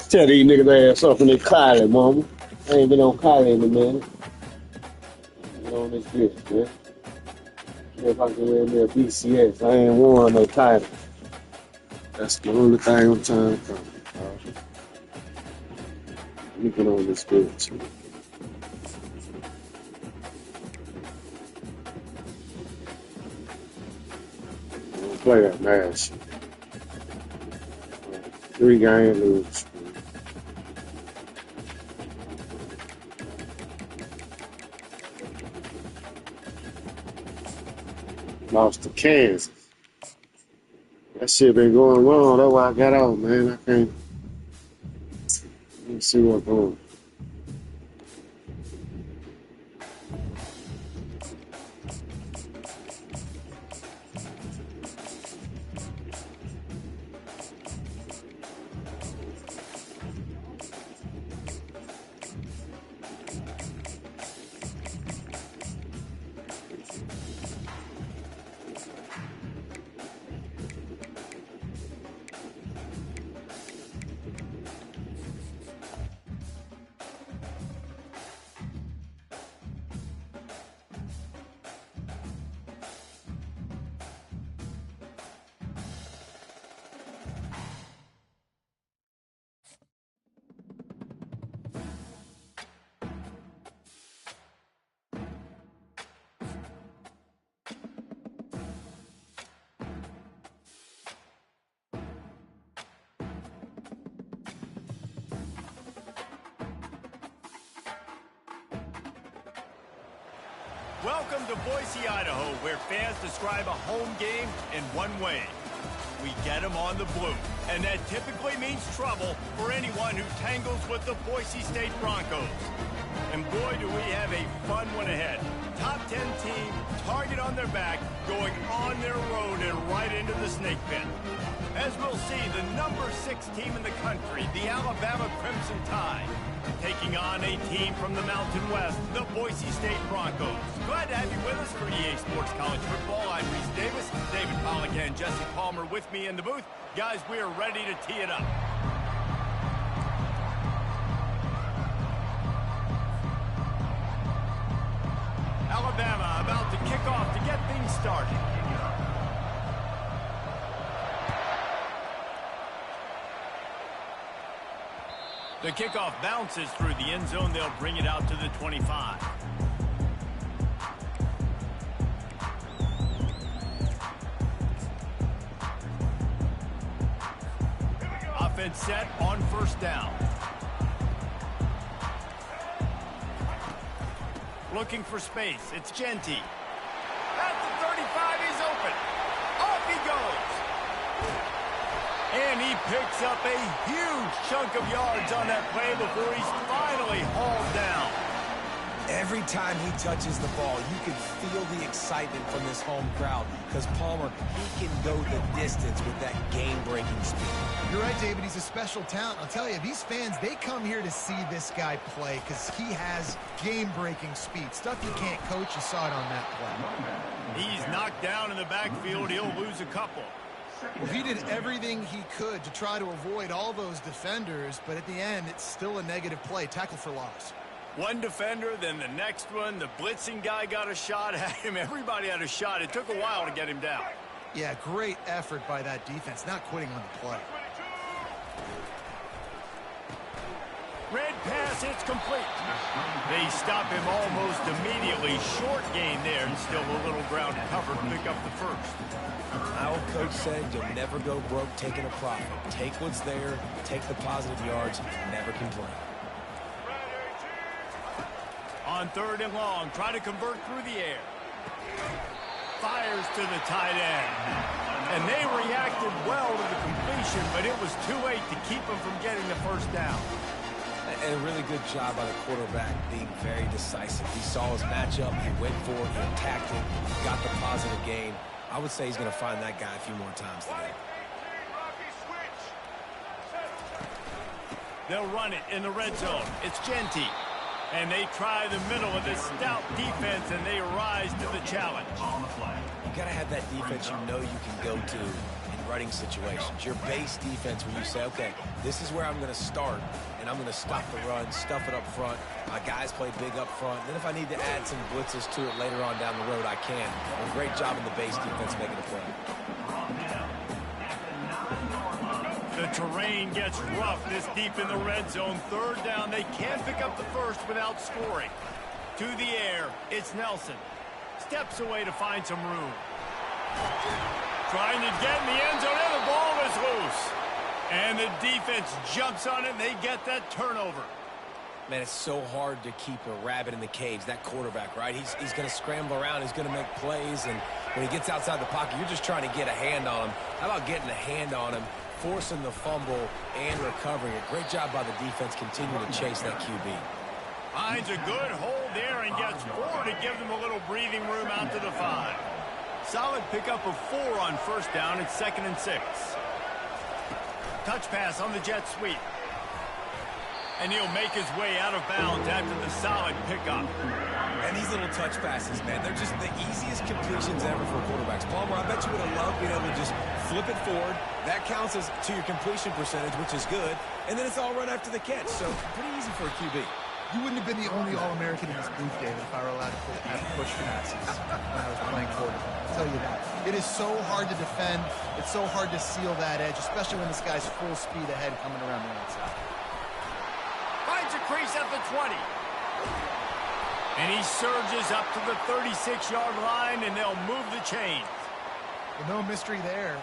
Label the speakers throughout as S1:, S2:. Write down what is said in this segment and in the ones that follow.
S1: Tell these niggas ass up in their college, mama. I ain't been on college in a minute. Get on this bitch, man. See if I can win me a BCS. I ain't won no title. That's the only thing I'm trying to come. Let me get on this bitch. I'm gonna play that match. 3 game lose. Lost to Kansas. That shit been going wrong. That's why I got out, man. I can't. Let me see what's going on.
S2: Welcome to Boise, Idaho, where fans describe a home game in one way. We get them on the blue, and that typically means trouble for anyone who tangles with the Boise State Broncos. And boy, do we have a fun one ahead. Top 10 team, target on their back, going on their road and right into the snake pit. As we'll see, the number 6 team in the country, the Alabama Crimson Tide, taking on a team from the Mountain West, the Boise State Broncos. Glad to have you with us for EA Sports College Football. I'm Reese Davis, David Pollack and Jesse Palmer with me in the booth. Guys, we are ready to tee it up. Alabama about to kick off to get things started. The kickoff bounces through the end zone. They'll bring it out to the 25. Offense set on first down. Looking for space. It's Genty. At the 35, he's open. Off he goes. And he picks up a huge chunk of yards on that play before he's finally hauled down.
S3: Every time he touches the ball, you can feel the excitement from this home crowd because Palmer, he can go the distance with that game-breaking speed.
S4: You're right, David. He's a special talent. I'll tell you, these fans, they come here to see this guy play because he has game-breaking speed. Stuff you can't coach. You saw it on that play.
S2: He's knocked down in the backfield. He'll lose a couple.
S4: Well, he did everything he could to try to avoid all those defenders, but at the end, it's still a negative play. Tackle for loss.
S2: One defender, then the next one. The blitzing guy got a shot at him. Everybody had a shot. It took a while to get him down.
S4: Yeah, great effort by that defense, not quitting on the play.
S2: Red pass, it's complete. They stop him almost immediately. Short gain there, and still a little ground cover to pick up the first.
S3: My old coach said you'll never go broke taking a profit. Take what's there, take the positive yards, never complain.
S2: On 3rd and long, try to convert through the air. Fires to the tight end. And they reacted well to the completion, but it was too late to keep them from getting the first down.
S3: And a really good job by the quarterback being very decisive. He saw his matchup, he went for it, he attacked it, got the positive gain. I would say he's going to find that guy a few more times today.
S2: They'll run it in the red zone. It's Genty. And they try the middle of this stout defense, and they rise to the challenge.
S3: You got to have that defense you know you can go to in running situations. Your base defense where you say, okay, this is where I'm going to start, and I'm going to stop the run, stuff it up front. My guys play big up front. And then if I need to add some blitzes to it later on down the road, I can. A great job in the base defense making a play.
S2: The terrain gets rough this deep in the red zone. Third down, they can't pick up the first without scoring. To the air, it's Nelson. Steps away to find some room. Trying to get in the end zone, and the ball is loose. And the defense jumps on it, and they get that turnover.
S3: Man, it's so hard to keep a rabbit in the cage, that quarterback, right? He's going to scramble around. He's going to make plays, and when he gets outside the pocket, you're just trying to get a hand on him. How about getting a hand on him, forcing the fumble, and recovering it? Great job by the defense continuing to chase that QB.
S2: Finds a good hold there and gets 4 to give them a little breathing room out to the 5. Solid pickup of 4 on first down. It's 2nd and 6. Touch pass on the jet sweep. And he'll make his way out of bounds after the solid pickup.
S3: And these little touch passes, man, they're just the easiest completions ever for quarterbacks. Palmer, I bet you would have loved being able to just flip it forward. That counts as to your completion percentage, which is good. And then it's all run after the catch. So pretty easy for a QB.
S4: You wouldn't have been the only All-American in this booth, David, if I were allowed to have push passes when I was playing quarterback. I'll tell you that. It is so hard to defend. It's so hard to seal that edge, especially when this guy's full speed ahead coming around the outside.
S2: Finds a crease at the 20. And he surges up to the 36-yard line, and they'll move the chains.
S4: Well, no mystery there.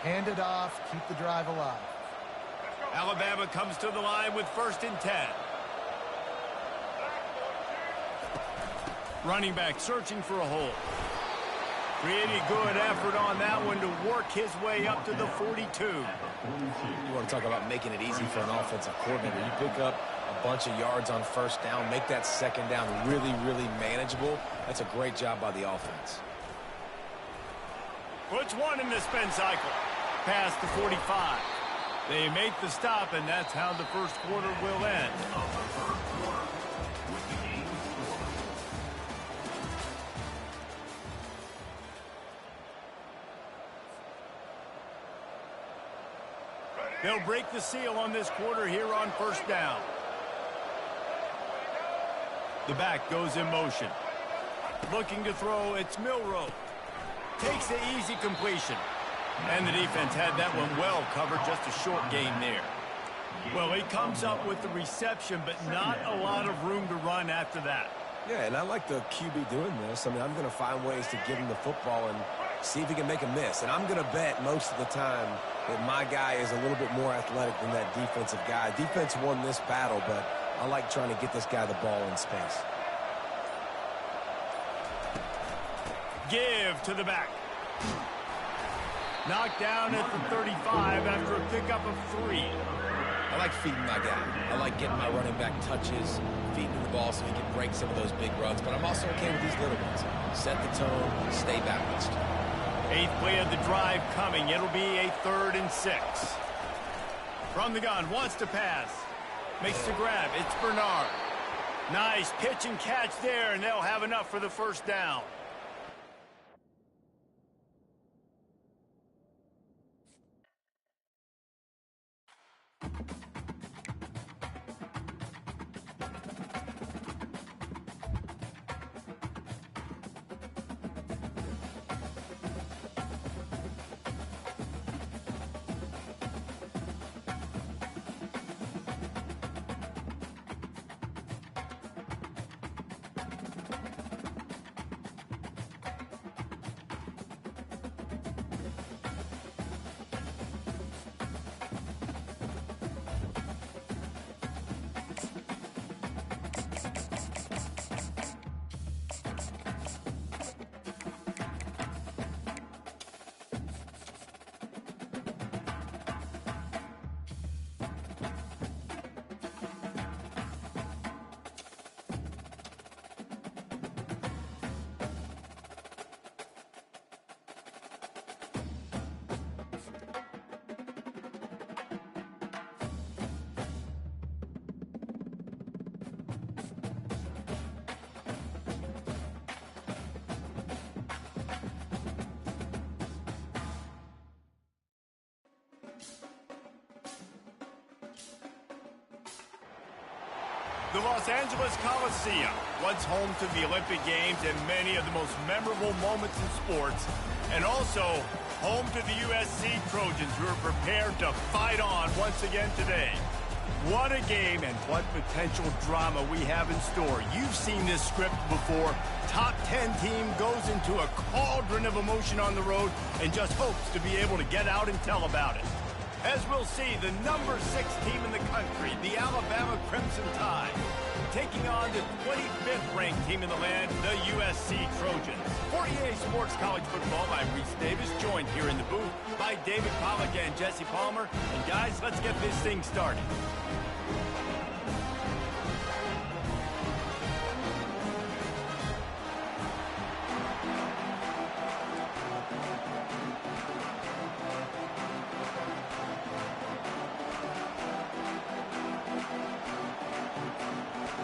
S4: Hand it off, keep the drive alive.
S2: Alabama comes to the line with 1st and 10. Running back searching for a hole. Pretty good effort on that one to work his way up to the 42.
S3: You want to talk about making it easy for an offensive coordinator. You pick up a bunch of yards on first down, make that second down really, really manageable. That's a great job by the offense.
S2: Puts one in the spin cycle. Past the 45. They make the stop, and that's how the first quarter will end. They'll break the seal on this quarter here on first down. The back goes in motion. Looking to throw, it's Milroe. Takes the easy completion. And the defense had that one well covered, just a short gain there. Well, he comes up with the reception, but not a lot of room to run after that.
S3: Yeah, and I like the QB doing this. I mean, I'm going to find ways to give him the football and see if he can make a miss. And I'm going to bet most of the time that my guy is a little bit more athletic than that defensive guy. Defense won this battle, but I like trying to get this guy the ball in space.
S2: Give to the back. Knocked down at the 35 after a pickup of 3.
S3: I like feeding my guy. I like getting my running back touches, feeding the ball so he can break some of those big runs. But I'm also okay with these little ones. Set the tone, stay balanced.
S2: 8th play of the drive coming. It'll be a 3rd and 6. From the gun, wants to pass. Makes the grab. It's Bernard. Nice pitch and catch there, and they'll have enough for the first down. The Los Angeles Coliseum, once home to the Olympic Games and many of the most memorable moments in sports, and also home to the USC Trojans, who are prepared to fight on once again today. What a game and what potential drama we have in store. You've seen this script before. Top 10 team goes into a cauldron of emotion on the road and just hopes to be able to get out and tell about it. As we'll see, the number 6 team in the country, the Alabama Crimson Tide, taking on the 25th ranked team in the land, the USC Trojans. For EA Sports College Football, I'm Reese Davis, joined here in the booth by David Pollack and Jesse Palmer. And guys, let's get this thing started.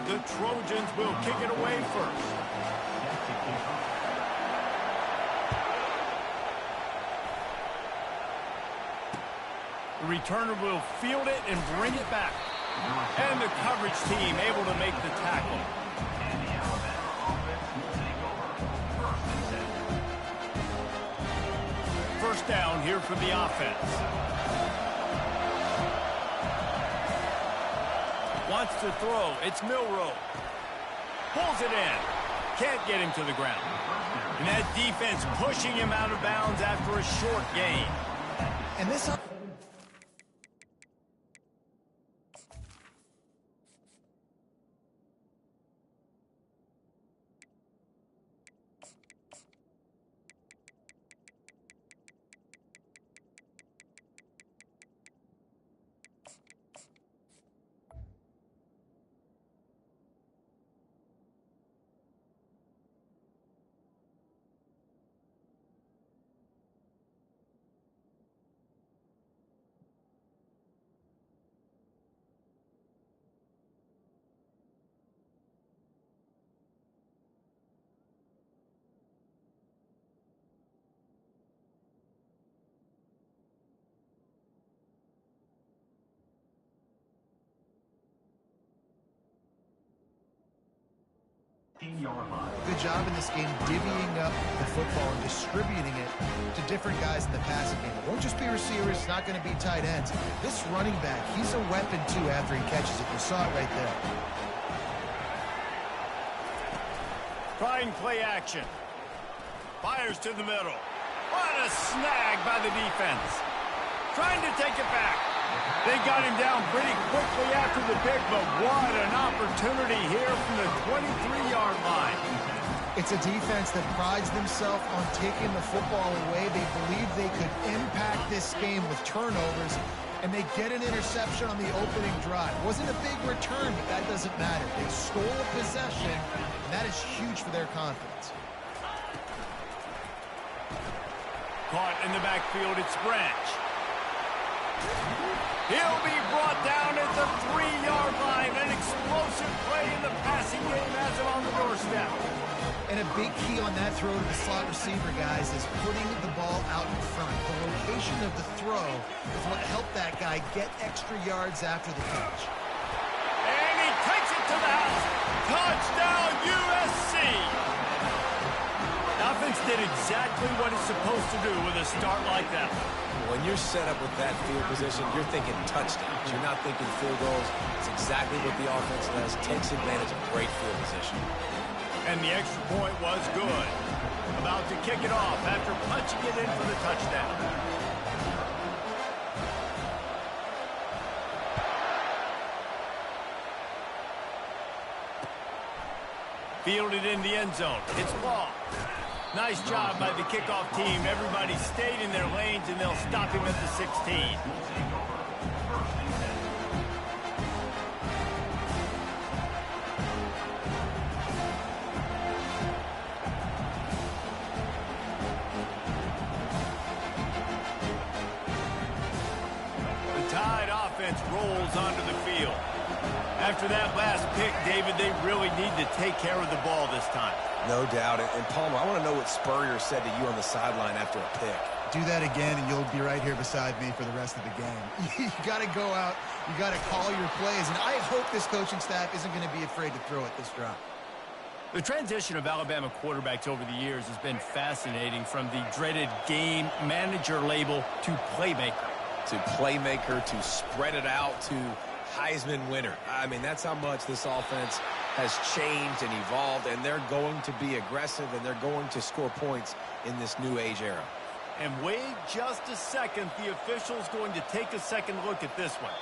S2: The Trojans will kick it away first. The returner will field it and bring it back. And the coverage team able to make the tackle. First down here for the offense. Wants to throw. It's Milroe. Pulls it in. Can't get him to the ground. And that defense pushing him out of bounds after a short gain.
S4: And this... Good job in this game divvying up the football and distributing it to different guys in the passing game. It won't just be receivers. It's not going to be tight ends. This running back, he's a weapon, too, after he catches it. You saw it right there.
S2: Trying play action. Fires to the middle. What a snag by the defense. Trying to take it back. They got him down pretty quickly after the pick, but what an opportunity here from the 23-yard line.
S4: It's a defense that prides themselves on taking the football away. They believe they could impact this game with turnovers, and they get an interception on the opening drive. Wasn't a big return, but that doesn't matter. They stole a possession, and that is huge for their confidence.
S2: Caught in the backfield, it's Branch. He'll be brought down at the 3-yard line. An explosive play in the passing game has him on the doorstep.
S4: And a big key on that throw to the slot receiver, guys, is putting the ball out in front. The location of the throw is what helped that guy get extra yards after the catch.
S2: And he takes it to the house. Touchdown, USC! The offense did exactly what it's supposed to do with a start like that.
S3: When you're set up with that field position, you're thinking touchdowns. You're not thinking field goals. It's exactly what the offense does. Takes advantage of great field position.
S2: And the extra point was good. About to kick it off after punching it in for the touchdown. Fielded in the end zone. It's ball. Nice job by the kickoff team. Everybody stayed in their lanes, and they'll stop him at the 16. The Tide offense rolls onto the field. After that last pick, David, they really need to take care of the ball this time.
S3: No doubt. And Palmer, I want to know what Spurrier said to you on the sideline after a pick.
S4: Do that again, and you'll be right here beside me for the rest of the game. You got to go out. You got to call your plays, and I hope this coaching staff isn't going to be afraid to throw it this drive.
S2: The transition of Alabama quarterbacks over the years has been fascinating, from the dreaded game manager label to playmaker.
S3: To spread it out to Heisman winner. I mean, that's how much this offense has changed and evolved, and they're going to be aggressive, and they're going to score points in this new age era.
S2: And wait just a second, the official's going to take a second look at this one.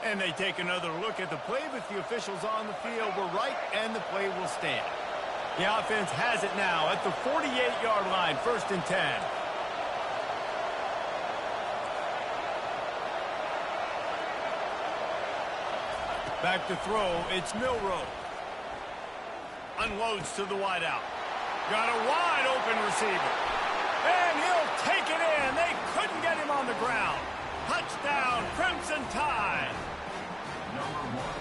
S2: And they take another look at the play, but the officials on the field were right, and the play will stand. The offense has it now at the 48-yard line, 1st and 10. Back to throw, it's Milroe. Unloads to the wideout. Got a wide open receiver. And he'll take it in. They couldn't get him on the ground. Touchdown, Crimson Tide.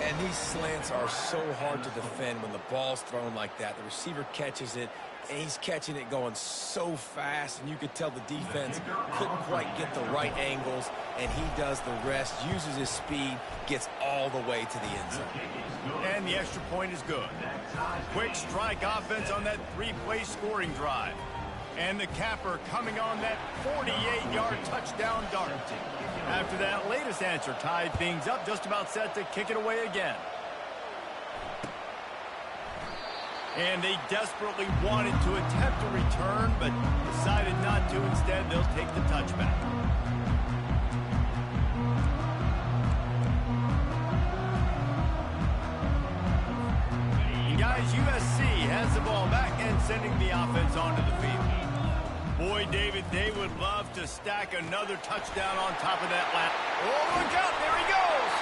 S3: And these slants are so hard to defend when the ball's thrown like that. The receiver catches it, and he's catching it going so fast, and you could tell the defense couldn't quite get the right angles, and he does the rest, uses his speed, gets all the way to the end zone.
S2: And the extra point is good. Quick strike offense on that 3-play scoring drive. And the capper coming on that 48-yard touchdown dart. After that latest answer tied things up, just about set to kick it away again. And they desperately wanted to attempt a return, but decided not to. Instead, they'll take the touchback. Guys, USC has the ball back and sending the offense onto the field. Boy, David, they would love to stack another touchdown on top of that lap. Oh, look out, there he goes.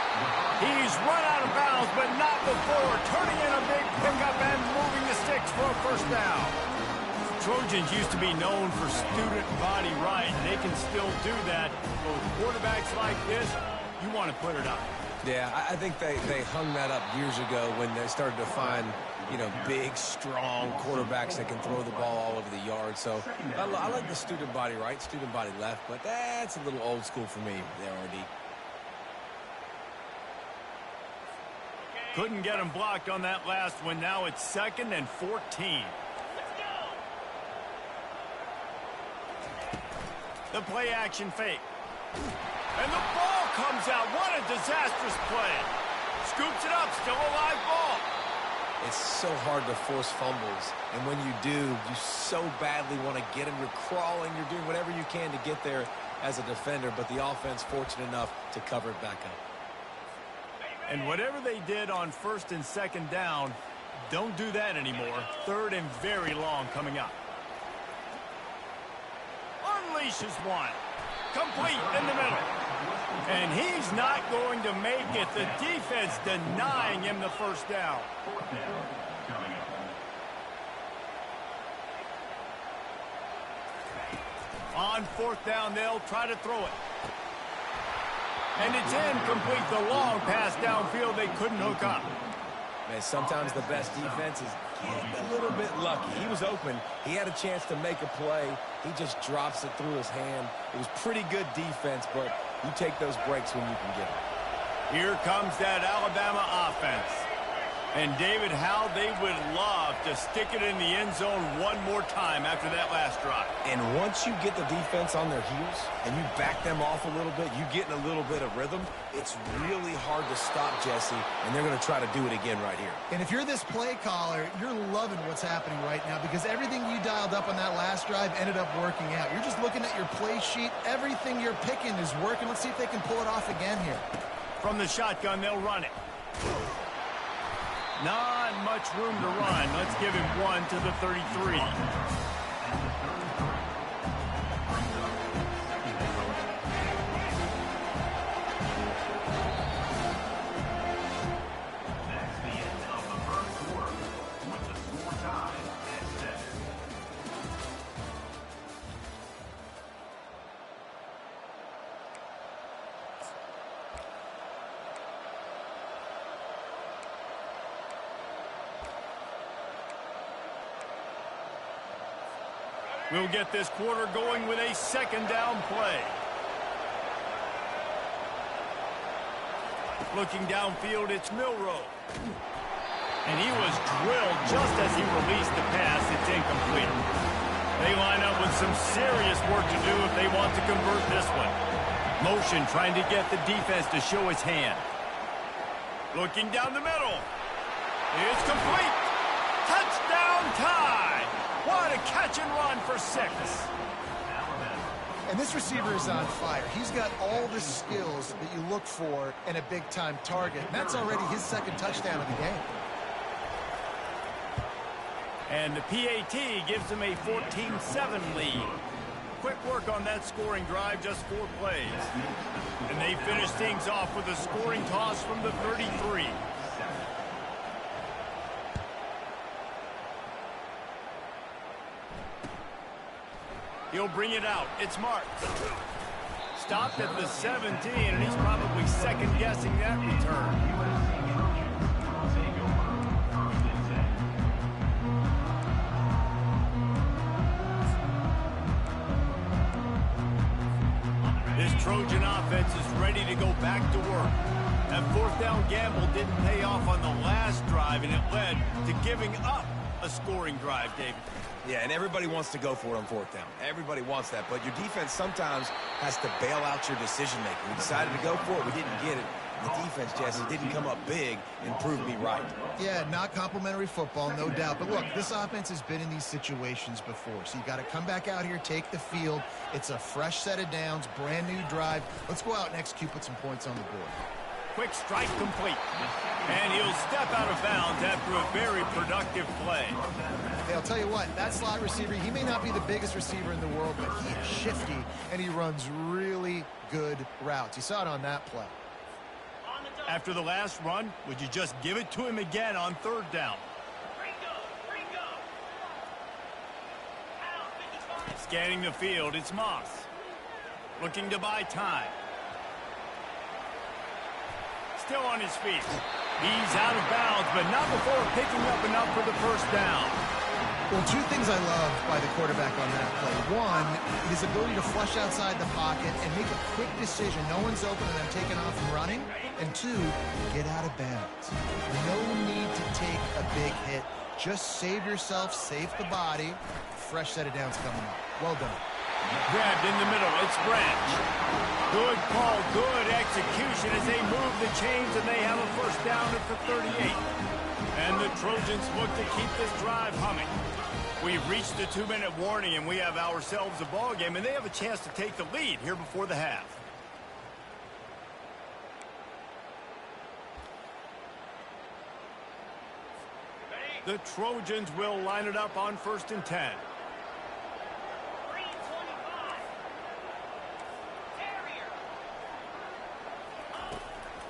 S2: He's run out of bounds, but not before turning in a big pickup and moving the sticks for a 1st down. Trojans used to be known for student body right. They can still do that. But with quarterbacks like this, you want to put it up.
S3: Yeah, I think they hung that up years ago when they started to find, you know, big, strong quarterbacks that can throw the ball all over the yard. So I like the student body right, student body left, but that's a little old school for me, the RD.
S2: Couldn't get him blocked on that last one. Now it's 2nd and 14. The play action fake. And the ball comes out. What a disastrous play. Scoops it up. Still a live ball.
S3: It's so hard to force fumbles. And when you do, you so badly want to get them. You're crawling. You're doing whatever you can to get there as a defender. But the offense fortunate enough to cover it back up.
S2: And whatever they did on 1st and 2nd down, don't do that anymore. 3rd and very long coming up. Unleashes one. Complete in the middle. And he's not going to make it. The defense denying him the 1st down. On 4th down, they'll try to throw it. And it's incomplete. The long pass downfield, they couldn't hook up.
S3: Man, sometimes the best defense is getting a little bit lucky. He was open. He had a chance to make a play. He just drops it through his hand. It was pretty good defense, but you take those breaks when you can get them.
S2: Here comes that Alabama offense. And David, how they would love to stick it in the end zone one more time after that last drive.
S3: And once you get the defense on their heels and you back them off a little bit, you get in a little bit of rhythm, it's really hard to stop, Jesse, and they're going to try to do it again right here.
S4: And if you're this play caller, you're loving what's happening right now because everything you dialed up on that last drive ended up working out. You're just looking at your play sheet. Everything you're picking is working. Let's see if they can pull it off again here.
S2: From the shotgun, they'll run it. Not much room to run. Let's give him one to the 33. We'll get this quarter going with a second down play. Looking downfield, it's Milroe. And he was drilled just as he released the pass. It's incomplete. They line up with some serious work to do if they want to convert this one. Motion trying to get the defense to show his hand. Looking down the middle. It's complete. Touchdown tie. What a catch and run for 6.
S4: And this receiver is on fire. He's got all the skills that you look for in a big-time target. And that's already his second touchdown of the game.
S2: And the PAT gives them a 14-7 lead. Quick work on that scoring drive, just 4 plays. And they finish things off with a scoring toss from the 33. He'll bring it out. It's marked. Stopped at the 17, and he's probably second-guessing that return. This Trojan offense is ready to go back to work. That 4th down gamble didn't pay off on the last drive, and it led to giving up a scoring drive, David.
S3: Yeah, and everybody wants to go for it on 4th down. Everybody wants that, but your defense sometimes has to bail out your decision-making. We decided to go for it. We didn't get it. The defense, Jesse, didn't come up big and prove me right.
S4: Yeah, not complimentary football, no doubt. But look, this offense has been in these situations before. So you got to come back out here, take the field. It's a fresh set of downs, brand new drive. Let's go out and execute, put some points on the board.
S2: Quick strike complete. And he'll step out of bounds after a very productive play.
S4: Hey, I'll tell you what, that slot receiver, he may not be the biggest receiver in the world, but he is shifty, and he runs really good routes. You saw it on that play.
S2: After the last run, would you just give it to him again on 3rd down? Scanning the field, it's Moss. Looking to buy time. Still on his feet. He's out of bounds, but not before picking up enough for the 1st down.
S4: Well, 2 things I love by the quarterback on that play. 1, his ability to flush outside the pocket and make a quick decision. No one's open and I'm taking off and running. And 2, get out of bounds. No need to take a big hit. Just save yourself, save the body. Fresh set of downs coming up. Well done.
S2: Grabbed in the middle. It's Branch. Good call, good execution as they move the chains, and they have a 1st down at the 38. And the Trojans look to keep this drive humming. We've reached the 2-minute warning, and we have ourselves a ball game, and they have a chance to take the lead here before the half. The Trojans will line it up on 1st and 10.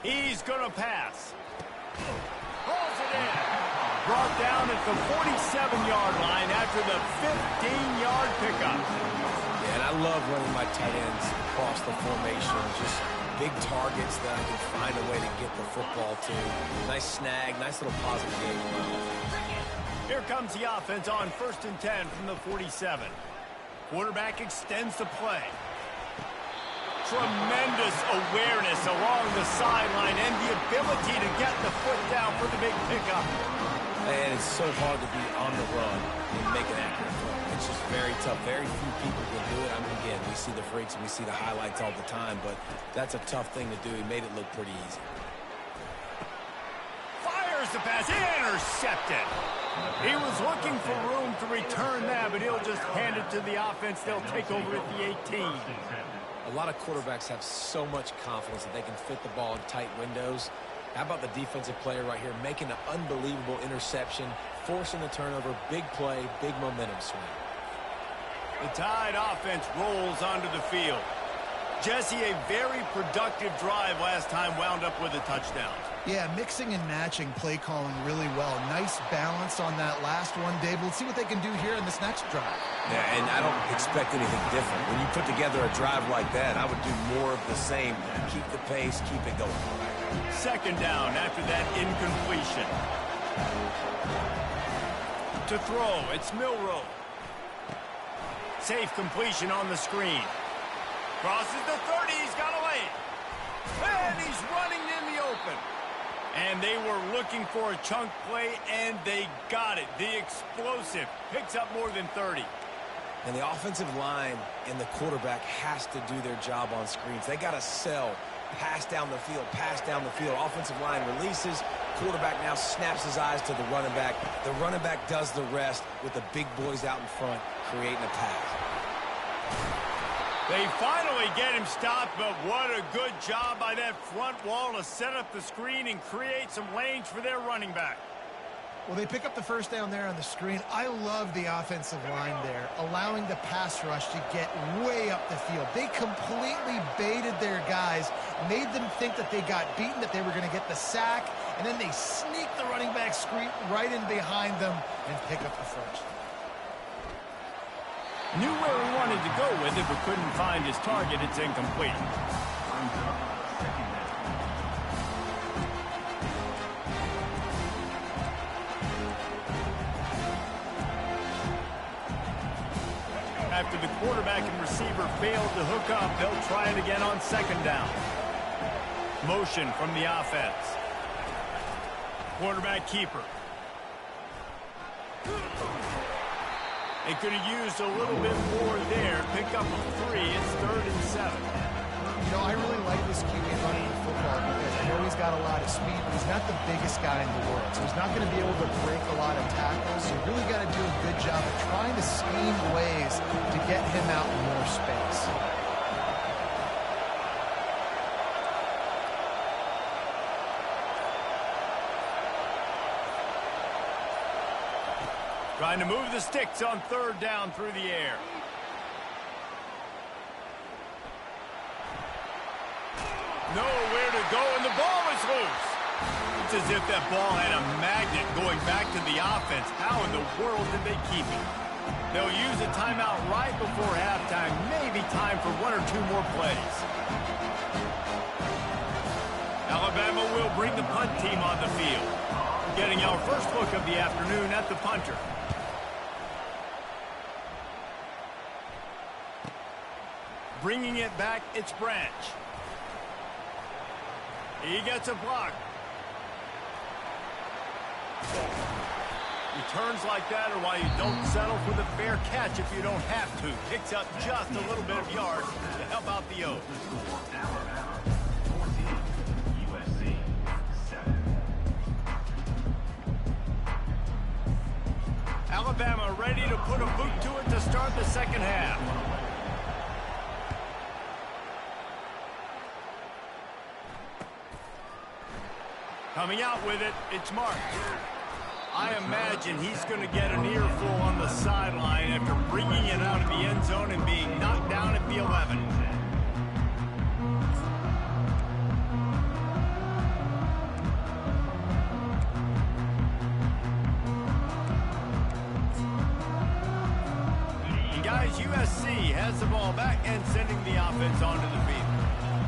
S2: He's going to pass. Pulls it in. Brought down at the 47-yard line after the 15-yard pickup.
S3: Yeah, and I love running my tight ends across the formation. Just big targets that I can find a way to get the football to. Nice snag, nice little positive game.
S2: Here comes the offense on 1st and 10 from the 47. Quarterback extends the play. Tremendous awareness along the sideline and the ability to get the foot down for the big pickup.
S3: And it's so hard to be on the run and make an accurate throw. It's just very tough. Very few people can do it. I mean, again, we see the freaks and we see the highlights all the time, but that's a tough thing to do. He made it look pretty easy.
S2: Fires the pass. Intercepted. He was looking for room to return that, but he'll just hand it to the offense. They'll take over at the 18.
S3: A lot of quarterbacks have so much confidence that they can fit the ball in tight windows. How about the defensive player right here making an unbelievable interception, forcing the turnover, big play, big momentum swing.
S2: The Tide offense rolls onto the field. Jesse, a very productive drive last time, wound up with a touchdown.
S4: Yeah, mixing and matching play calling really well. Nice balance on that last one, Dave. Let's see what they can do here in this next drive.
S3: Yeah, and I don't expect anything different. When you put together a drive like that, I would do more of the same. Keep the pace, keep it going.
S2: 2nd down after that incompletion. To throw, it's Milroe. safe completion on the screen. Crosses the 30, he's got a lane. And he's running in the open. And they were looking for a chunk play, and they got it. The explosive picks up more than 30.
S3: And the offensive line and the quarterback has to do their job on screens. They got to sell. Pass down the field, pass down the field. Offensive line releases. Quarterback now snaps his eyes to the running back. The running back does the rest with the big boys out in front creating a pass.
S2: They finally get him stopped, but what a good job by that front wall to set up the screen and create some lanes for their running back.
S4: Well, they pick up the first down there on the screen. I love the offensive line there, allowing the pass rush to get way up the field. They completely baited their guys, made them think that they got beaten, that they were going to get the sack, and then they sneak the running back screen right in behind them and pick up the first.
S2: Knew where he wanted to go with it, but couldn't find his target. It's incomplete. After the quarterback and receiver failed to hook up, they'll try it again on second down. Motion from the offense. Quarterback keeper. They could have used a little bit more there. Pick up a 3. It's 3rd and 7.
S4: You know, I really like this QB running the football because I know he's got a lot of speed, but he's not the biggest guy in the world. So he's not going to be able to break a lot of tackles. So you really got to do a good job of trying to scheme ways to get him out in more space.
S2: Trying to move the sticks on third down through the air. Nowhere to go, and the ball is loose. It's as if that ball had a magnet going back to the offense. How in the world did they keep it? They'll use a timeout right before halftime. Maybe time for 1 or 2 more plays. Alabama will bring the punt team on the field. Getting our first look of the afternoon at the punter. Bringing it back, it's Branch. He gets a block. Returns like that are why you don't settle for the fair catch if you don't have to. Picks up just a little bit of yards to help out the O's. Alabama ready to put a boot to it to start the second half. Coming out with it, it's Mark. I imagine he's going to get an earful on the sideline after bringing it out of the end zone and being knocked down at the 11. And guys, USC has the ball back and sending the offense onto the field.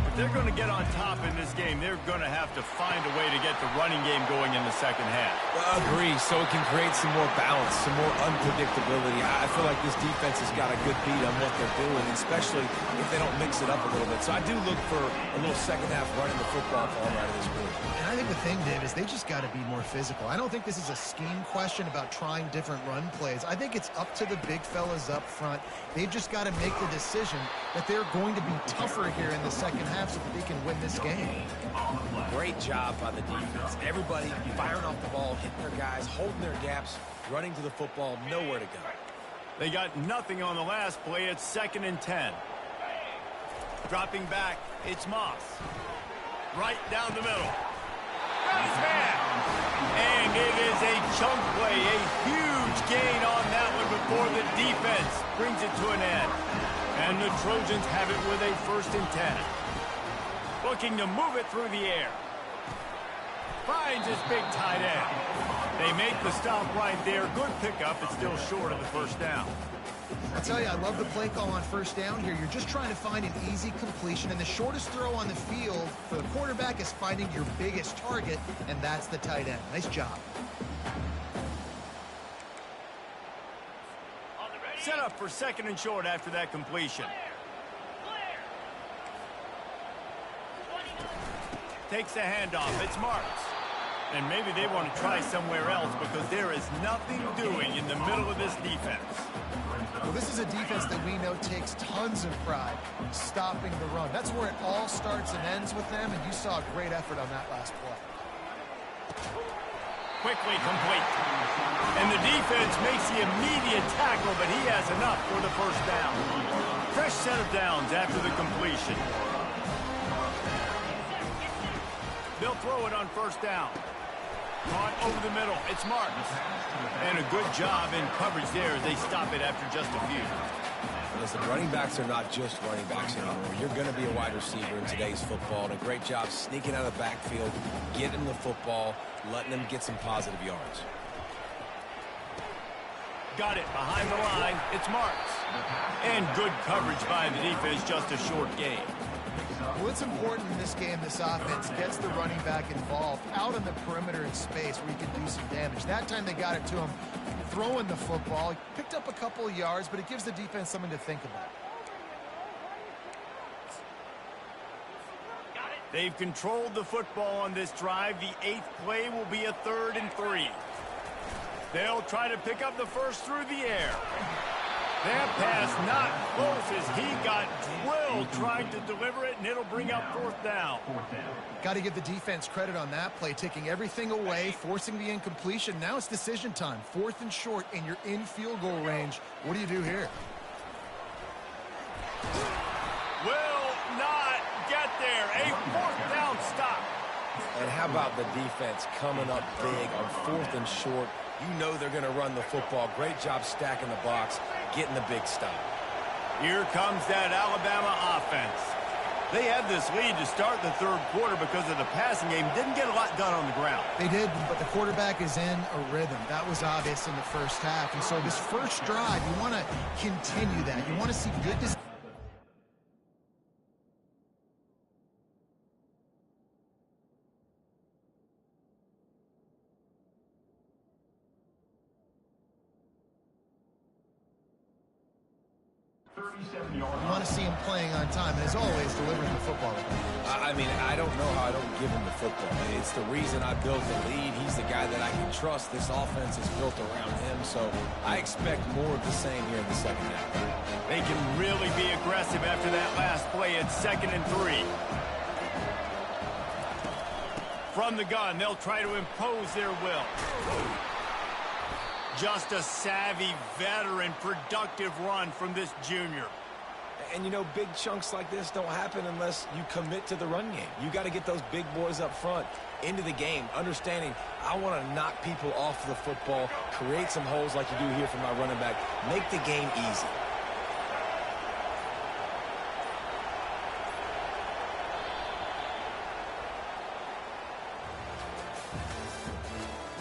S2: If they're going to get on top in this game, they're going to have to find a way to get the running game going in the second half.
S3: Agree, so it can create some more balance, some more unpredictability. I feel like this defense has got a good beat on what they're doing, especially if they don't mix it up a little bit. So I do look for a little second half running the football ball out of this group.
S4: And I think the thing, Dave, is they just got to be more physical. I don't think this is a scheme question about trying different run plays. I think it's up to the big fellas up front. They've just got to make the decision that they're going to be tougher here in the second half so that they can win this game.
S3: Great job by the defense. Everybody firing off the ball, hitting their guys, holding their gaps, running to the football, nowhere to go.
S2: They got nothing on the last play. It's 2nd and 10. Dropping back, it's Moss. Right down the middle. Got his man. And it is a chunk play, a huge gain on that one before the defense brings it to an end. And the Trojans have it with a 1st and 10. Looking to move it through the air. Finds his big tight end. They make the stop right there. Good pickup. It's still short of the first down.
S4: I'll tell you, I love the play call on first down here. You're just trying to find an easy completion, and the shortest throw on the field for the quarterback is finding your biggest target, and that's the tight end. Nice job.
S2: set up for 2nd and short after that completion. Takes the handoff. It's Marks. And maybe they want to try somewhere else because there is nothing doing in the middle of this defense.
S4: Well, this is a defense that we know takes tons of pride stopping the run. That's where it all starts and ends with them, and you saw a great effort on that last play.
S2: Quickly complete. And the defense makes the immediate tackle, but he has enough for the first down. Fresh set of downs after the completion. They'll throw it on first down. Caught over the middle. It's Marks. And a good job in coverage there as they stop it after just a few.
S3: Listen, running backs are not just running backs anymore. You're going to be a wide receiver in today's football. And a great job sneaking out of the backfield, getting the football, letting them get some positive yards.
S2: Got it behind the line. It's Marks. And good coverage by the defense, just a short gain.
S4: Well, it's important in this game, this offense gets the running back involved out on the perimeter in space where he can do some damage. That time they got it to him throwing the football. He picked up a couple of yards, but it gives the defense something to think about.
S2: They've controlled the football on this drive. The 8th play will be a 3rd and 3. They'll try to pick up the first through the air. That pass not close as he got drilled trying to deliver it, and it'll bring up 4th down.
S4: Got to give the defense credit on that play, taking everything away, forcing the incompletion. Now it's decision time. 4th and short, and you're in field goal range. What do you do here?
S2: Will not get there. A 4th down stop.
S3: And how about the defense coming up big on 4th and short? You know they're going to run the football. Great job stacking the box, getting the big stop.
S2: Here comes that Alabama offense. They had this lead to start the 3rd quarter because of the passing game. Didn't get a lot done on the ground.
S4: They did, but the quarterback is in a rhythm. That was obvious in the first half. And so this first drive, you want to continue that. You want to see good decisions. You want to see him playing on time, and as always, delivering the football.
S3: I mean, I don't know how I don't give him the football. It's the reason I built the lead. He's the guy that I can trust. This offense is built around him, so I expect more of the same here in the second half.
S2: They can really be aggressive after that last play at 2nd and 3. From the gun, they'll try to impose their will. Just a savvy, veteran, productive run from this junior.
S3: And, you know, big chunks like this don't happen unless you commit to the run game. You got to get those big boys up front into the game, understanding I want to knock people off the football, create some holes like you do here for my running back, make the game easy.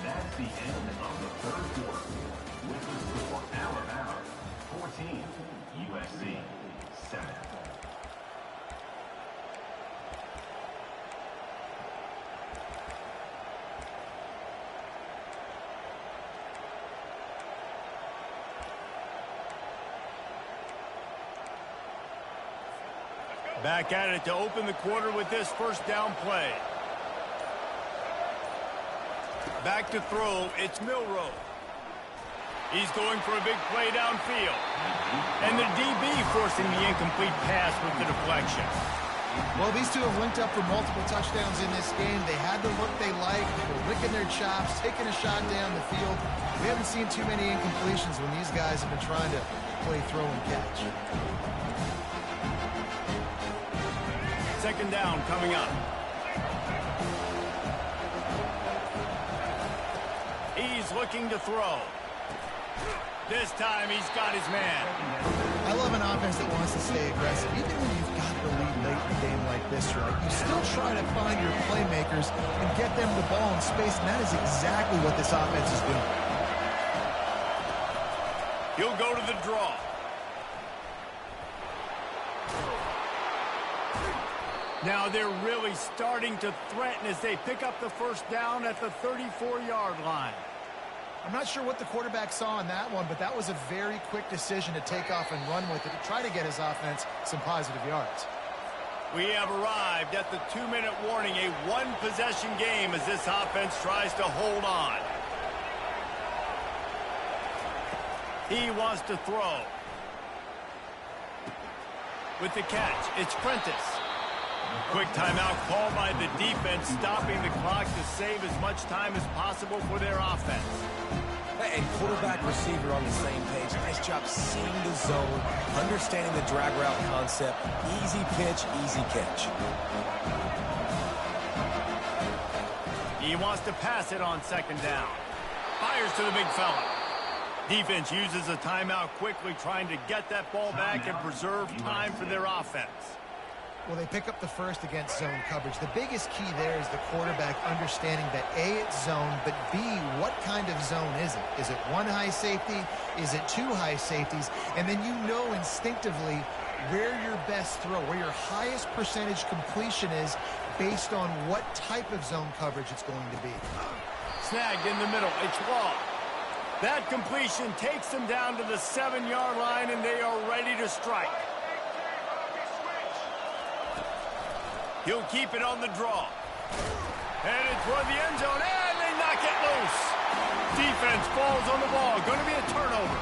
S5: That's the end of the 3rd quarter. With the score, Alabama 14, USC 7.
S2: Back at it to open the quarter with this first down play. Back to throw, it's Milroe. He's going for a big play downfield. And the DB forcing the incomplete pass with the deflection.
S4: Well, these two have linked up for multiple touchdowns in this game. They had the look they liked. They were licking their chops, taking a shot down the field. We haven't seen too many incompletions when these guys have been trying to play throw and catch.
S2: 2nd down coming up. He's looking to throw. This time he's got his man.
S4: I love an offense that wants to stay aggressive. Even when you've got the lead late in a game like this, right, you still try to find your playmakers and get them the ball in space, and that is exactly what this offense is doing.
S2: He'll go to the draw. Now they're really starting to threaten as they pick up the first down at the 34-yard line.
S4: I'm not sure what the quarterback saw in that one, but that was a very quick decision to take off and run with it to try to get his offense some positive yards.
S2: We have arrived at the 2-minute warning, a one-possession game as this offense tries to hold on. He wants to throw. With the catch, it's Prentice. Quick timeout called by the defense, stopping the clock to save as much time as possible for their offense.
S3: Hey, quarterback, receiver on the same page. Nice job seeing the zone, understanding the drag route concept. Easy pitch, easy catch.
S2: He wants to pass it on second down. Fires to the big fella. Defense uses a timeout quickly, trying to get that ball back and preserve time for their offense.
S4: Well, they pick up the first against zone coverage. The biggest key there is the quarterback understanding that A, it's zone, but B, what kind of zone is it? Is it one high safety? Is it two high safeties? And then you know instinctively where your best throw, where your highest percentage completion is based on what type of zone coverage it's going to be.
S2: Snagged in the middle. It's Law. That completion takes them down to the 7-yard line, and they are ready to strike. He'll keep it on the draw. And it's toward the end zone, and they knock it loose. Defense falls on the ball. Going to be a turnover.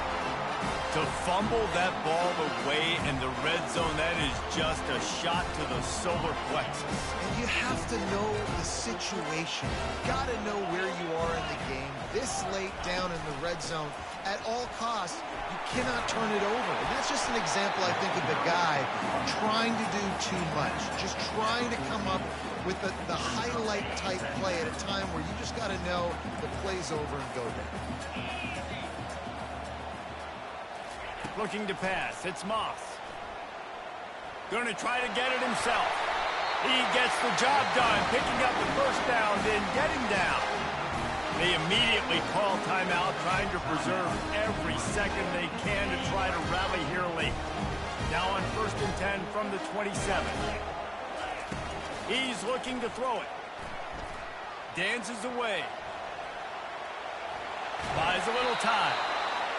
S2: To fumble that ball away in the red zone, that is just a shot to the solar plexus.
S4: And you have to know the situation. You've got to know where you are in the game. This late down in the red zone, at all costs, you cannot turn it over. And that's just an example, I think, of the guy trying to do too much. Just trying to come up with the highlight type play at a time where you just got to know the play's over and go down.
S2: Looking to pass. It's Moss. Going to try to get it himself. He gets the job done, picking up the first down, then getting down. They immediately call timeout, trying to preserve every second they can to try to rally here late. Now on 1st and 10 from the 27. He's looking to throw it. Dances away. Buys a little time.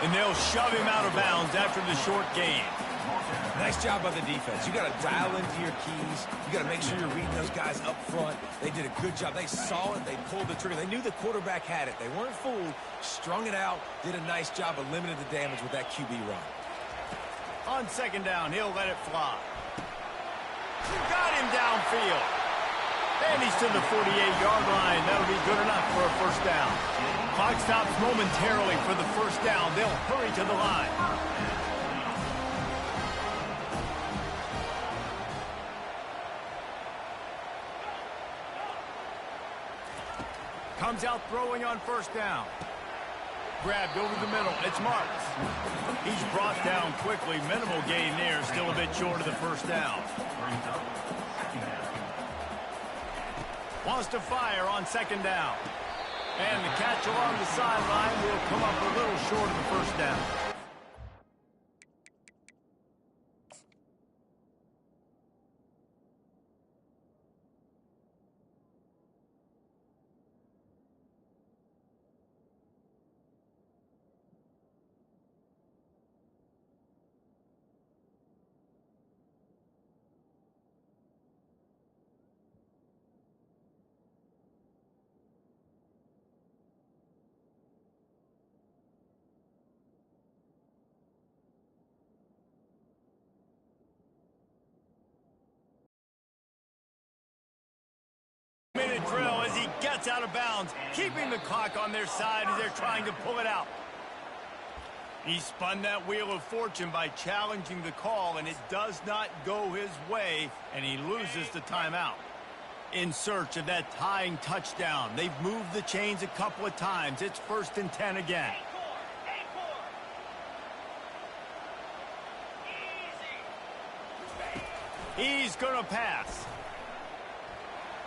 S2: And they'll shove him out of bounds after the short gain.
S3: Nice job by the defense. You got to dial into your keys. You got to make sure you're reading those guys up front. They did a good job. They saw it. They pulled the trigger. They knew the quarterback had it. They weren't fooled. Strung it out. Did a nice job of limiting the damage with that QB run.
S2: On second down, he'll let it fly. Got him downfield. And he's to the 48-yard line. That'll be good enough for a first down. Clock stops momentarily for the first down. They'll hurry to the line. Comes out throwing on first down. Grabbed over the middle. It's Marks. He's brought down quickly. Minimal gain there. Still a bit short of the first down. Wants to fire on second down. And the catch along the sideline will come up a little short of the first down. Minute drill as he gets out of bounds, keeping the clock on their side as they're trying to pull it out. He spun that wheel of fortune by challenging the call, and it does not go his way, and he loses the timeout. In search of that tying touchdown, they've moved the chains a couple of times. It's 1st and 10 again. He's going to pass.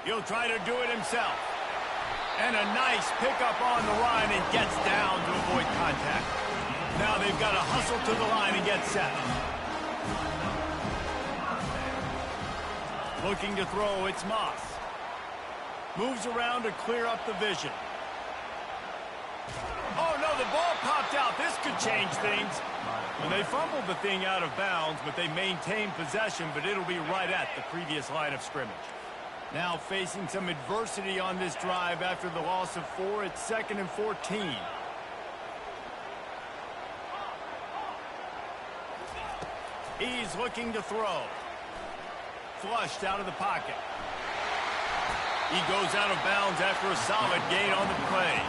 S2: He'll try to do it himself. And a nice pickup on the line and gets down to avoid contact. Now they've got to hustle to the line and get set. Looking to throw, it's Moss. Moves around to clear up the vision. Oh, no, popped out. This could change things. And they fumbled the thing out of bounds, but they maintained possession, but it'll be right at the previous line of scrimmage. Now facing some adversity on this drive after the loss of 4. It's 2nd and 14. He's looking to throw. Flushed out of the pocket. He goes out of bounds after a solid gain on the play.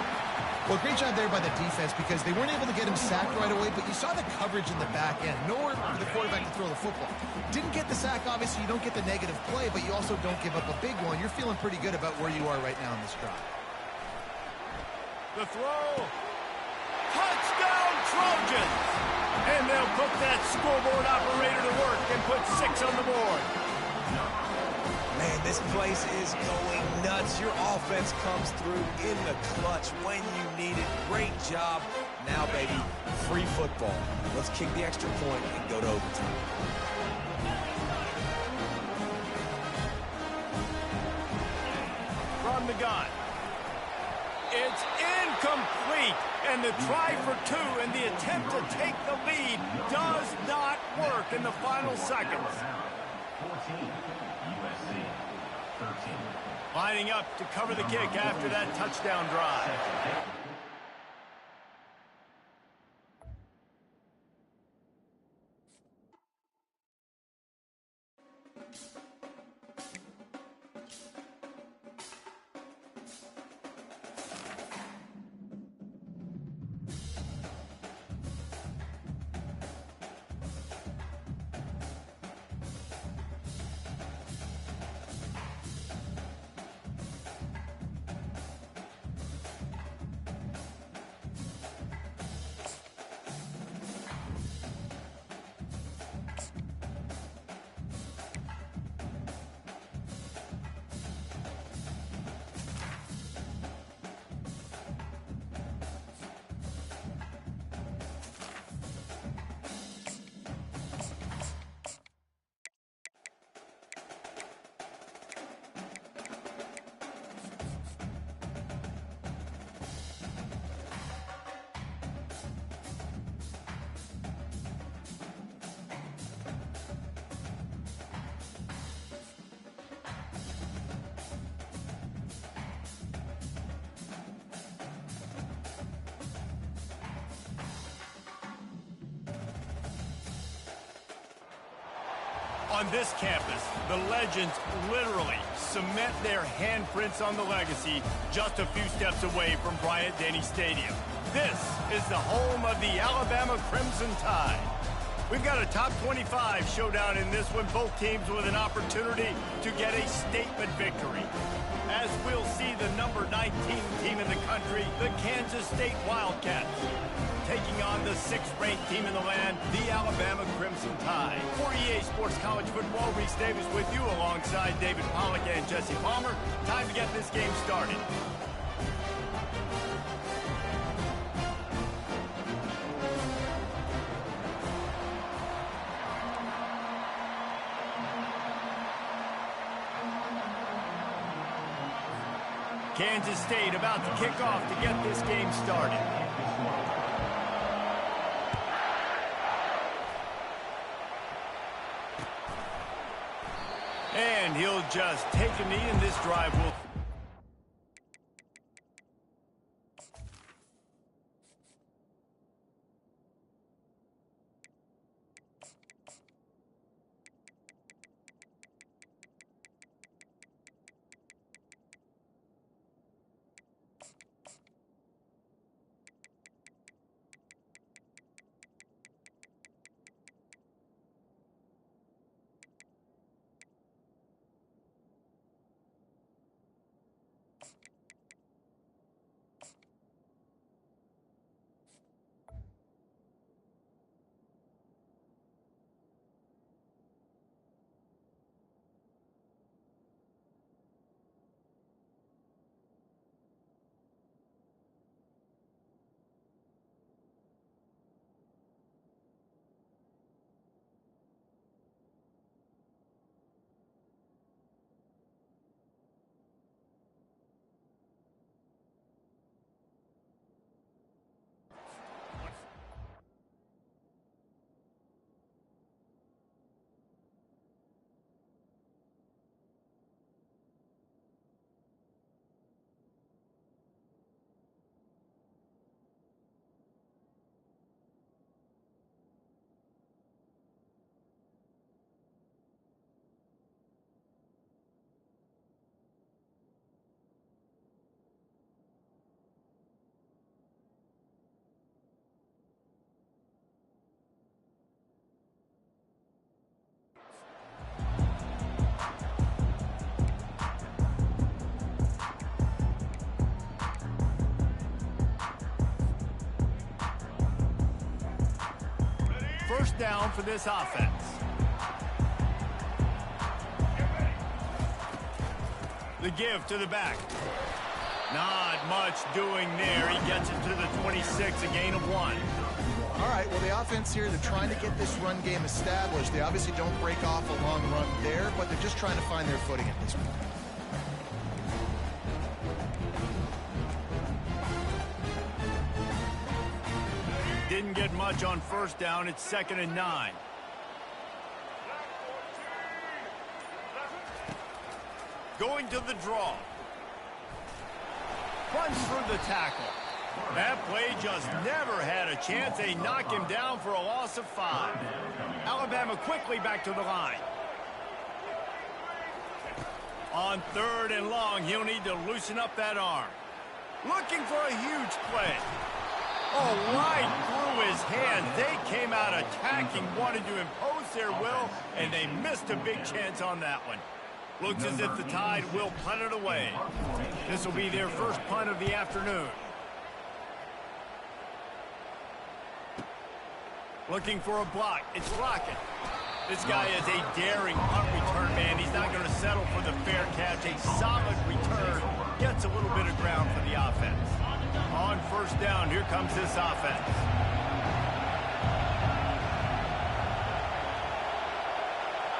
S4: Well, great job there by the defense because they weren't able to get him sacked right away, but you saw the coverage in the back end. Nowhere for the quarterback to throw the football. Didn't get the sack, obviously. You don't get the negative play, but you also don't give up a big one. You're feeling pretty good about where you are right now in this drive.
S2: The throw. Touchdown, Trojans! And they'll put that scoreboard operator to work and put 6 on the board.
S3: Man, this place is going nuts. Your offense comes through in the clutch when you need it. Great job. Now, baby, free football. Let's kick the extra point and go to overtime.
S2: From the gun. It's incomplete. And the try for 2 and the attempt to take the lead does not work in the final seconds.
S5: 14, USC. 13.
S2: Lining up to cover the kick after that touchdown drive. On this campus, the legends literally cement their handprints on the legacy just a few steps away from Bryant-Denny Stadium. This is the home of the Alabama Crimson Tide. We've got a top 25 showdown in this one, both teams with an opportunity to get a statement victory. As we'll see the number 19 team in the country, the Kansas State Wildcats, taking on the 6th-ranked team in the land, the Alabama Crimson Tide. For EA Sports College Football, Reese Davis with you alongside David Pollack and Jesse Palmer. Time to get this game started. Kansas State about to kick off to get this game started. And he'll just take a knee, and this drive will... first down for this offense. The give to the back. Not much doing there. He gets it to the 26, a gain of 1.
S4: All right, well, the offense here, they're trying to get this run game established. They obviously don't break off a long run there, but they're just trying to find their footing at this point.
S2: Didn't get much on first down. It's 2nd and 9. Going to the draw. Runs through the tackle. That play just never had a chance. They knock him down for a loss of 5. Alabama quickly back to the line. On 3rd and long, he'll need to loosen up that arm. Looking for a huge play. Oh, right through his hands. They came out attacking, wanted to impose their will, and they missed a big chance on that one. Looks as if the Tide will punt it away. This will be their first punt of the afternoon. Looking for a block. It's Rocket. This guy is a daring punt return man. He's not going to settle for the fair catch. A solid return. Gets a little bit of ground for the offense. On first down, here comes this offense.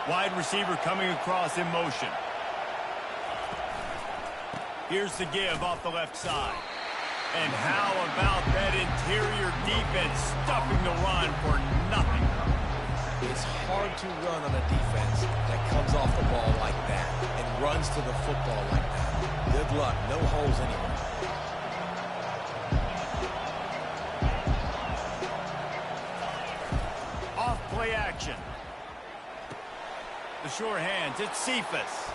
S2: Wide receiver coming across in motion. Here's the give off the left side. And how about that interior defense stuffing the run for nothing?
S3: It's hard to run on a defense that comes off the ball like that and runs to the football like that. Good luck. No holes anywhere.
S2: Off play action. The sure hands. It's Cephas.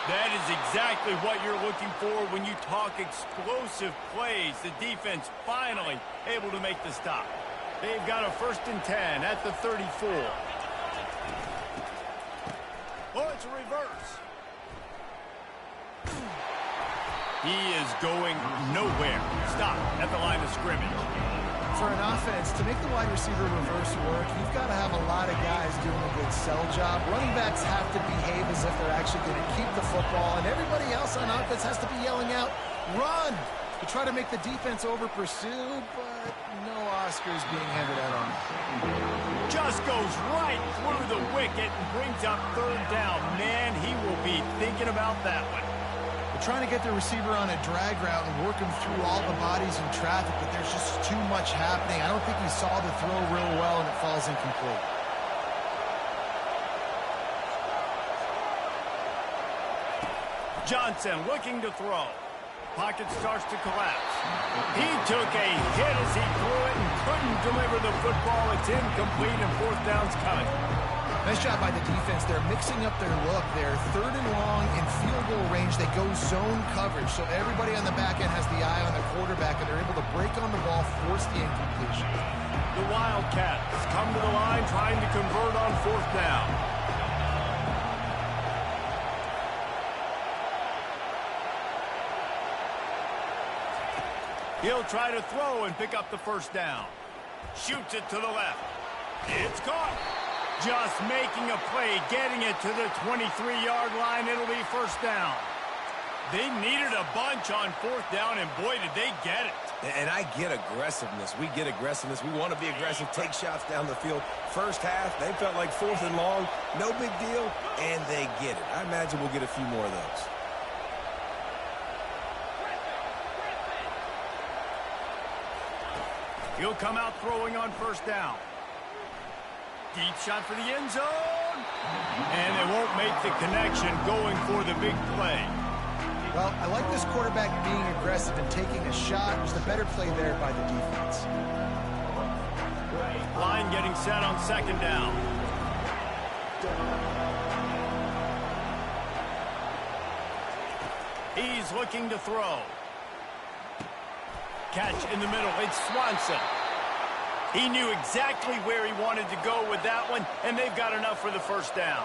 S2: That is exactly what you're looking for when you talk explosive plays. The defense finally able to make the stop. They've got a 1st and 10 at the 34. Oh, it's a reverse. He is going nowhere. Stop at the line of scrimmage.
S4: For an offense, to make the wide receiver reverse work, you've got to have a lot of guys doing a good sell job. Running backs have to behave as if they're actually going to keep the football, and everybody else on offense has to be yelling out, run, to try to make the defense over-pursue, but no Oscars being handed out on that.
S2: Just goes right through the wicket and brings up 3rd down. Man, he will be thinking about that one.
S4: They're trying to get the receiver on a drag route and work him through all the bodies in traffic, but there's just too much happening. I don't think he saw the throw real well, and it falls incomplete.
S2: Johnson looking to throw. Pocket starts to collapse. He took a hit as he threw it and couldn't deliver the football. It's incomplete, and 4th down's coming.
S4: Nice job by the defense. They're mixing up their look. They're 3rd and long in field goal range. They go zone coverage, so everybody on the back end has the eye on the quarterback, and they're able to break on the ball, force the incompletion.
S2: The Wildcats come to the line trying to convert on 4th down. He'll try to throw and pick up the 1st down. Shoots it to the left. It's caught. Just making a play, getting it to the 23-yard line. It'll be 1st down. They needed a bunch on 4th down, and boy, did they get it.
S3: And I get aggressiveness. We get aggressiveness. We want to be aggressive, take shots down the field. First half, they felt like 4th and long. No big deal, and they get it. I imagine we'll get a few more of those.
S2: He'll come out throwing on 1st down. Deep shot for the end zone. And they won't make the connection going for the big play.
S4: Well, I like this quarterback being aggressive and taking a shot. It was the better play there by the defense.
S2: Line getting set on 2nd down. He's looking to throw. Catch in the middle. It's Swanson. He knew exactly where he wanted to go with that one, and they've got enough for the 1st down.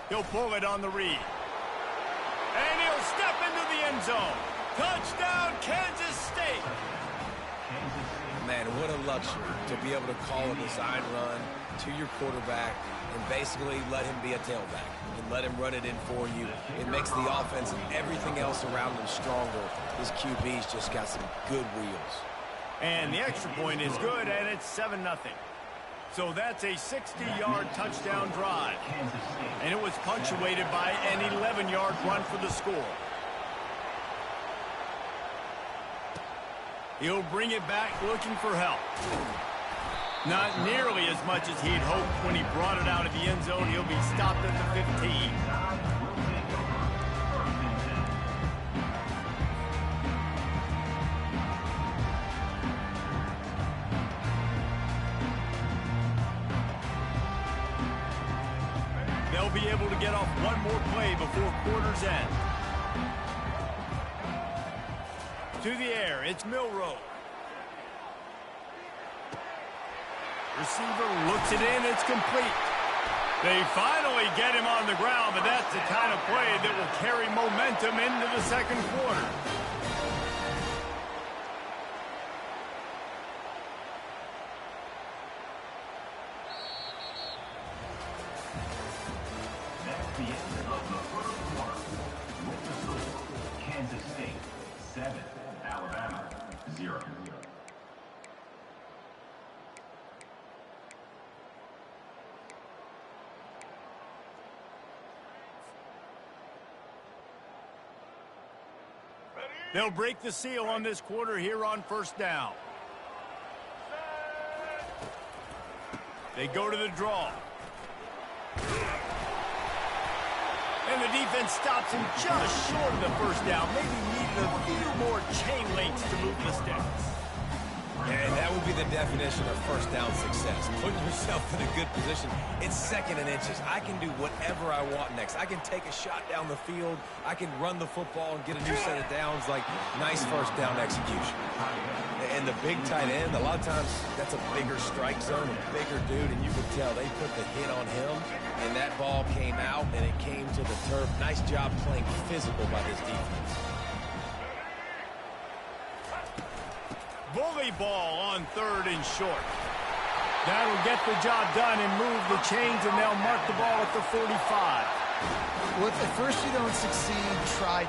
S2: He'll pull it on the read. step into the end zone. Touchdown, Kansas State.
S3: Man, what a luxury to be able to call a design run to your quarterback and basically let him be a tailback and let him run it in for you. It makes the offense and everything else around him stronger. His QB's just got some good wheels.
S2: And the extra point is good, and it's 7-0. So that's a 60-yard touchdown drive. And it was punctuated by an 11-yard run for the score. He'll bring it back looking for help. Not nearly as much as he'd hoped when he brought it out of the end zone. He'll be stopped at the 15. They'll be able to get off one more play before quarter's end. To the air, it's Milroe. Receiver looks it in, it's complete. They finally get him on the ground, but that's the kind of play that will carry momentum into the second quarter.
S5: That's the end of the first quarter. With the score, Kansas State 7, Alabama 0.
S2: They'll break the seal on this quarter here on first down. They go to the draw. And the defense stops him just short of the first down. Maybe needed a few more chain links to move the sticks.
S3: And that would be the definition of first down success. Putting yourself in a good position. It's 2nd and inches. I can do whatever I want next. I can take a shot down the field. I can run the football and get a new set of downs. Like, nice first down execution. And the big tight end, a lot of times that's a bigger strike zone, a bigger dude, and you can tell they put the hit on him, and that ball came out, and it came to the turf. Nice job playing physical by this defense.
S2: Bully ball on 3rd and short. That'll get the job done and move the chains, and they'll mark the ball at the 45.
S4: Well, if at first you don't succeed, try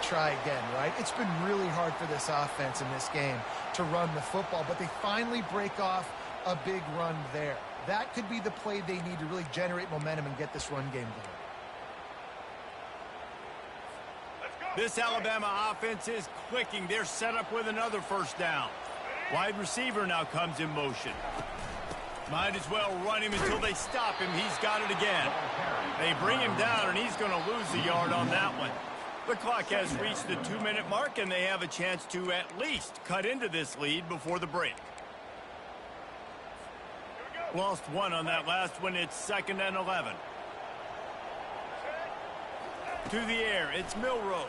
S4: again, right? It's been really hard for this offense in this game to run the football, but they finally break off a big run there. That could be the play they need to really generate momentum and get this run game going.
S2: This Alabama offense is clicking. They're set up with another first down. Wide receiver now comes in motion. Might as well run him until they stop him. He's got it again. They bring him down, and he's going to lose a yard on that one. The clock has reached the 2-minute mark, and they have a chance to at least cut into this lead before the break. Lost one on that last one. It's 2nd and 11. To the air, it's Milroe.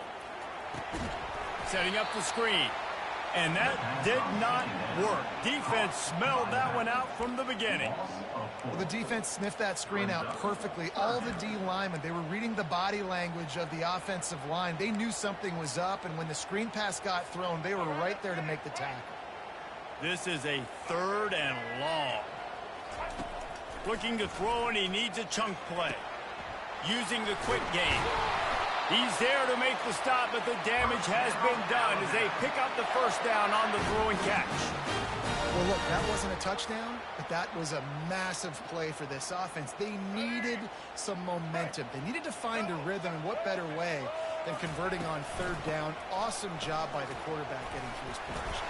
S2: Setting up the screen. And that did not work. Defense smelled that one out from the beginning.
S4: Well, the defense sniffed that screen out perfectly. All the D linemen, they were reading the body language of the offensive line. They knew something was up, and when the screen pass got thrown, they were right there to make the tackle.
S2: This is a 3rd and long. Looking to throw, and he needs a chunk play. Using the quick game. He's there to make the stop, but the damage has been done as they pick up the first down on the throw and catch.
S4: Well, look, that wasn't a touchdown, but that was a massive play for this offense. They needed some momentum. They needed to find a rhythm, and what better way than converting on 3rd down. Awesome job by the quarterback getting to his position.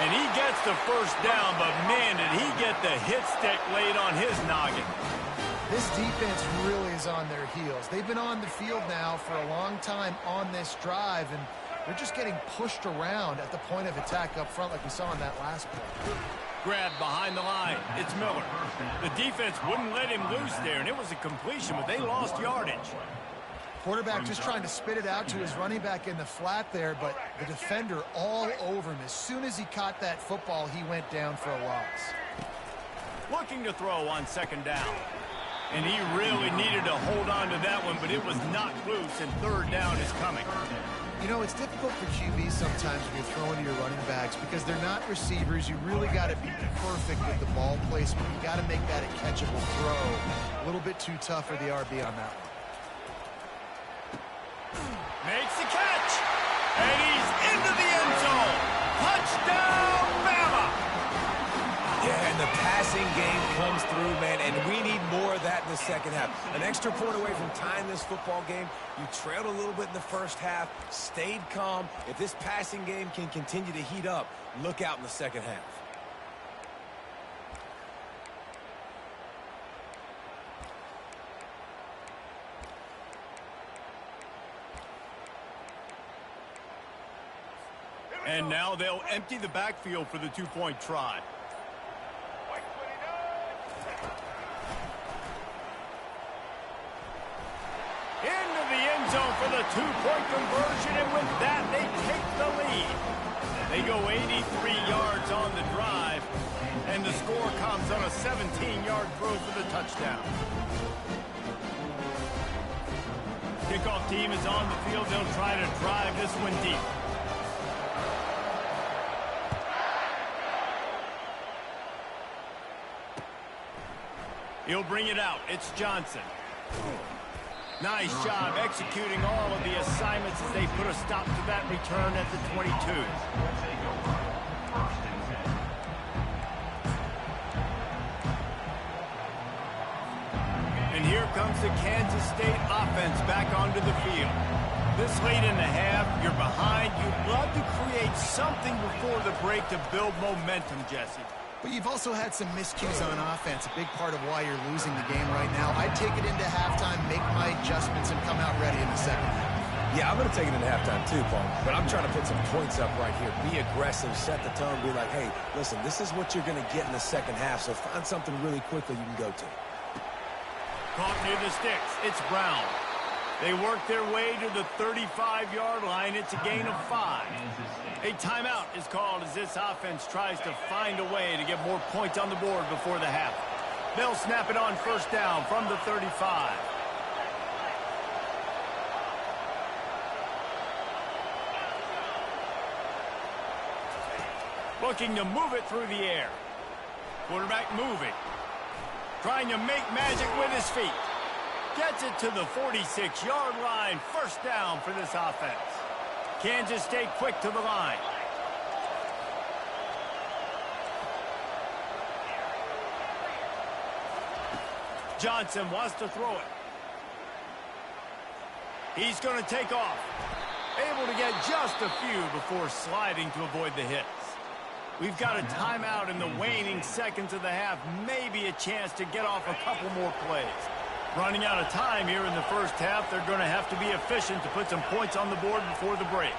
S2: And he gets the first down, but man, did he get the hit stick laid on his noggin.
S4: This defense really is on their heels. They've been on the field now for a long time on this drive, and they're just getting pushed around at the point of attack up front like we saw in that last play.
S2: Grabbed behind the line. It's Miller. The defense wouldn't let him loose there, and it was a completion, but they lost yardage.
S4: Quarterback just trying to spit it out to his running back in the flat there, but the defender all over him. As soon as he caught that football, he went down for a loss.
S2: Looking to throw on 2nd down. And he really needed to hold on to that one, but it was knocked loose, and third down is coming.
S4: You know, it's difficult for QBs sometimes when you're throwing to your running backs because they're not receivers. You really got to be perfect with the ball placement. You got to make that a catchable throw. A little bit too tough for the RB on that one.
S2: Makes the catch, and he's into the end zone. Touchdown, Bama!
S3: Yeah, and the passing game comes through, man, and we need more of that in the second half. An extra point away from tying this football game. You trailed a little bit in the first half, stayed calm. If this passing game can continue to heat up, look out in the second half.
S2: And now they'll empty the backfield for the two-point try. Into the end zone for the two-point conversion, and with that, they take the lead. They go 83 yards on the drive, and the score comes on a 17-yard throw for the touchdown. Kickoff team is on the field. They'll try to drive this one deep. He'll bring it out. It's Johnson. Nice job executing all of the assignments as they put a stop to that return at the 22. And here comes the Kansas State offense back onto the field. This late in the half, you're behind. You'd love to create something before the break to build momentum, Jesse.
S4: But you've also had some miscues on offense, a big part of why you're losing the game right now. I'd take it into halftime, make my adjustments, and come out ready in the second half.
S3: Yeah, I'm going to take it into halftime too, Paul. But I'm trying to put some points up right here. Be aggressive, set the tone, be like, hey, listen, this is what you're going to get in the second half, so find something really quickly you can go to.
S2: Caught near the sticks. It's Brown. They work their way to the 35-yard line. It's a gain of 5. A timeout is called as this offense tries to find a way to get more points on the board before the half. They'll snap it on first down from the 35. Looking to move it through the air. Quarterback moving. Trying to make magic with his feet. Gets it to the 46-yard line. First down for this offense. Kansas State quick to the line. Johnson wants to throw it. He's going to take off. Able to get just a few before sliding to avoid the hits. We've got a timeout in the waning seconds of the half. Maybe a chance to get off a couple more plays. Running out of time here in the first half. They're going to have to be efficient to put some points on the board before the break.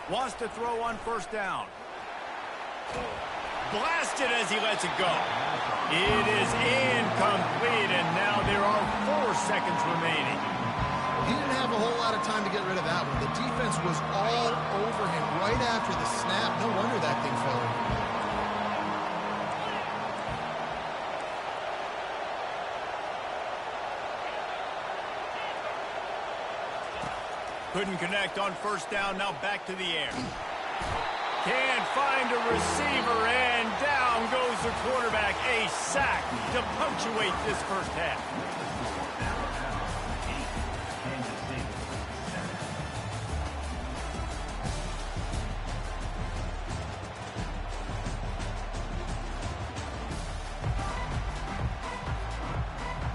S2: Wants to throw on first down. Blasted as he lets it go. It is incomplete, and now there are 4 seconds remaining.
S4: He didn't have a whole lot of time to get rid of that one. The defense was all over him right after the snap. No wonder that thing fell over.
S2: Couldn't connect on first down, now back to the air. Can't find a receiver, and down goes the quarterback. A sack to punctuate this first half.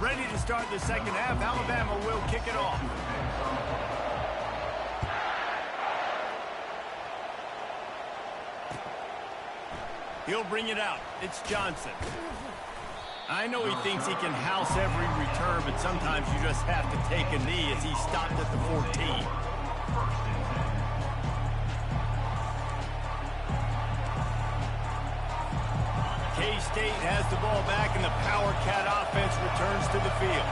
S2: Ready to start the second half. Alabama will kick it off. He'll bring it out. It's Johnson. I know he thinks he can house every return, but sometimes you just have to take a knee as he stopped at the 14. K-State has the ball back, and the Power Cat offense returns to the field.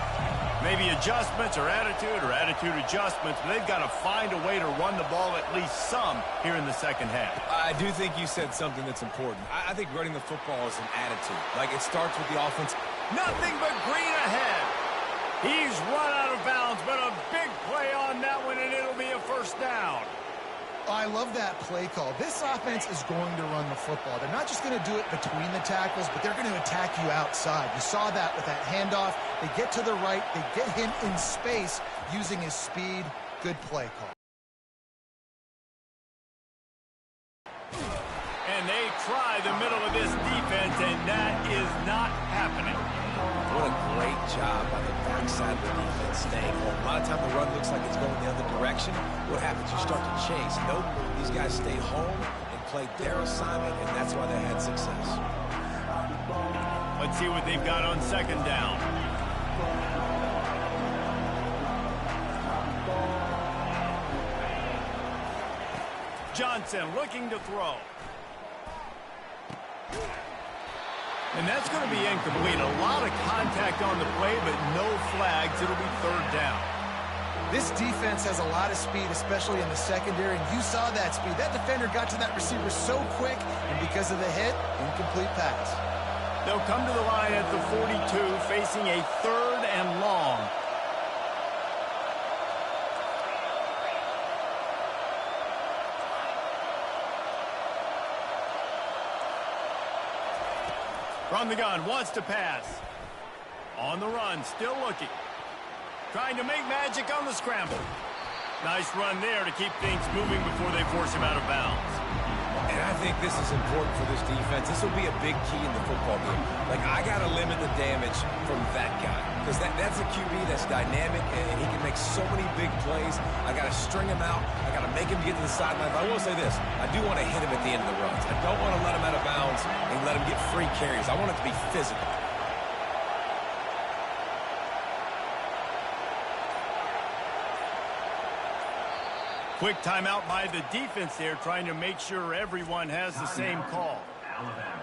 S2: Maybe adjustments or attitude adjustments, but they've got to find a way to run the ball at least some here in the second half.
S3: I do think you said something that's important. I think running the football is an attitude. Like, it starts with the offense.
S2: Nothing but green ahead. He's run out of bounds, but a big play on that one, and it'll be a first down.
S4: I love that play call. This offense is going to run the football. They're not just going to do it between the tackles, but they're going to attack you outside. You saw that with that handoff. They get to the right. They get him in space using his speed. Good play call.
S2: And they try the middle of this defense, and that is not happening.
S3: What a great job by the backside of the defense staying home. A lot of time the run looks like it's going the other direction. What happens? You start to chase. Nope. These guys stayed home and played their assignment, and that's why they had success.
S2: Let's see what they've got on second down. Johnson looking to throw. And that's going to be incomplete. A lot of contact on the play, but no flags. It'll be third down.
S4: This defense has a lot of speed, especially in the secondary, and you saw that speed. That defender got to that receiver so quick, and because of the hit, incomplete pass.
S2: They'll come to the line at the 42, facing a third and long. From the gun, wants to pass. On the run, still looking. Trying to make magic on the scramble. Nice run there to keep things moving before they force him out of bounds.
S3: And I think this is important for this defense. This will be a big key in the football game. Like, I got to limit the damage from that guy. Because that's a QB that's dynamic, and he can make so many big plays. I got to string him out. I got to make him get to the sideline. But I will say this. I do want to hit him at the end of the runs. I don't want to let him out of bounds and let him get free carries. I want it to be physical.
S2: Quick timeout by the defense there, trying to make sure everyone has the same call.
S5: Alabama.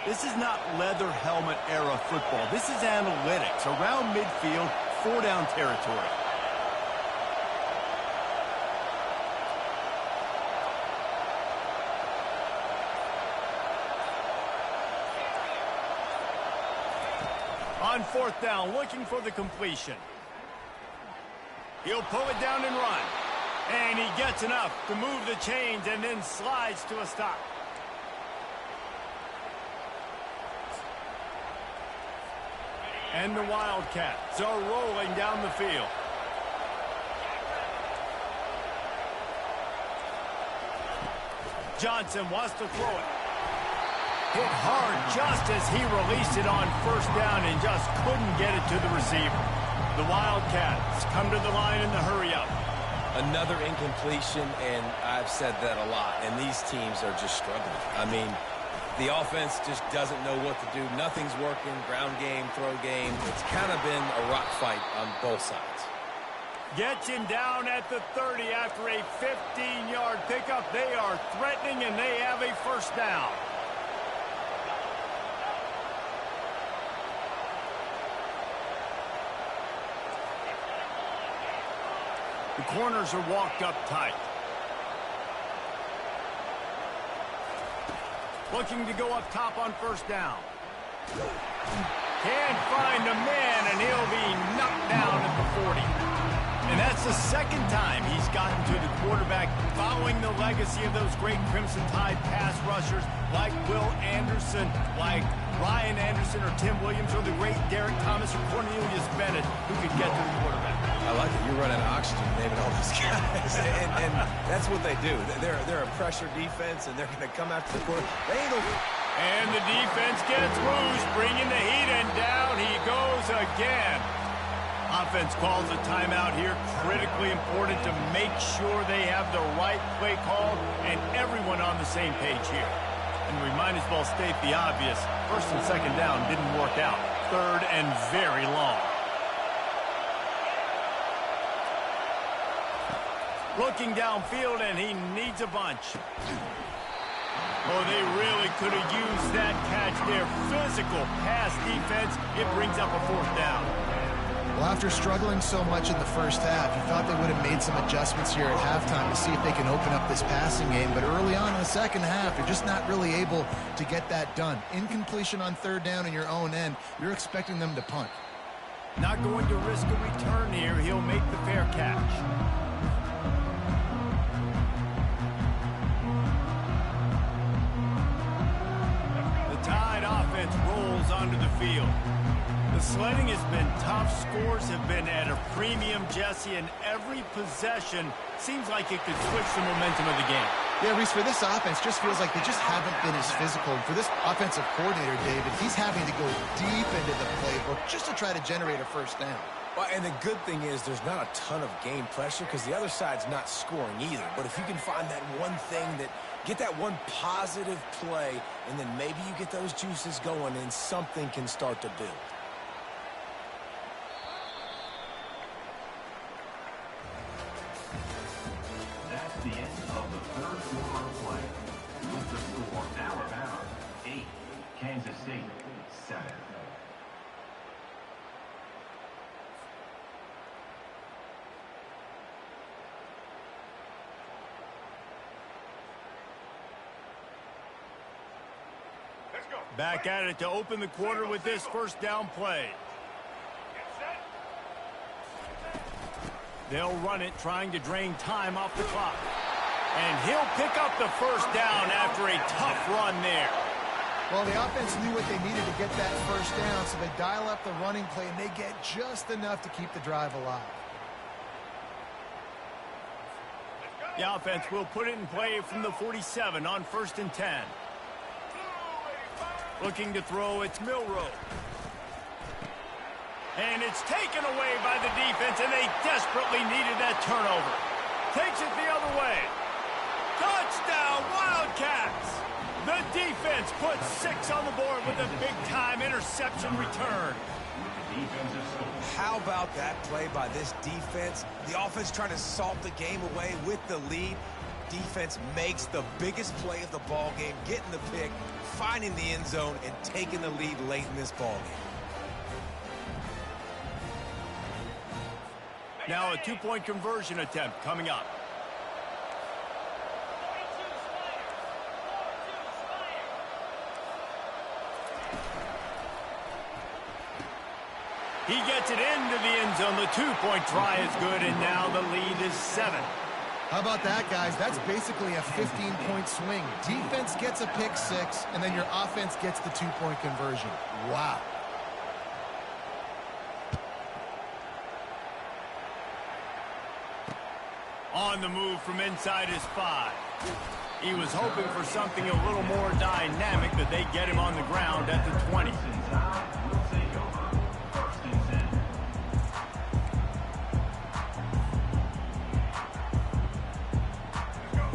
S2: This is not leather helmet era football. This is analytics. Around midfield, 4-down territory. On fourth down, looking for the completion. He'll pull it down and run. And he gets enough to move the chains and then slides to a stop. And the Wildcats are rolling down the field. Johnson wants to throw it. Hit hard just as he released it on first down and just couldn't get it to the receiver. The Wildcats come to the line in the hurry-up.
S3: Another incompletion, and I've said that a lot, and these teams are just struggling. I mean, the offense just doesn't know what to do. Nothing's working. Ground game, throw game. It's kind of been a rock fight on both sides.
S2: Gets him down at the 30 after a 15-yard pickup. They are threatening, and they have a first down. The corners are walked up tight. Looking to go up top on first down. Can't find a man, and he'll be knocked down at the 40. And that's the second time he's gotten to the quarterback, following the legacy of those great Crimson Tide pass rushers like Will Anderson, like Ryan Anderson or Tim Williams, or the great Derek Thomas or Cornelius Bennett, who could get to the quarterback.
S3: I like it. You're running oxygen, naming all these guys. and that's what they do. They're a pressure defense, and they're going to come after the quarterback.
S2: And the defense gets loose, bringing the heat, and down he goes again. Offense calls a timeout here. Critically important to make sure they have the right play call and everyone on the same page here. And we might as well state the obvious. First and second down didn't work out. Third and very long. Looking downfield, and he needs a bunch. Oh, they really could have used that catch there. Physical pass defense. It brings up a 4th down.
S4: Well, after struggling so much in the first half, you thought they would have made some adjustments here at halftime to see if they can open up this passing game. But early on in the second half, you're just not really able to get that done. Incompletion on 3rd down in your own end, you're expecting them to punt.
S2: Not going to risk a return here. He'll make the fair catch. The Tide offense rolls onto the field. The sledding has been tough. Scores have been at a premium, Jesse, and every possession seems like it could switch the momentum of the game.
S4: Yeah, Reese, for this offense, just feels like they just haven't been as physical. And for this offensive coordinator, David, he's having to go deep into the playbook just to try to generate a 1st down.
S3: Well, and the good thing is there's not a ton of game pressure because the other side's not scoring either. But if you can find that one thing get that one positive play, and then maybe you get those juices going and something can start to build.
S5: That's the end of the 3rd quarter of play. With the score, Alabama 8, Kansas State 7.
S2: Back at it to open the quarter with this 1st down play. They'll run it, trying to drain time off the clock. And he'll pick up the 1st down after a tough run there.
S4: Well, the offense knew what they needed to get that 1st down, so they dial up the running play, and they get just enough to keep the drive alive.
S2: The offense will put it in play from the 47 on 1st and 10. Looking to throw, it's Milroe. And it's taken away by the defense, and they desperately needed that turnover. Takes it the other way. Touchdown, Wildcats! The defense puts 6 on the board with a big-time interception return.
S3: How about that play by this defense? The offense trying to salt the game away with the lead. Defense makes the biggest play of the ball game, getting the pick, finding the end zone, and taking the lead late in this ball game.
S2: Now a 2-point conversion attempt coming up. He gets it into the end zone. The 2-point try is good, and now the lead is 7.
S4: How about that, guys? That's basically a 15-point swing. Defense gets a pick 6, and then your offense gets the 2-point conversion. Wow.
S2: On the move from inside his 5. He was hoping for something a little more dynamic, but they get him on the ground at the 20.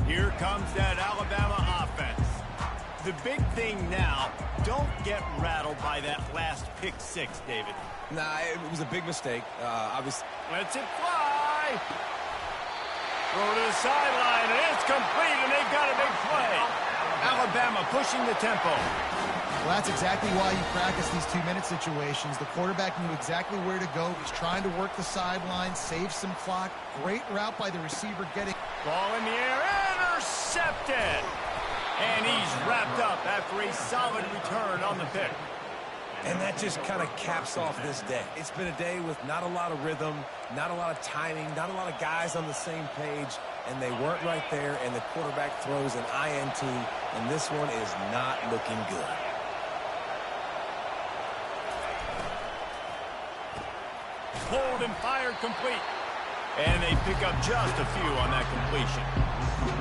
S2: Here comes that Alabama offense. The big thing now, don't get rattled by that last pick 6, David.
S3: Nah, it was a big mistake.
S2: Lets it fly. Throw to the sideline, and it's complete, and they've got a big play. Alabama pushing the tempo.
S4: Well, that's exactly why you practice these 2-minute situations. The quarterback knew exactly where to go. He's trying to work the sideline, save some clock. Great route by the receiver getting...
S2: Ball in the air, intercepted. And he's wrapped up after a solid return on the pick.
S3: And that just kind of caps off this day. It's been a day with not a lot of rhythm, not a lot of timing, not a lot of guys on the same page, and they weren't right there, and the quarterback throws an INT, and this one is not looking good.
S2: Pulled and fired complete. And they pick up just a few on that completion.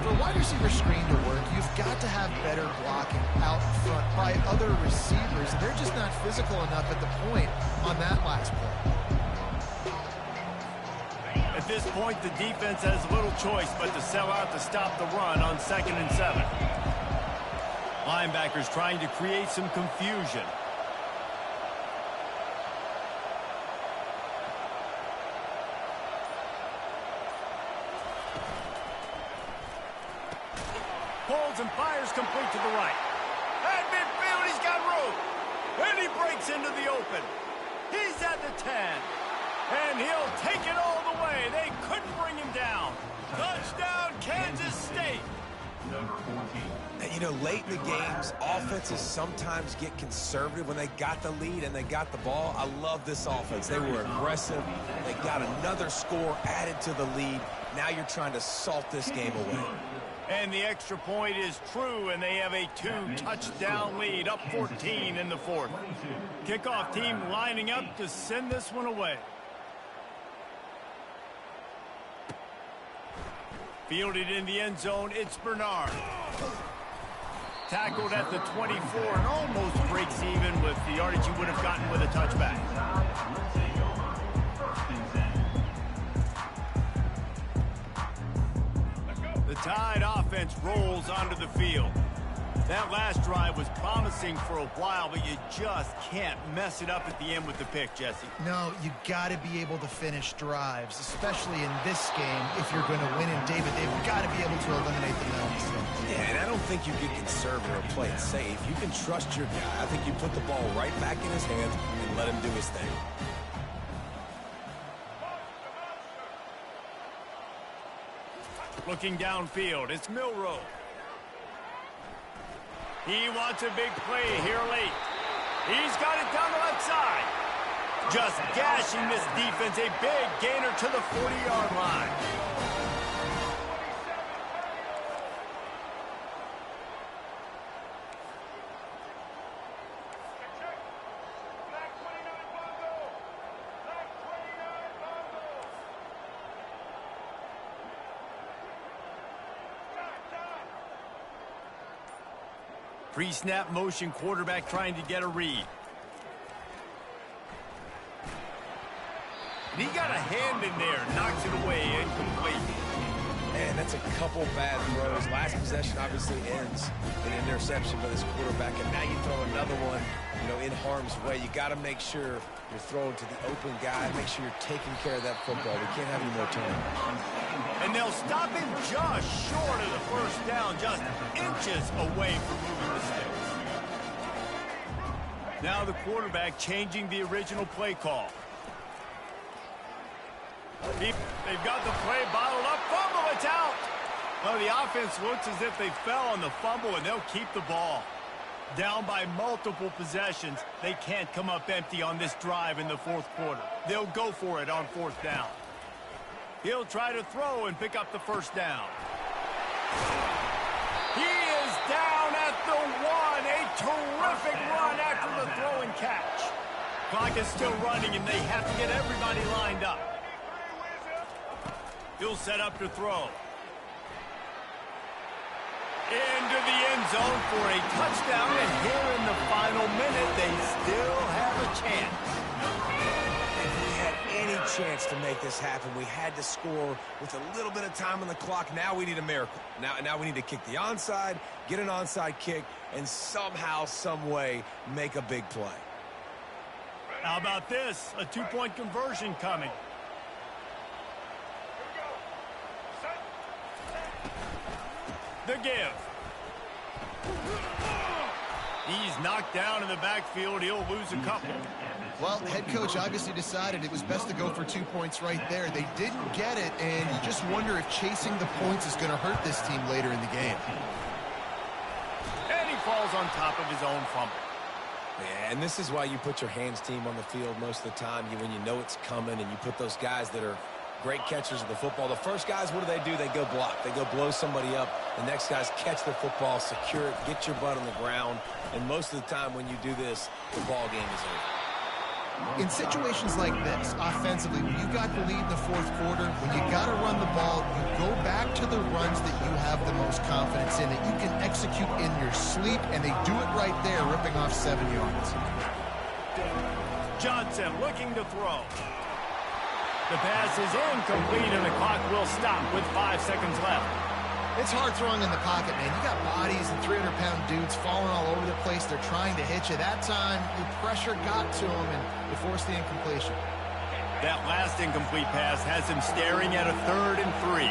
S4: For a wide receiver screen to work, you've got to have better blocking out front by other receivers. They're just not physical enough at the point on that last play.
S2: At this point, the defense has little choice but to sell out to stop the run on 2nd and 7. Linebackers trying to create some confusion. pulls and fires complete to the right. At midfield, he's got room. And he breaks into the open. He's at the 10. And he'll take it all the way. They couldn't bring him down. Touchdown, Kansas State.
S5: Number 14.
S3: And, you know, late in the games, offenses sometimes get conservative when they got the lead and they got the ball. I love this offense. They were aggressive. They got another score added to the lead. Now you're trying to salt this game away.
S2: And the extra point is true, and they have a 2-touchdown lead, up 14 in the fourth. Kickoff team lining up to send this one away. Fielded in the end zone, it's Bernard. Tackled at the 24 and almost breaks even with the yardage you would have gotten with a touchback. The Tide offense rolls onto the field. That last drive was promising for a while, but you just can't mess it up at the end with the pick, Jesse.
S4: No, you got to be able to finish drives, especially in this game. If you're going to win in David, they've got to be able to eliminate the penalties.
S3: Yeah, and I don't think you get conservative or play it safe. You can trust your guy. I think you put the ball right back in his hands and let him do his thing.
S2: Looking downfield, it's Milroe. He wants a big play here late. He's got it down the left side. Just gashing this defense, a big gainer to the 40-yard line. Pre-snap motion, quarterback trying to get a read. And he got a hand in there, knocks it away, incomplete.
S3: Man, that's a couple bad throws. Last possession obviously ends in an interception by this quarterback, and now you throw another one, you know, in harm's way. You got to make sure you're throwing to the open guy. Make sure you're taking care of that football. We can't have any more turnovers.
S2: And they'll stop him just short of the first down, just inches away from moving the sticks. Now the quarterback changing the original play call. They've got the play bottled up. Fumble, it's out. Well, the offense looks as if they fell on the fumble, and they'll keep the ball. Down by multiple possessions, they can't come up empty on this drive in the fourth quarter. They'll go for it on fourth down. He'll try to throw and pick up the first down. He is down at the 1. A terrific run after the throw and catch. Clock is still running, and they have to get everybody lined up. He'll set up to throw. Into the end zone for a touchdown, and here in the final minute, they still have a chance.
S3: If we had any chance to make this happen, we had to score with a little bit of time on the clock. Now we need a miracle. Now we need to kick the onside, get an onside kick, and somehow, some way, make a big play.
S2: How about this? A two-point conversion coming. The give. He's knocked down in the backfield. He'll lose a couple.
S4: Well, head coach obviously decided it was best to go for 2 points right there. They didn't get it, and you just wonder if chasing the points is going to hurt this team later in the game.
S2: And he falls on top of his own fumble.
S3: Yeah, and this is why you put your hands team on the field most of the time. When you know it's coming, and you put those guys that are great catchers of the football. The first guys, what do? They go block. They go blow somebody up. The next guys catch the football, secure it, get your butt on the ground. And most of the time when you do this, the ball game is over.
S4: In situations like this, offensively, when you got the lead in the fourth quarter, when you got to run the ball, you go back to the runs that you have the most confidence in, that you can execute in your sleep, and they do it right there, ripping off 7 yards.
S2: Johnson looking to throw. The pass is incomplete, and the clock will stop with 5 seconds left.
S4: It's hard throwing in the pocket, man. You got bodies and 300-pound dudes falling all over the place. They're trying to hit you. That time, the pressure got to them, and it forced the incompletion.
S2: That last incomplete pass has him staring at a 3rd and 3.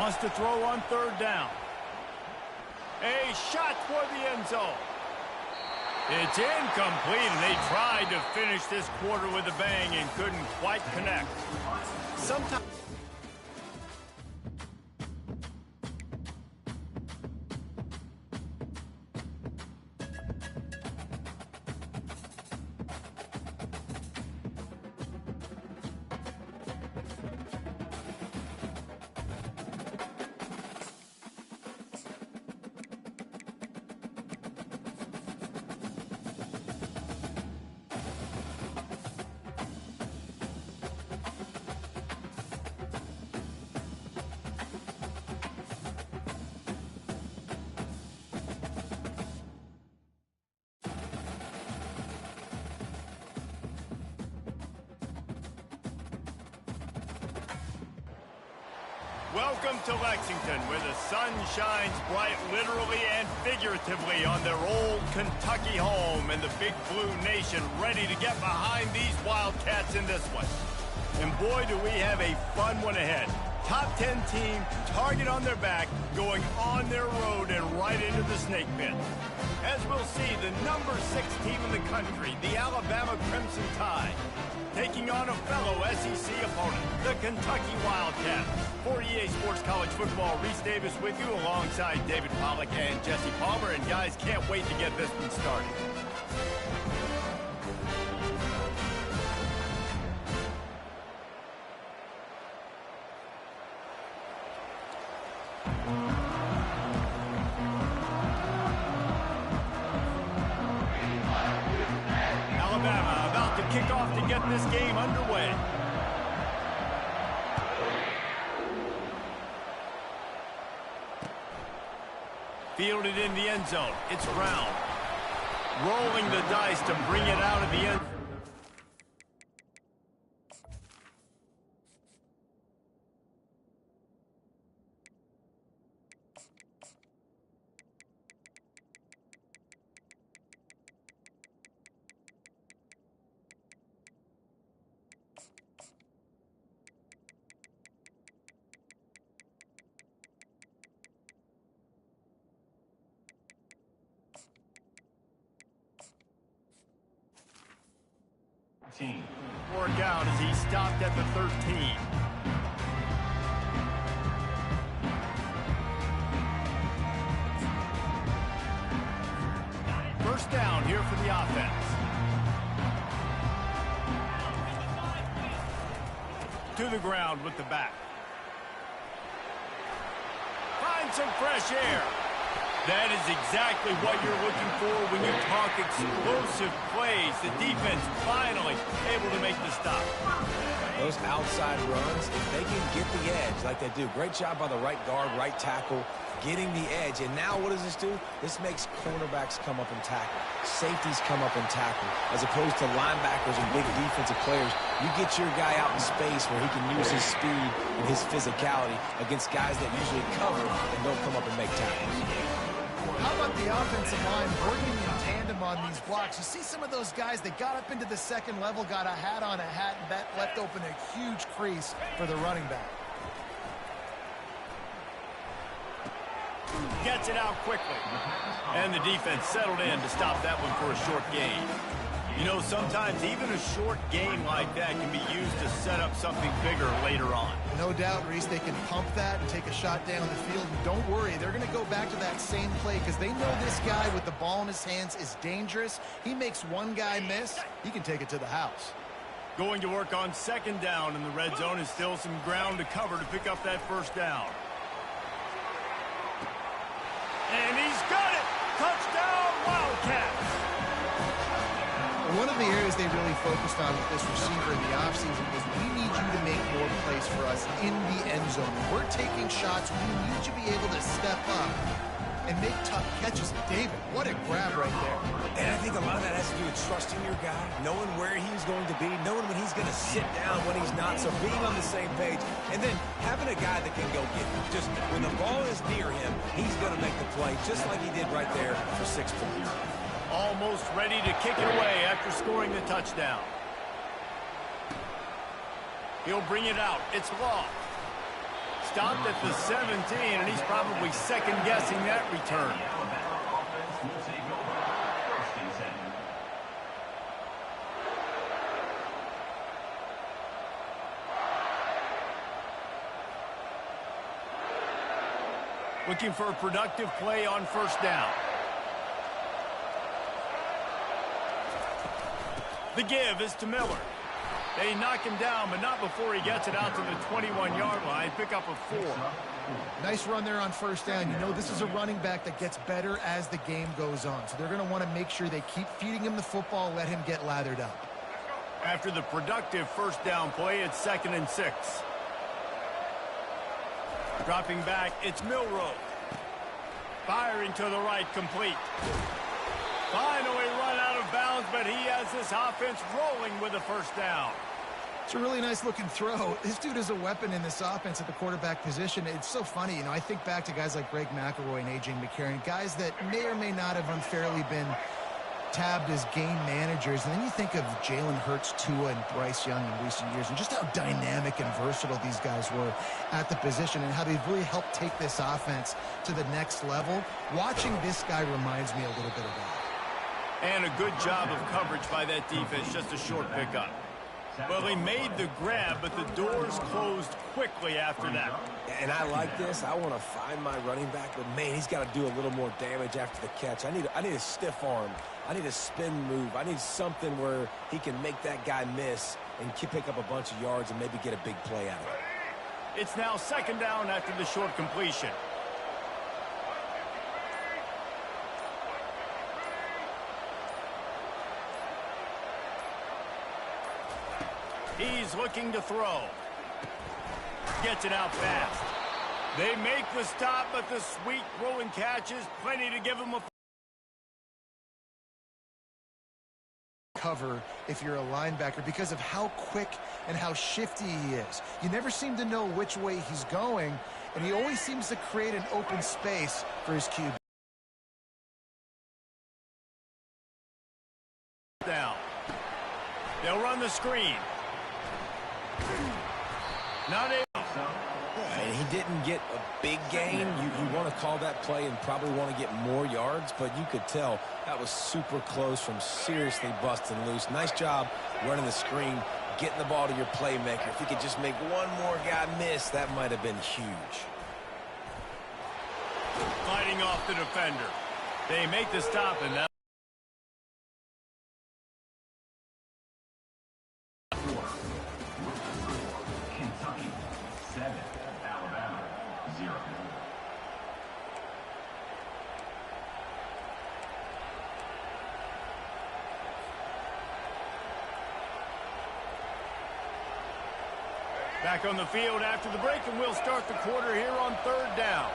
S2: Wants to throw on third down. A shot toward the end zone. It's incomplete, and they tried to finish this quarter with a bang and couldn't quite connect. Sometimes. Welcome to Lexington, where the sun shines bright literally and figuratively on their old Kentucky home, and the Big Blue Nation ready to get behind these Wildcats in this one. And boy, do we have a fun one ahead. Top 10 team, target on their back, going on their road and right into the snake pit. As we'll see, the number 6 team in the country, the Alabama Crimson Tide, taking on a fellow SEC opponent, the Kentucky Wildcats. For EA Sports College Football, Reese Davis with you alongside David Pollack and Jesse Palmer. And guys, can't wait to get this one started. Alabama about to kick off to get this game underway. Fielded in the end zone. It's Brown. Rolling the dice to bring it out of the end. Work out as he stopped at the 13. First down here for the offense. To the ground with the back. Find some fresh air. That is exactly what you're looking for when you talk explosive plays. The defense finally able to make the stop.
S3: Those outside runs, if they can get the edge like they do, great job by the right guard, right tackle, getting the edge. And now what does this do? This makes cornerbacks come up and tackle. Safeties come up and tackle. As opposed to linebackers and big defensive players, you get your guy out in space where he can use his speed and his physicality against guys that usually cover and don't come up and make tackles.
S4: How about the offensive line working in tandem on these blocks? You see some of those guys that got up into the second level, got a hat on a hat, and that left open a huge crease for the running back.
S2: Gets it out quickly. And the defense settled in to stop that one for a short gain. You know, sometimes even a short game like that can be used to set up something bigger later on.
S4: No doubt, Reese, they can pump that and take a shot down the field. And don't worry, they're going to go back to that same play because they know this guy with the ball in his hands is dangerous. He makes one guy miss, he can take it to the house.
S2: Going to work on second down in the red zone is still some ground to cover to pick up that first down. And he's got it! Touchdown, Wildcats!
S4: One of the areas they really focused on with this receiver in the offseason was we need you to make more plays for us in the end zone. We're taking shots. We need you to be able to step up and make tough catches. David, what a grab right there.
S3: And I think a lot of that has to do with trusting your guy, knowing where he's going to be, knowing when he's going to sit down, when he's not, so being on the same page, and then having a guy that can go get him. Just when the ball is near him, he's going to make the play, just like he did right there for 6 points.
S2: Almost ready to kick it away after scoring the touchdown. He'll bring it out. It's Law. stopped at the 17, and he's probably second-guessing that return.
S5: Alabama offense will take over. First and 10.
S2: Looking for a productive play on first down. The give is to Miller. They knock him down, but not before he gets it out to the 21-yard line. Pick up a 4.
S4: Nice run there on first down. You know this is a running back that gets better as the game goes on. So they're going to want to make sure they keep feeding him the football, let him get lathered up.
S2: After the productive first down play, it's 2nd and 6. Dropping back, it's Milroe. Firing to the right, complete. Finally run out of bounds, but he has this offense rolling with a first down.
S4: It's a really nice looking throw. This dude is a weapon in this offense at the quarterback position. It's so funny, you know, I think back to guys like Greg McElroy and A.J. McCarron, guys that may or may not have unfairly been tabbed as game managers. And then you think of Jalen Hurts, Tua, and Bryce Young in recent years, and just how dynamic and versatile these guys were at the position and how they've really helped take this offense to the next level. Watching this guy reminds me a little bit of that.
S2: And a good job of coverage by that defense, just a short pickup. Well, he made the grab, but the doors closed quickly after that.
S3: And I like this. I want to find my running back, but, man, he's got to do a little more damage after the catch. I need a stiff arm. I need a spin move. I need something where he can make that guy miss and pick up a bunch of yards and maybe get a big play out of it.
S2: It's now 2nd down after the short completion. He's looking to throw. Gets it out fast. They make the stop, but the sweet throw and catch is plenty to give him a
S4: cover if you're a linebacker because of how quick and how shifty he is. You never seem to know which way he's going, and he always seems to create an open space for his QB.
S2: Down. They'll run the screen. Not able.
S3: And he didn't get a big gain. You want to call that play and probably want to get more yards, but you could tell that was super close from seriously busting loose. Nice job running the screen, getting the ball to your playmaker. If he could just make one more guy miss, that might have been huge.
S2: Fighting off the defender. They make the stop, and that
S5: Kentucky 7, Alabama 0.
S2: back on the field after the break, and we'll start the quarter here on 3rd down.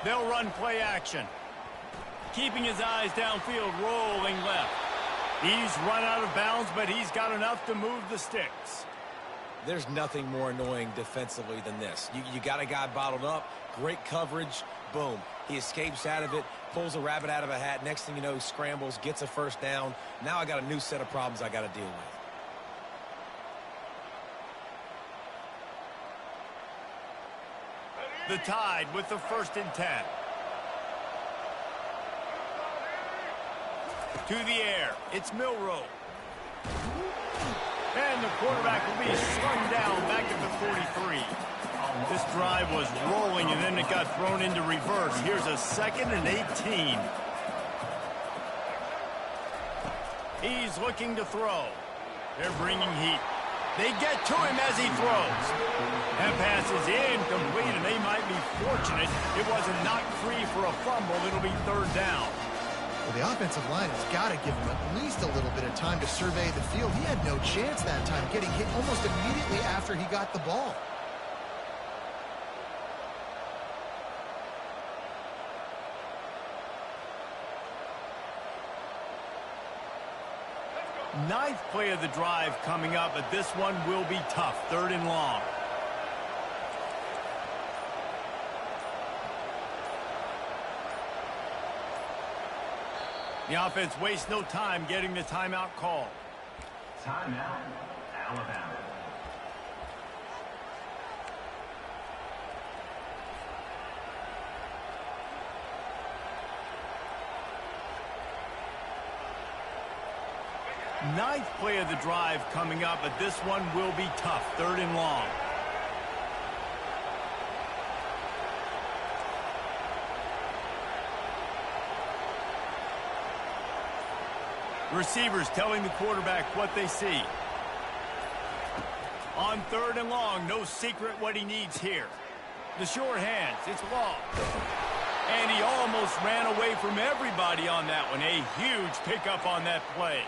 S2: They'll run play action. Keeping his eyes downfield, rolling left. He's run out of bounds, but he's got enough to move the sticks.
S3: There's nothing more annoying defensively than this. You got a guy bottled up, great coverage, boom. He escapes out of it, pulls a rabbit out of a hat. Next thing you know, scrambles, gets a first down. Now I got a new set of problems I got to deal with.
S2: The Tide with the 1st and 10. To the air, it's Milroe. And the quarterback will be slung down back at the 43. This drive was rolling, and then it got thrown into reverse. Here's a 2nd and 18. He's looking to throw. They're bringing heat. They get to him as he throws. That pass is incomplete, and they might be fortunate it wasn't knocked free for a fumble. It'll be 3rd down.
S4: Well, the offensive line has got to give him at least a little bit of time to survey the field. He had no chance that time, getting hit almost immediately after he got the ball.
S2: Ninth play of the drive coming up, but this one will be tough. 3rd and long. The offense wastes no time getting the timeout call.
S5: Timeout, Alabama.
S2: Ninth play of the drive coming up, but this one will be tough. 3rd and long. Receivers telling the quarterback what they see. On 3rd and long, no secret what he needs here. The short hands, it's long. And he almost ran away from everybody on that one. A huge pickup on that play.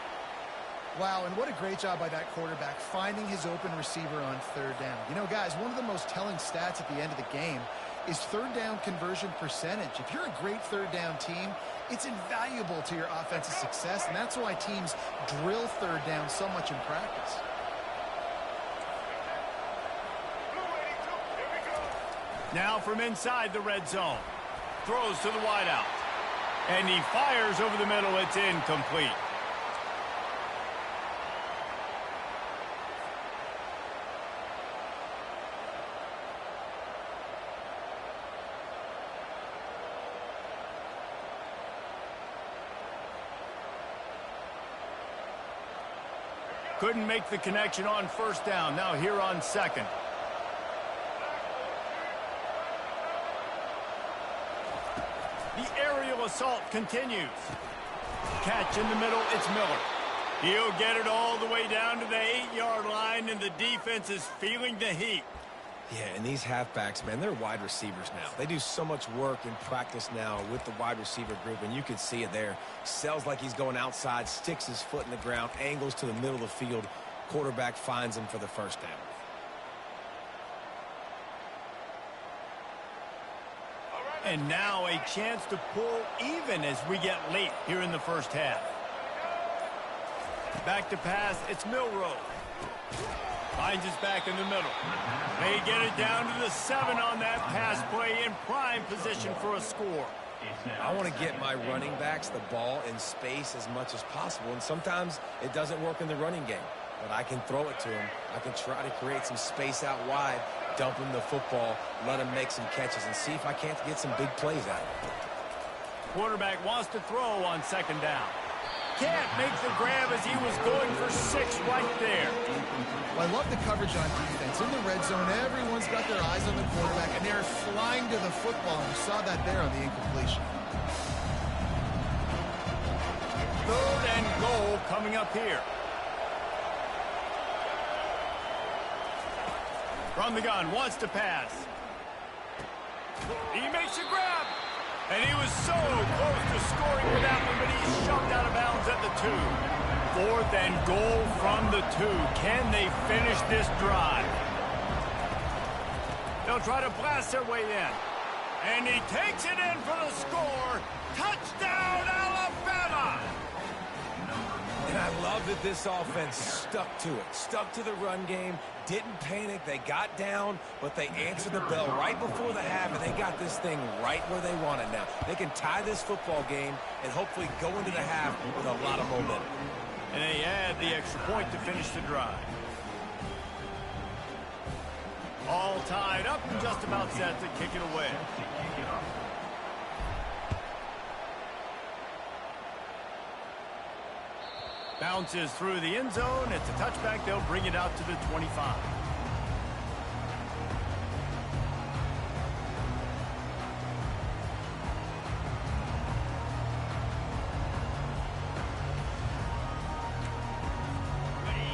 S4: Wow, and what a great job by that quarterback finding his open receiver on 3rd down. You know, guys, one of the most telling stats at the end of the game is 3rd down conversion percentage. If you're a great 3rd down team, it's invaluable to your offensive success, and that's why teams drill 3rd down so much in practice.
S2: Now from inside the red zone. Throws to the wideout. And he fires over the middle. It's incomplete. Couldn't make the connection on 1st down. Now here on 2nd. The aerial assault continues. Catch in the middle, it's Miller. He'll get it all the way down to the 8-yard line, and the defense is feeling the heat.
S3: Yeah, and these halfbacks, man, they're wide receivers now. They do so much work in practice now with the wide receiver group, and you can see it there. Sells like he's going outside, sticks his foot in the ground, angles to the middle of the field. Quarterback finds him for the 1st down.
S2: And now a chance to pull even as we get late here in the 1st half. Back to pass, it's Milroe. Finds his back in the middle. They get it down to the 7 on that pass play, in prime position for a score.
S3: I want to get my running backs the ball in space as much as possible, and sometimes it doesn't work in the running game. But I can throw it to him. I can try to create some space out wide, dump him the football, let him make some catches, and see if I can't get some big plays out of it.
S2: Quarterback wants to throw on 2nd down. Can't make the grab as he was going for 6 right there.
S4: Well, I love the coverage on defense. In the red zone, everyone's got their eyes on the quarterback, and they're flying to the football. And you saw that there on the incompletion.
S2: 3rd and goal coming up here. From the gun, wants to pass. He makes a grab. And he was so close to scoring with that one, but he's shoved out of bounds at the 2. 4th and goal from the 2. Can they finish this drive? They'll try to blast their way in. And he takes it in for the score. Touchdown, Alabama!
S3: And I love that this offense stuck to it. Stuck to the run game. Didn't panic. They got down, but they answered the bell right before the half, and they got this thing right where they want it now. They can tie this football game and hopefully go into the half with a lot of momentum.
S2: And they add the extra point to finish the drive. All tied up and just about set to kick it away. Bounces through the end zone. It's a touchback. They'll bring it out to the 25.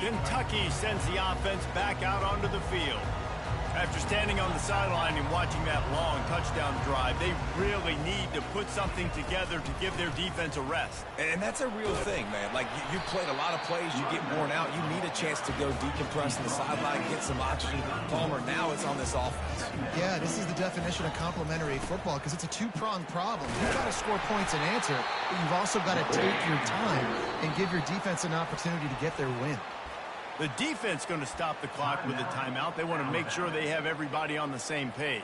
S2: Kentucky sends the offense back out onto the field. After standing on the sideline and watching that long touchdown drive, they really need to put something together to give their defense a rest.
S3: And that's a real thing, man. Like, you played a lot of plays, you get worn out, you need a chance to go decompress on the sideline, get some oxygen. Palmer, now it's on this offense.
S4: Yeah, this is the definition of complementary football because it's a two-pronged problem. You've got to score points and answer, but you've also got to take your time and give your defense an opportunity to get their win.
S2: The defense going to stop the clock with a timeout. They want to make sure they have everybody on the same page.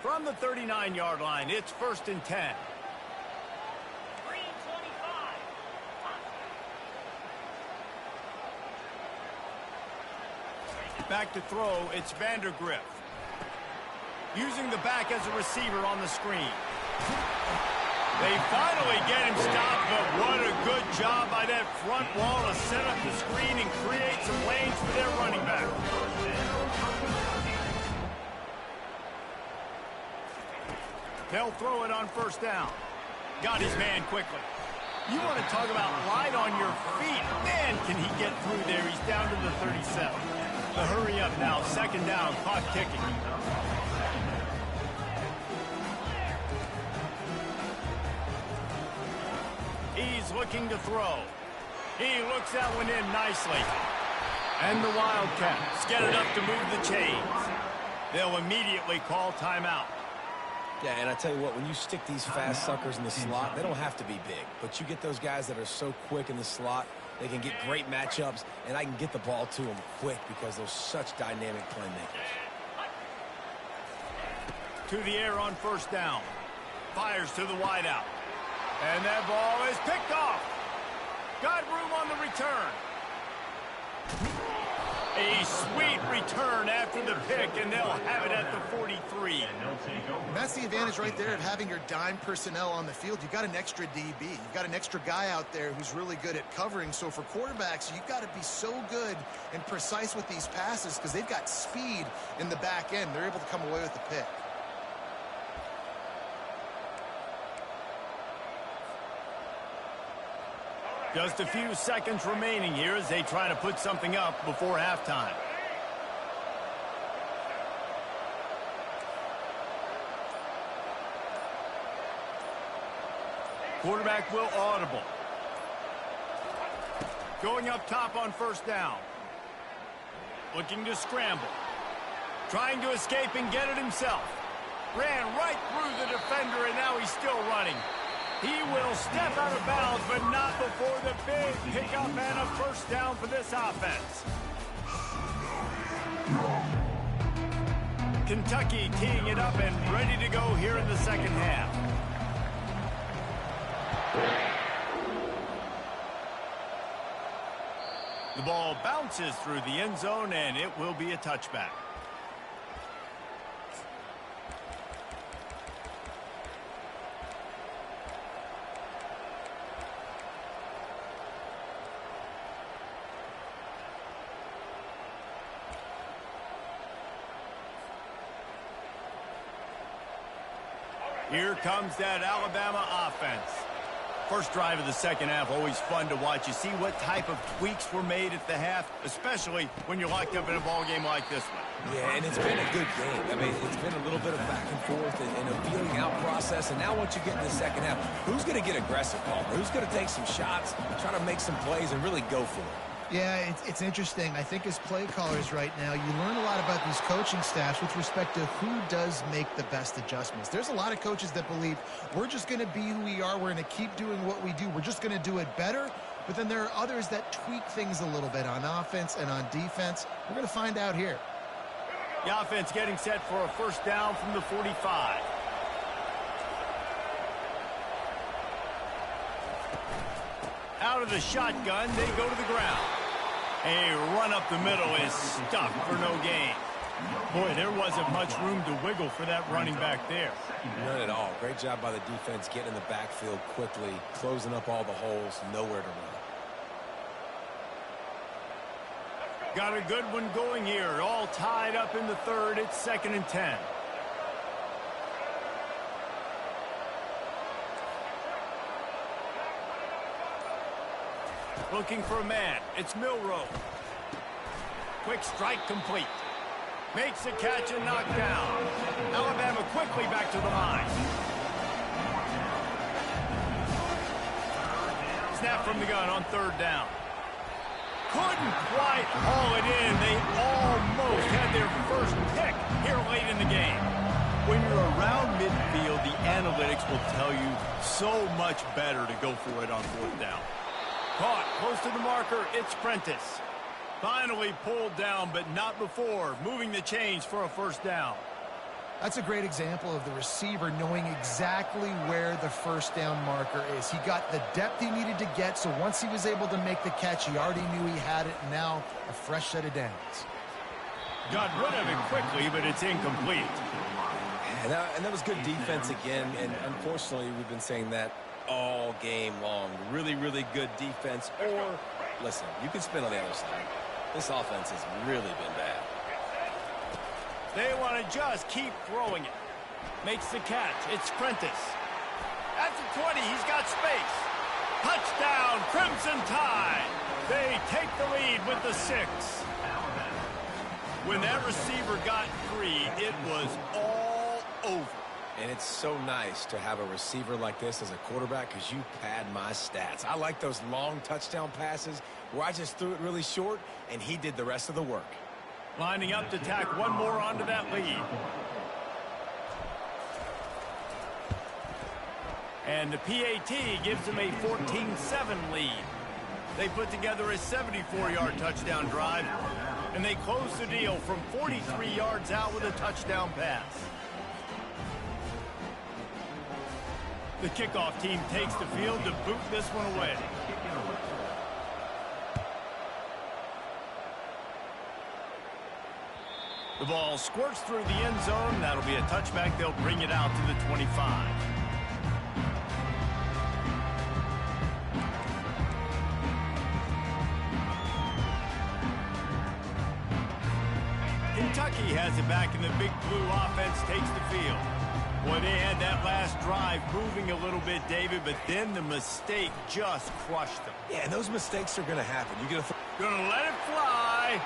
S2: From the 39-yard line, it's 1st and 10. Back to throw, it's Vandergriff. Using the back as a receiver on the screen. They finally get him stopped, but what a good job by that front wall to set up the screen and create some lanes for their running back. They'll throw it on first down. Got his man quickly. You want to talk about light on your feet. Man, can he get through there. He's down to the 37. Hurry up now. Second down. Clock ticking. He's looking to throw. He looks that one in nicely. And the Wildcats get it up to move the chains. They'll immediately call timeout.
S3: Yeah, and I tell you what, when you stick these fast suckers in the slot, they don't have to be big. But you get those guys that are so quick in the slot, they can get great matchups, and I can get the ball to them quick because they're such dynamic playmakers.
S2: To the air on first down. Fires to the wideout. And that ball is picked off. Got room on the return. A sweet return after the pick, and they'll have it at the 43.
S4: And that's the advantage right there of having your dime personnel on the field. You've got an extra DB. You've got an extra guy out there who's really good at covering. So for quarterbacks, you've got to be so good and precise with these passes because they've got speed in the back end. They're able to come away with the pick.
S2: Just a few seconds remaining here as they try to put something up before halftime. Quarterback will audible. Going up top on first down. Looking to scramble. Trying to escape and get it himself. Ran right through the defender, and now he's still running. He will step out of bounds, but not before the big pickup and a first down for this offense. Kentucky teeing it up and ready to go here in the second half. The ball bounces through the end zone, and it will be a touchback. Here comes that Alabama offense. First drive of the second half, always fun to watch. You see what type of tweaks were made at the half, especially when you're locked up in a ball game like this one.
S3: Yeah, and it's been a good game. I mean, it's been a little bit of back and forth and a feeling out process. And now once you get in the second half, who's going to get aggressive, Paul? Who's going to take some shots, try to make some plays, and really go for it?
S4: Yeah, it's interesting. I think as play callers right now, you learn a lot about these coaching staffs with respect to who does make the best adjustments. There's a lot of coaches that believe we're just going to be who we are. We're going to keep doing what we do. We're just going to do it better. But then there are others that tweak things a little bit on offense and on defense. We're going to find out here.
S2: The offense getting set for a first down from the 45. Out of the shotgun, they go to the ground. A run up the middle is stuck for no gain. Boy, there wasn't much room to wiggle for that running back there.
S3: None at all. Great job by the defense getting in the backfield quickly, closing up all the holes, nowhere to run.
S2: Got a good one going here. All tied up in the third. It's 2nd and 10. Looking for a man. It's Milroe. Quick strike complete. Makes the catch and knocked down. Alabama quickly back to the line. Snap from the gun on third down. Couldn't quite haul it in. They almost had their first pick here late in the game. When you're around midfield, the analytics will tell you so much better to go for it on fourth down. Caught close to the marker, it's Prentice. Finally pulled down, but not before moving the chains for a first down.
S4: That's a great example of the receiver knowing exactly where the first down marker is. He got the depth he needed to get, so once he was able to make the catch, he already knew he had it, and now a fresh set of downs.
S2: Got rid of it quickly, but it's incomplete.
S3: And that was good defense again, and unfortunately we've been saying that all game long. Really, really good defense. Or, listen, you can spin on the other side. This offense has really been bad.
S2: They want to just keep throwing it. Makes the catch. It's Prentice. At the 20, he's got space. Touchdown, Crimson Tide. They take the lead with the 6. When that receiver got free, it was all over.
S3: And it's so nice to have a receiver like this as a quarterback because you pad my stats. I like those long touchdown passes where I just threw it really short and he did the rest of the work.
S2: Lining up to tack one more onto that lead. And the PAT gives them a 14-7 lead. They put together a 74-yard touchdown drive, and they close the deal from 43 yards out with a touchdown pass. The kickoff team takes the field to boot this one away. The ball squirts through the end zone. That'll be a touchback. They'll bring it out to the 25. Kentucky has it back, and the Big Blue offense takes the field. Boy, they had that last drive moving a little bit, David, but then the mistake just crushed them.
S3: Yeah, and those mistakes are going to happen. You're
S2: Gonna let it fly.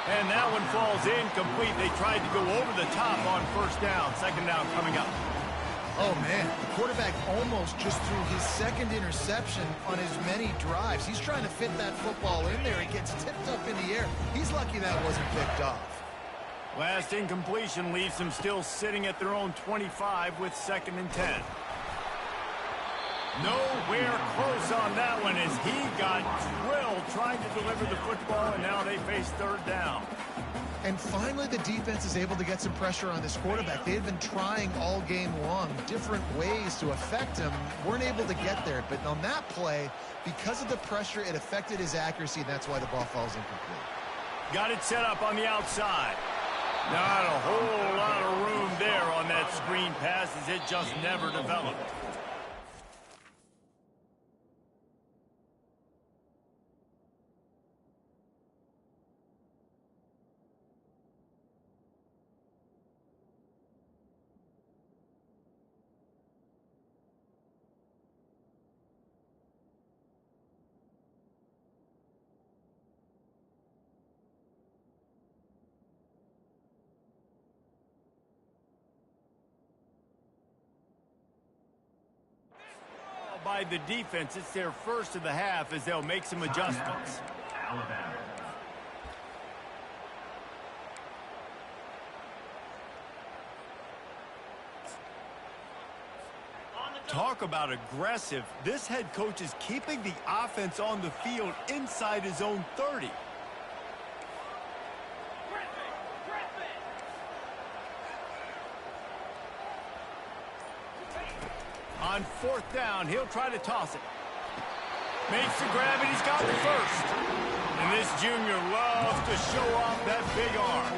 S2: And that one falls incomplete. They tried to go over the top on first down. Second down coming up.
S4: Oh, man. The quarterback almost just threw his second interception on as many drives. He's trying to fit that football in there. It gets tipped up in the air. He's lucky that wasn't picked off.
S2: Last incompletion leaves them still sitting at their own 25 with 2nd and 10. Nowhere close on that one as he got drilled trying to deliver the football, and now they face 3rd down.
S4: And finally, the defense is able to get some pressure on this quarterback. They had been trying all game long different ways to affect him. Weren't able to get there. But on that play, because of the pressure, it affected his accuracy, and that's why the ball falls incomplete.
S2: Got it set up on the outside. Not a whole lot of room there on that screen pass as it just never developed. By the defense, it's their first of the half as they'll make some adjustments.
S5: Alabama.
S2: Talk about aggressive. This head coach is keeping the offense on the field inside his own 30. On 4th down, he'll try to toss it. Makes the grab, and he's got the first. And this junior loves to show off that big arm.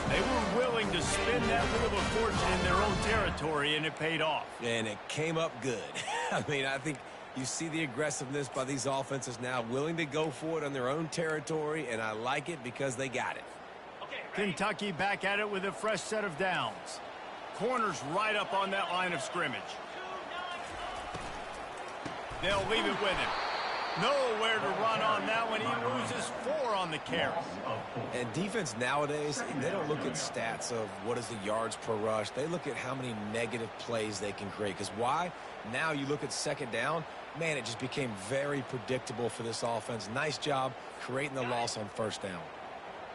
S2: They were willing to spin that wheel of fortune in their own territory, and it paid off.
S3: And it came up good. I mean, I think you see the aggressiveness by these offenses now, willing to go for it on their own territory, and I like it because they got it.
S2: Kentucky back at it with a fresh set of downs. Corners right up on that line of scrimmage. They'll leave it with him. Nowhere to run on that one. He loses 4 on the carry.
S3: And defense nowadays, they don't look at stats of what is the yards per rush. They look at how many negative plays they can create. Because why? Now you look at 2nd down, man, it just became very predictable for this offense. Nice job creating the loss on 1st down.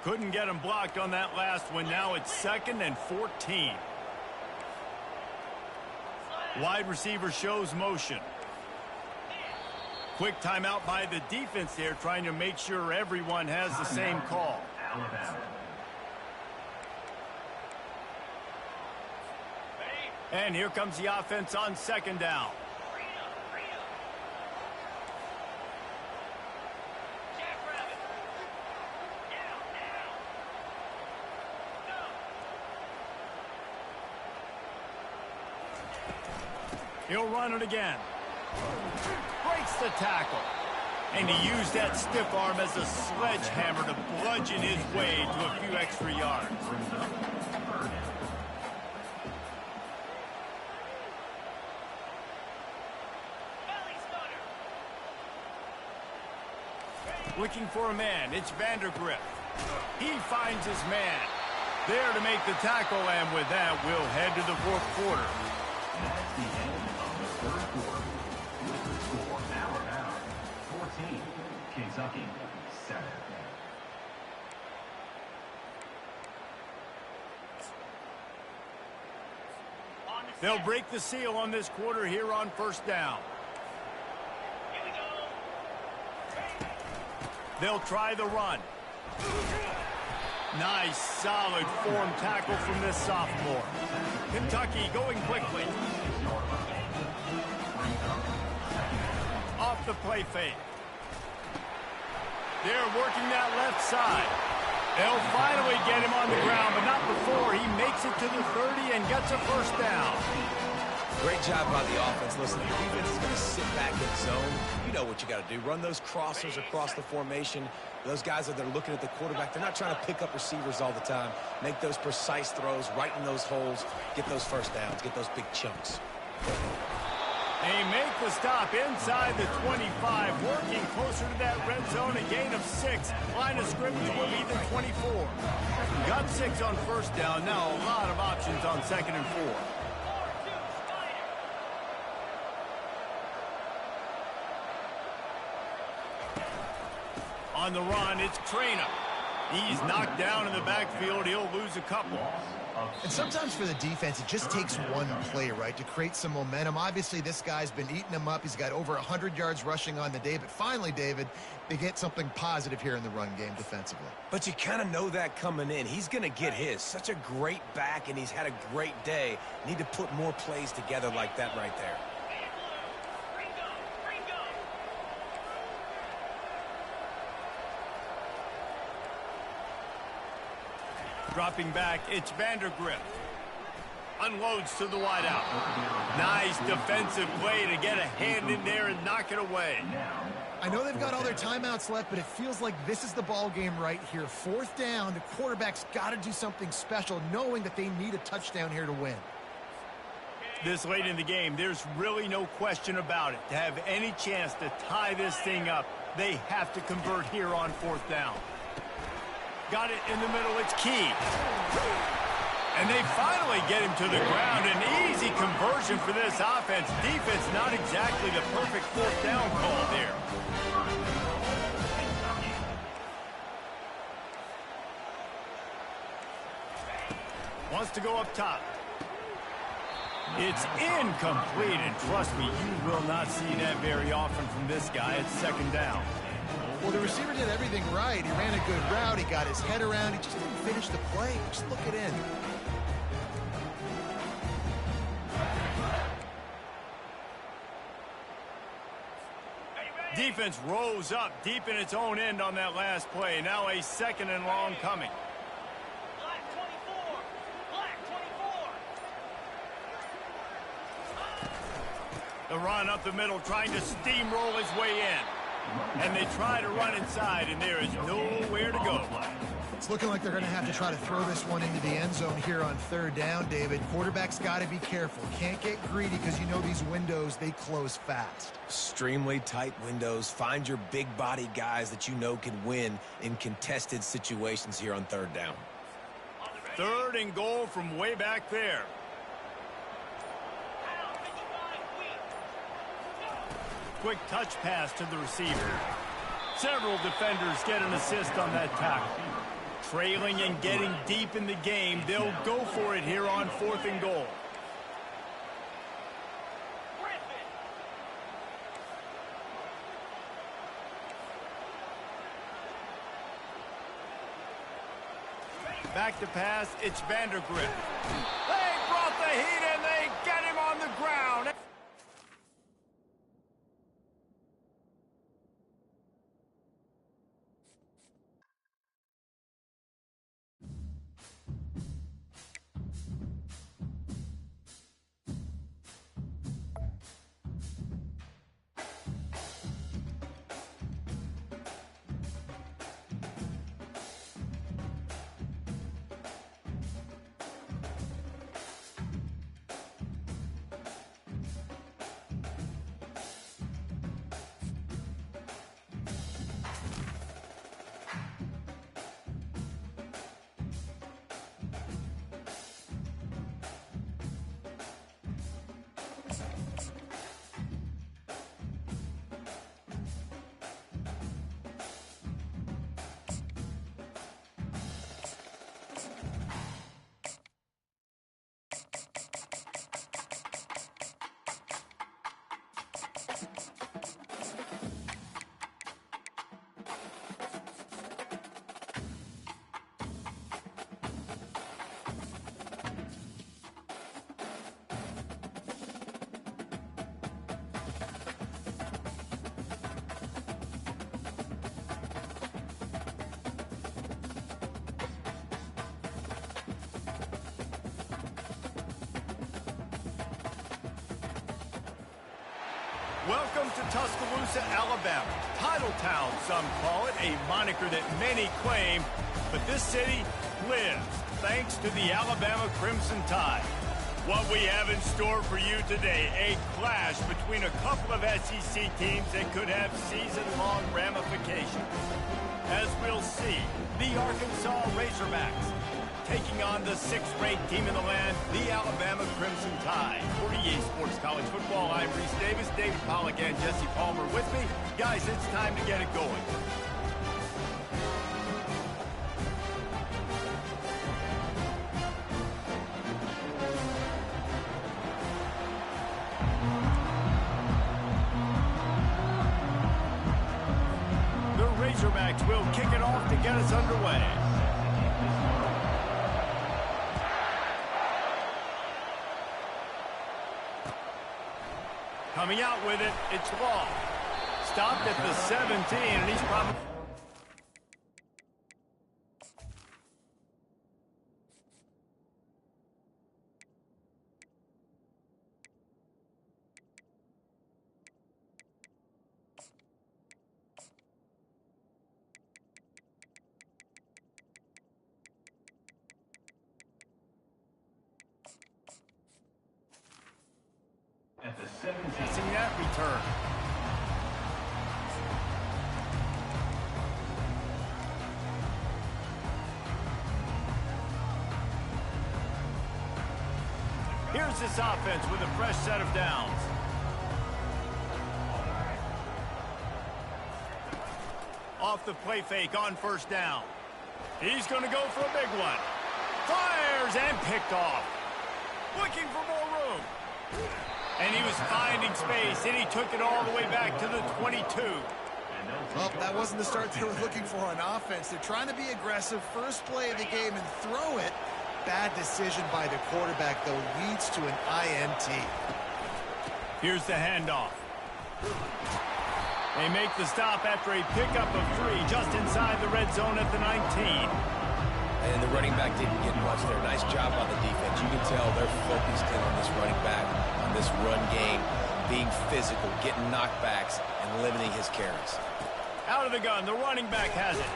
S2: Couldn't get him blocked on that last one. Now it's 2nd and 14. Wide receiver shows motion. Quick timeout by the defense there, trying to make sure everyone has the same call.
S5: Alabama.
S2: And here comes the offense on 2nd down. He'll run it again. Breaks the tackle. And he used that stiff arm as a sledgehammer to bludgeon his way to a few extra yards. Looking for a man, it's Vandergrift. He finds his man. There to make the tackle, and with that, we'll head to the fourth quarter.
S5: That's the end of the third quarter. With the score Alabama 14, Kentucky 7.
S2: They'll break the seal on this quarter here on first down. They'll try the run. Nice, solid form tackle from this sophomore. Kentucky going quickly. Off the play fake. They're working that left side. They'll finally get him on the ground, but not before he makes it to the 30 and gets a first down.
S3: Great job by the offense. Listen, the defense is going to sit back in zone. You know what you got to do. Run those crossers across the formation. Those guys that are looking at the quarterback, they're not trying to pick up receivers all the time. Make those precise throws right in those holes. Get those first downs. Get those big chunks.
S2: They make the stop inside the 25, working closer to that red zone, a gain of 6. Line of scrimmage will be the 24. Got 6 on first down. Now a lot of options on second and 4. On the run, it's Trainer. He's knocked down in the backfield. He'll lose a couple.
S4: And sometimes for the defense, it just takes one play, right, to create some momentum. Obviously, this guy's been eating them up. He's got over 100 yards rushing on the day. But finally, David, they get something positive here in the run game defensively.
S3: But you kind of know that coming in. He's going to get his. Such a great back, and he's had a great day. Need to put more plays together like that right there.
S2: Dropping back, it's Vandergrift. Unloads to the wideout. Nice defensive play to get a hand in there and knock it away.
S4: I know they've got all their timeouts left, but it feels like this is the ball game right here. Fourth down, the quarterback's got to do something special, knowing that they need a touchdown here to win.
S2: This late in the game, there's really no question about it. To have any chance to tie this thing up, they have to convert here on fourth down. Got it in the middle, it's Key. And they finally get him to the ground. An easy conversion for this offense. Defense not exactly the perfect fourth down call there. Wants to go up top. It's incomplete, and trust me, you will not see that very often from this guy. It's second down.
S4: Well, the receiver did everything right. He ran a good route. He got his head around. He just didn't finish the play. Just look it in.
S2: Defense rose up deep in its own end on that last play. Now a second and long coming.
S6: Black 24. Black 24.
S2: The run up the middle, trying to steamroll his way in. And they try to run inside, and there is nowhere to go.
S4: It's looking like they're going to have to try to throw this one into the end zone here on third down, David. Quarterback's got to be careful. Can't get greedy because you know these windows, they close fast.
S3: Extremely tight windows. Find your big body guys that you know can win in contested situations here on third down.
S2: Third and goal from way back there. Quick touch pass to the receiver. Several defenders get an assist on that tackle. Trailing and getting deep in the game, they'll go for it here on fourth and goal. Back to pass, it's Vandergrift. They brought the heat and they get him on the ground. Welcome to Tuscaloosa, Alabama. Title Town, some call it, a moniker that many claim, but this city lives thanks to the Alabama Crimson Tide. What we have in store for you today, a clash between a couple of SEC teams that could have season-long ramifications. As we'll see, the Arkansas Razorbacks taking on the 6th-ranked team in the land, the Alabama Crimson Tide. For EA Sports College Football, I'm Reese Davis, David Pollack, and Jesse Palmer with me. Guys, it's time to get it going. The Razorbacks will kick it off to get us underway. Coming out with it, it's Law. Stopped at the 17, and he's probably...
S5: At the 17.
S2: Seeing that return. Here's this offense with a fresh set of downs. Off the play fake on first down. He's going to go for a big one. Fires and picked off. Looking for more room. And he was finding space, and he took it all the way back to the 22.
S4: Well, that wasn't the start they were looking for on offense. They're trying to be aggressive, first play of the game, and throw it. Bad decision by the quarterback, though, leads to an INT.
S2: Here's the handoff. They make the stop after a pickup of 3 just inside the red zone at the 19.
S3: And the running back didn't get much there. Nice job by the defense. You can tell they're focused in on this running back, on this run game, being physical, getting knockbacks, and limiting his carries.
S2: Out of the gun, the running back has it.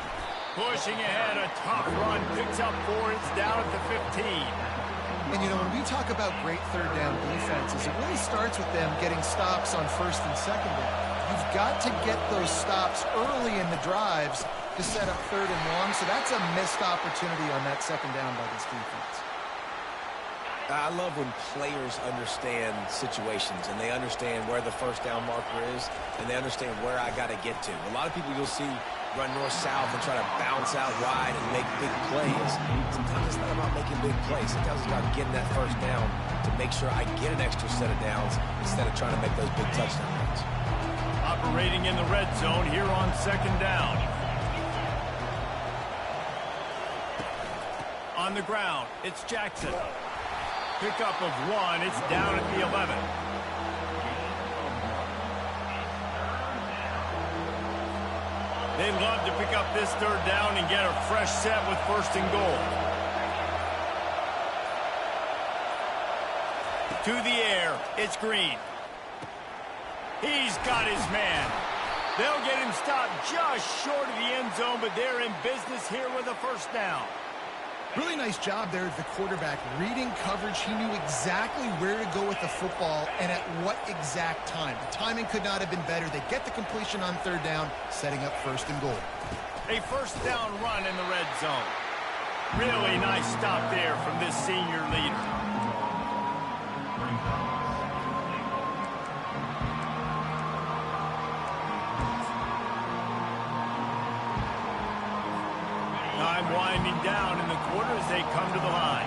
S2: Pushing ahead, a top run, picks up 4, it's down at the 15.
S4: And, you know, when we talk about great third down defenses, it really starts with them getting stops on first and second down. You've got to get those stops early in the drives to set up third and long, so that's a missed opportunity on that second down by this defense.
S3: I love when players understand situations and they understand where the first down marker is and they understand where I got to get to. A lot of people you'll see run north-south and try to bounce out wide and make big plays. Sometimes it's not about making big plays. Sometimes it's about getting that first down to make sure I get an extra set of downs instead of trying to make those big touchdown runs.
S2: Operating in the red zone here on second down. On the ground, it's Jackson. Pickup of 1, it's down at the 11. They'd love to pick up this third down and get a fresh set with first and goal. To the air, it's Green. He's got his man. They'll get him stopped just short of the end zone, but they're in business here with a first down.
S4: Really nice job there at the quarterback. Reading coverage, he knew exactly where to go with the football and at what exact time. The timing could not have been better. They get the completion on third down, setting up first and goal.
S2: A first down run in the red zone. Really nice stop there from this senior leader. Time winding down in the quarter as they come to the line.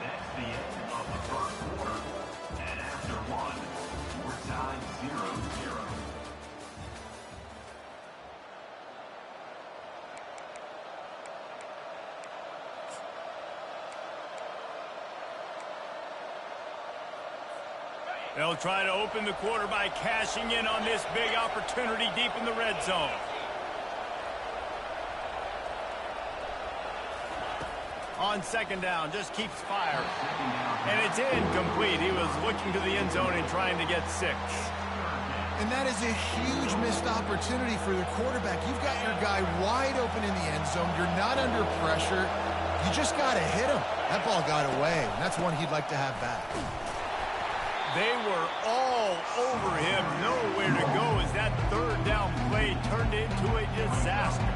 S5: That's the end of the first quarter. And after 1, we're tied 0-0.
S2: They'll try to open the quarter by cashing in on this big opportunity deep in the red zone. On second down, just keeps firing. And it's incomplete. He was looking to the end zone and trying to get 6.
S4: And that is a huge missed opportunity for the quarterback. You've got your guy wide open in the end zone. You're not under pressure. You just got to hit him. That ball got away, and that's one he'd like to have back.
S2: They were all over him. Nowhere to go as that third down play turned into a disaster.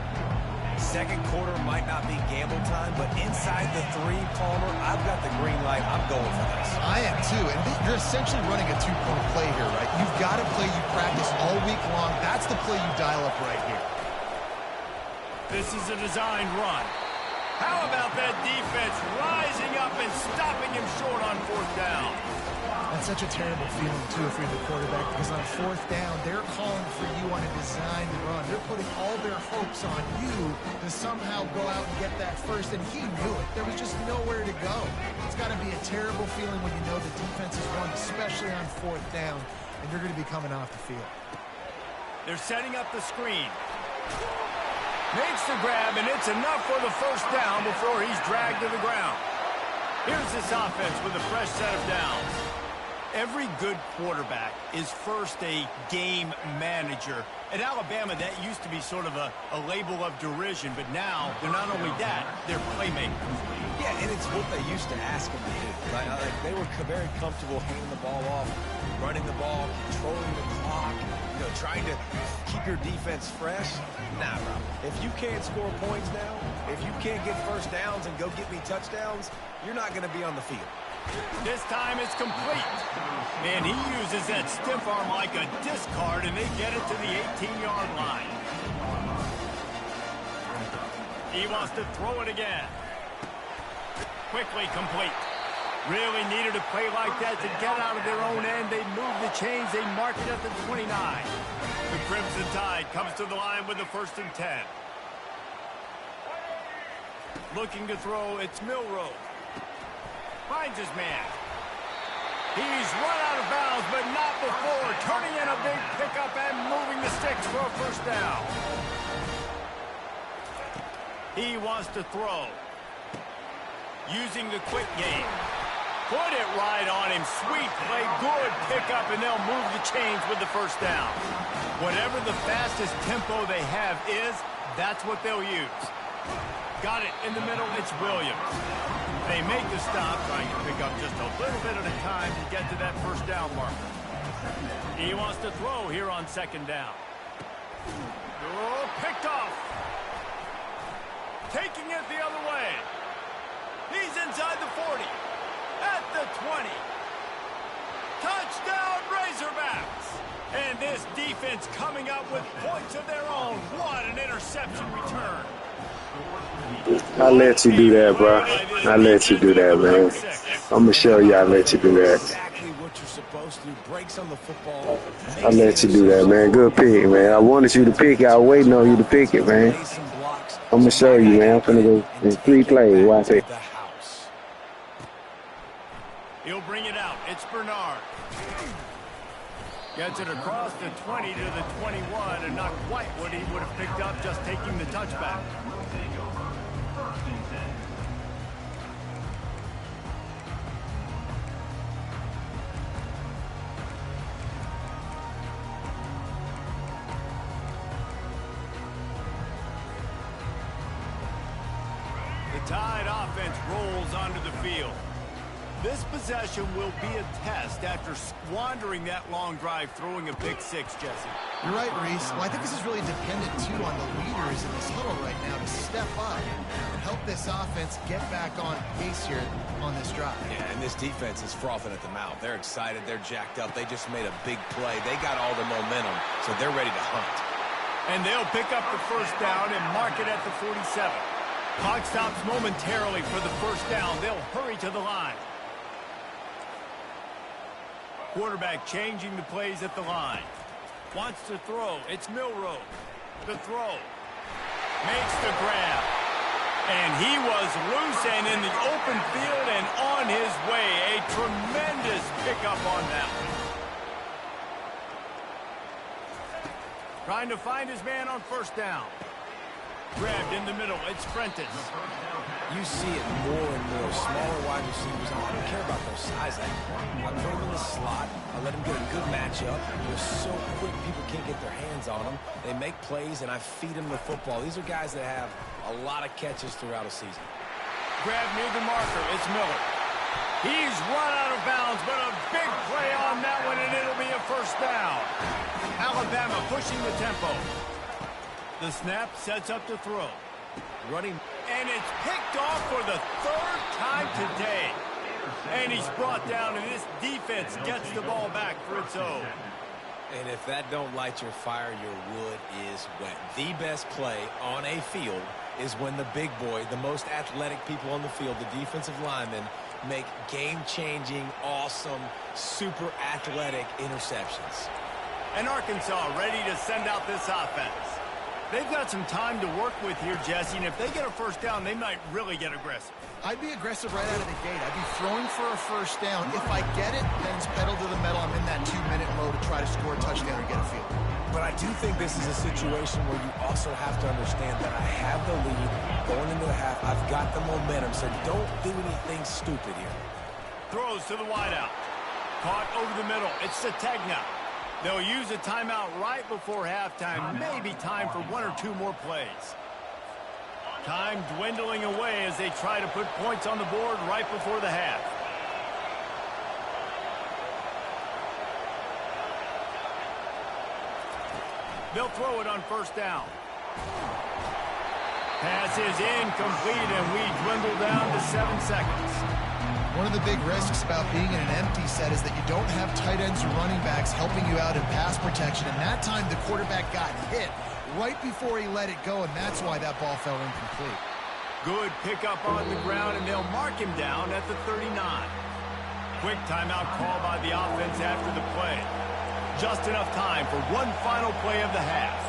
S3: Second quarter might not be gamble time, but inside the 3, Palmer, I've got the green light. I'm going for this.
S4: I am too, and you're essentially running a 2-point play here, right? You've got a play you practice all week long. That's the play you dial up right here.
S2: This is a designed run. How about that defense rising up and stopping him short on 4th down?
S4: That's such a terrible feeling, too, if you're the quarterback, because on 4th down, they're calling for you on a designed run. They're putting all their hopes on you to somehow go out and get that first, and he knew it. There was just nowhere to go. It's got to be a terrible feeling when you know the defense is won, especially on 4th down, and you're going to be coming off the field.
S2: They're setting up the screen. Makes the grab, and it's enough for the first down before he's dragged to the ground. Here's this offense with a fresh set of downs. Every good quarterback is first a game manager. At Alabama, that used to be sort of a label of derision, but now they're not only that, they're playmakers.
S3: Yeah, and it's what they used to ask them to do. Like they were very comfortable handing the ball off, running the ball, controlling the clock, trying to keep your defense fresh. Nah, bro. If you can't score points now, if you can't get first downs and go get me touchdowns, you're not going to be on the field.
S2: This time it's complete. And he uses that stiff arm like a discard, and they get it to the 18-yard line. He wants to throw it again. Quickly complete. Really needed a play like that to get out of their own end. They move the chains. They mark it at the 29. The Crimson Tide comes to the line with the 1st and 10. Looking to throw, it's Milroe. Finds his man. He's run out of bounds, but not before. Turning in a big pickup and moving the sticks for a first down. He wants to throw. Using the quick game. Put it right on him. Sweet play. Good pickup, and they'll move the chains with the first down. Whatever the fastest tempo they have is, that's what they'll use. Got it in the middle. It's Williams. They make the stop, trying to pick up just a little bit at a time to get to that first down marker. He wants to throw here on 2nd down. Oh, picked off. Taking it the other way. He's inside the 40. At the 20. Touchdown, Razorbacks. And this defense coming up with points of their own. What an interception return.
S1: I let you do that, bro. I let you do that, man. I'm going to show you I let you do that.
S3: Exactly what you're supposed to do. Breaks on the football.
S1: I let you do that, man. Good pick, man. I wanted you to pick it. I was waiting on you to pick it, man. I'm going to show you, man. I'm going to go in 3 plays. Watch it.
S2: He'll bring it out. It's Bernard. Gets it across the 20 to the 21, and not quite what he would have picked up just taking the touchback. The Tide offense rolls onto the field. This possession will be a test after squandering that long drive, throwing a pick 6, Jesse.
S4: You're right, Reese. Well, I think this is really dependent, too, on the leaders in this huddle right now to step up and help this offense get back on pace here on this drive.
S3: Yeah, and this defense is frothing at the mouth. They're excited. They're jacked up. They just made a big play. They got all the momentum, so they're ready to hunt.
S2: And they'll pick up the first down and mark it at the 47. Clock stops momentarily for the first down. They'll hurry to the line. Quarterback changing the plays at the line. Wants to throw. It's Milroe. The throw. Makes the grab. And he was loose and in the open field and on his way. A tremendous pickup on that one. Trying to find his man on first down. Grabbed in the middle. It's Prentice.
S3: You see it more and more. Smaller wide receivers. I don't care about their size anymore. I put them in the slot. I let them get a good matchup. They're so quick, people can't get their hands on them. They make plays, and I feed them the football. These are guys that have a lot of catches throughout a season.
S2: Grab near the marker. It's Miller. He's run out of bounds, but a big play on that one, and it'll be a first down. Alabama pushing the tempo. The snap sets up to throw.
S3: Running.
S2: And it's picked off for the third time today. And he's brought down, and this defense gets the ball back for its own.
S3: And if that don't light your fire, your wood is wet. The best play on a field is when the big boy, the most athletic people on the field, the defensive linemen, make game-changing, awesome, super athletic interceptions.
S2: And Arkansas ready to send out this offense. They've got some time to work with here, Jesse, and if they get a first down, they might really get aggressive.
S4: I'd be aggressive right out of the gate. I'd be throwing for a first down. If I get it, then it's pedal to the metal. I'm in that 2-minute mode to try to score a touchdown or get a field goal.
S3: But I do think this is a situation where you also have to understand that I have the lead going into the half. I've got the momentum, so don't do anything stupid here.
S2: Throws to the wideout. Caught over the middle. It's Sategna. They'll use a timeout right before halftime. Maybe time for one or two more plays. Time dwindling away as they try to put points on the board right before the half. They'll throw it on first down. Pass is incomplete, and we dwindle down to 7 seconds.
S4: One of the big risks about being in an empty set is that you don't have tight ends or running backs helping you out in pass protection. And that time the quarterback got hit right before he let it go, and that's why that ball fell incomplete.
S2: Good pickup on the ground, and they'll mark him down at the 39. Quick timeout call by the offense after the play. Just enough time for one final play of the half.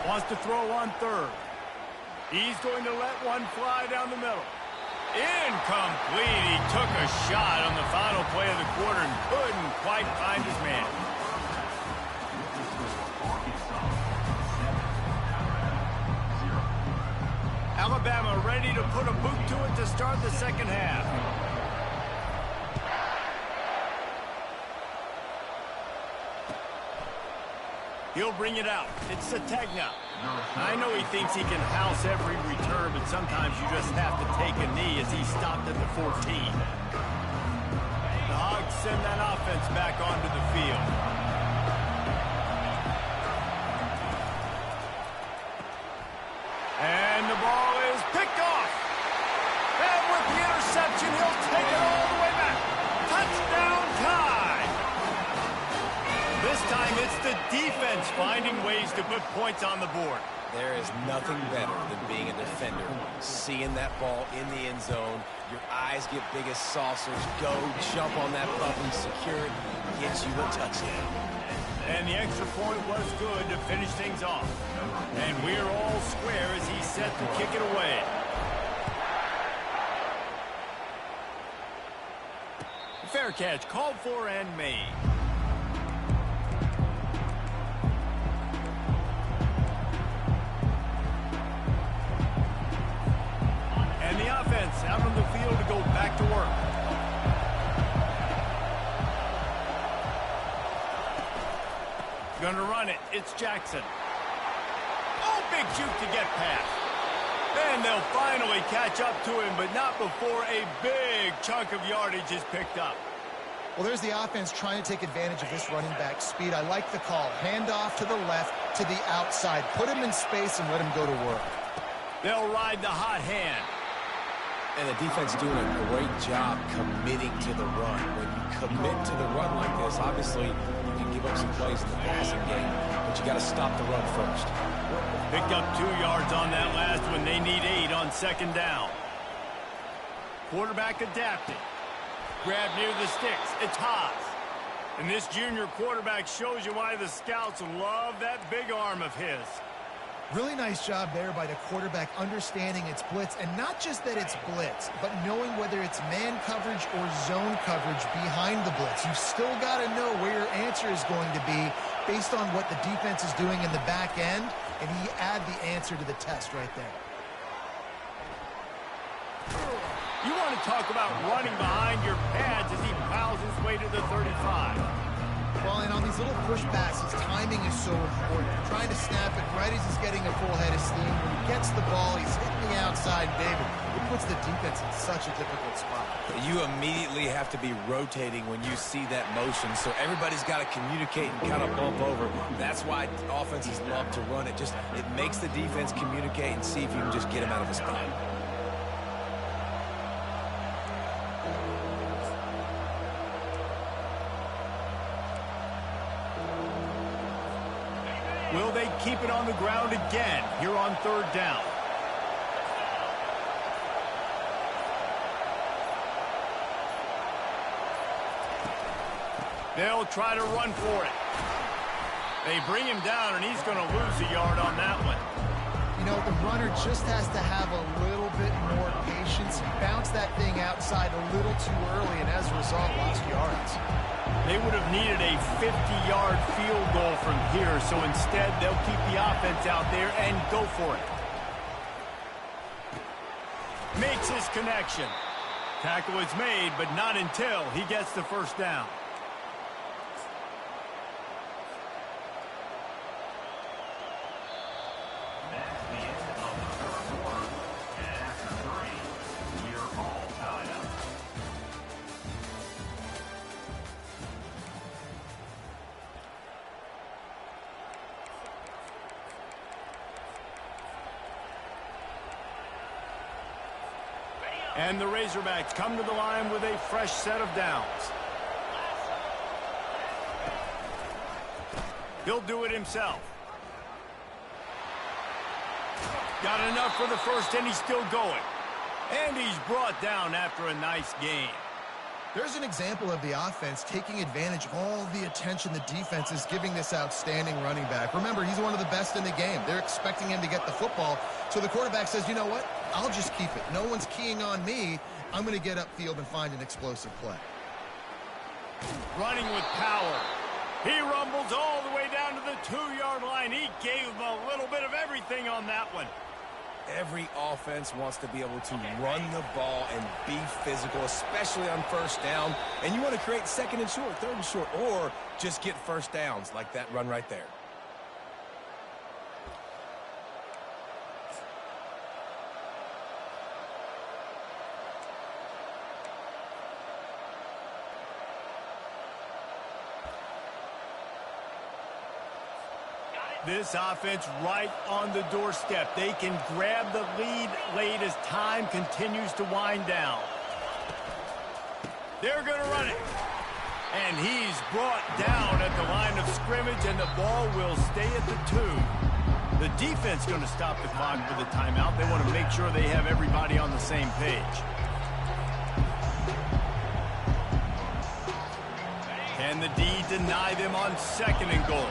S2: Wants to throw on third. He's going to let one fly down the middle. Incomplete. He took a shot on the final play of the quarter and couldn't quite find his man. Alabama ready to put a boot to it to start the second half. He'll bring it out. It's Sategna. I know he thinks he can house every return, but sometimes you just have to take a knee as he stopped at the 14. The Hogs send that offense back onto the field. And the ball is picked off. And with the interception, he'll take it all the way back. Touchdown tie. This time it's the defense finding ways to put points on the board.
S3: There is nothing better than being a defender. Seeing that ball in the end zone, your eyes get big as saucers. Go jump on that puppy, secure it, gets you a touchdown.
S2: And the extra point was good to finish things off. And we're all square as he's set to kick it away. Fair catch called for and made. And the offense out on the field to go back to work. Gonna run it. It's Jackson. Oh, big juke to get past. And they'll finally catch up to him, but not before a big chunk of yardage is picked up.
S4: Well, there's the offense trying to take advantage of this running back speed. I like the call. Hand off to the left, to the outside. Put him in space and let him go to work.
S2: They'll ride the hot hand.
S3: And the defense doing a great job committing to the run. When you commit to the run like this, obviously you can give up some plays in the passing game, but you got to stop the run first.
S2: Picked up 2 yards on that last one. They need 8 on second down. Quarterback adapted. Grab near the sticks. It's Haas. And this junior quarterback shows you why the scouts love that big arm of his.
S4: Really nice job there by the quarterback understanding it's blitz, and not just that it's blitz, but knowing whether it's man coverage or zone coverage behind the blitz. You've still got to know where your answer is going to be based on what the defense is doing in the back end. and he had the answer to the test right there.
S2: You want to talk about running behind your pads as he plows his way to the 35.
S4: Well, and on these little push passes, timing is so important. Trying to snap it right as he's getting a full head of steam. When he gets the ball, he's hitting the outside, David. It puts the defense in such a difficult spot.
S3: You immediately have to be rotating when you see that motion, so everybody's got to communicate and kind of bump over. That's why offenses love to run it. It makes the defense communicate and see if you can just get him out of his spot.
S2: Will they keep it on the ground again here on 3rd down? They'll try to run for it. They bring him down, and he's going to lose a yard on that one.
S4: You know, the runner just has to have a little bit more patience. He bounced that thing outside a little too early, and as a result, lost yards.
S2: They would have needed a 50-yard field goal from here, so instead they'll keep the offense out there and go for it. Makes his connection. Tackle is made, but not until he gets the 1st down.
S5: That's the end of the 3rd quarter. And after 3, we're all tied up.
S2: And the Razorbacks come to the line with a fresh set of downs. He'll do it himself. Got enough for the 1st, and he's still going. And he's brought down after a nice gain.
S4: There's an example of the offense taking advantage of all the attention the defense is giving this outstanding running back. Remember, he's one of the best in the game. They're expecting him to get the football. So the quarterback says, you know what? I'll just keep it. No one's keying on me. I'm going to get upfield and find an explosive play.
S2: Running with power. He rumbles all the way down to the 2-yard line. He gave him a little bit of everything on that one.
S3: Every offense wants to be able to run the ball and be physical, especially on 1st down. And you want to create 2nd and short, 3rd and short, or just get 1st downs like that run right there.
S2: This offense right on the doorstep. They can grab the lead late as time continues to wind down. They're going to run it. And he's brought down at the line of scrimmage, and the ball will stay at the 2. The defense going to stop the clock with a timeout. They want to make sure they have everybody on the same page. Can the D deny them on 2nd and goal?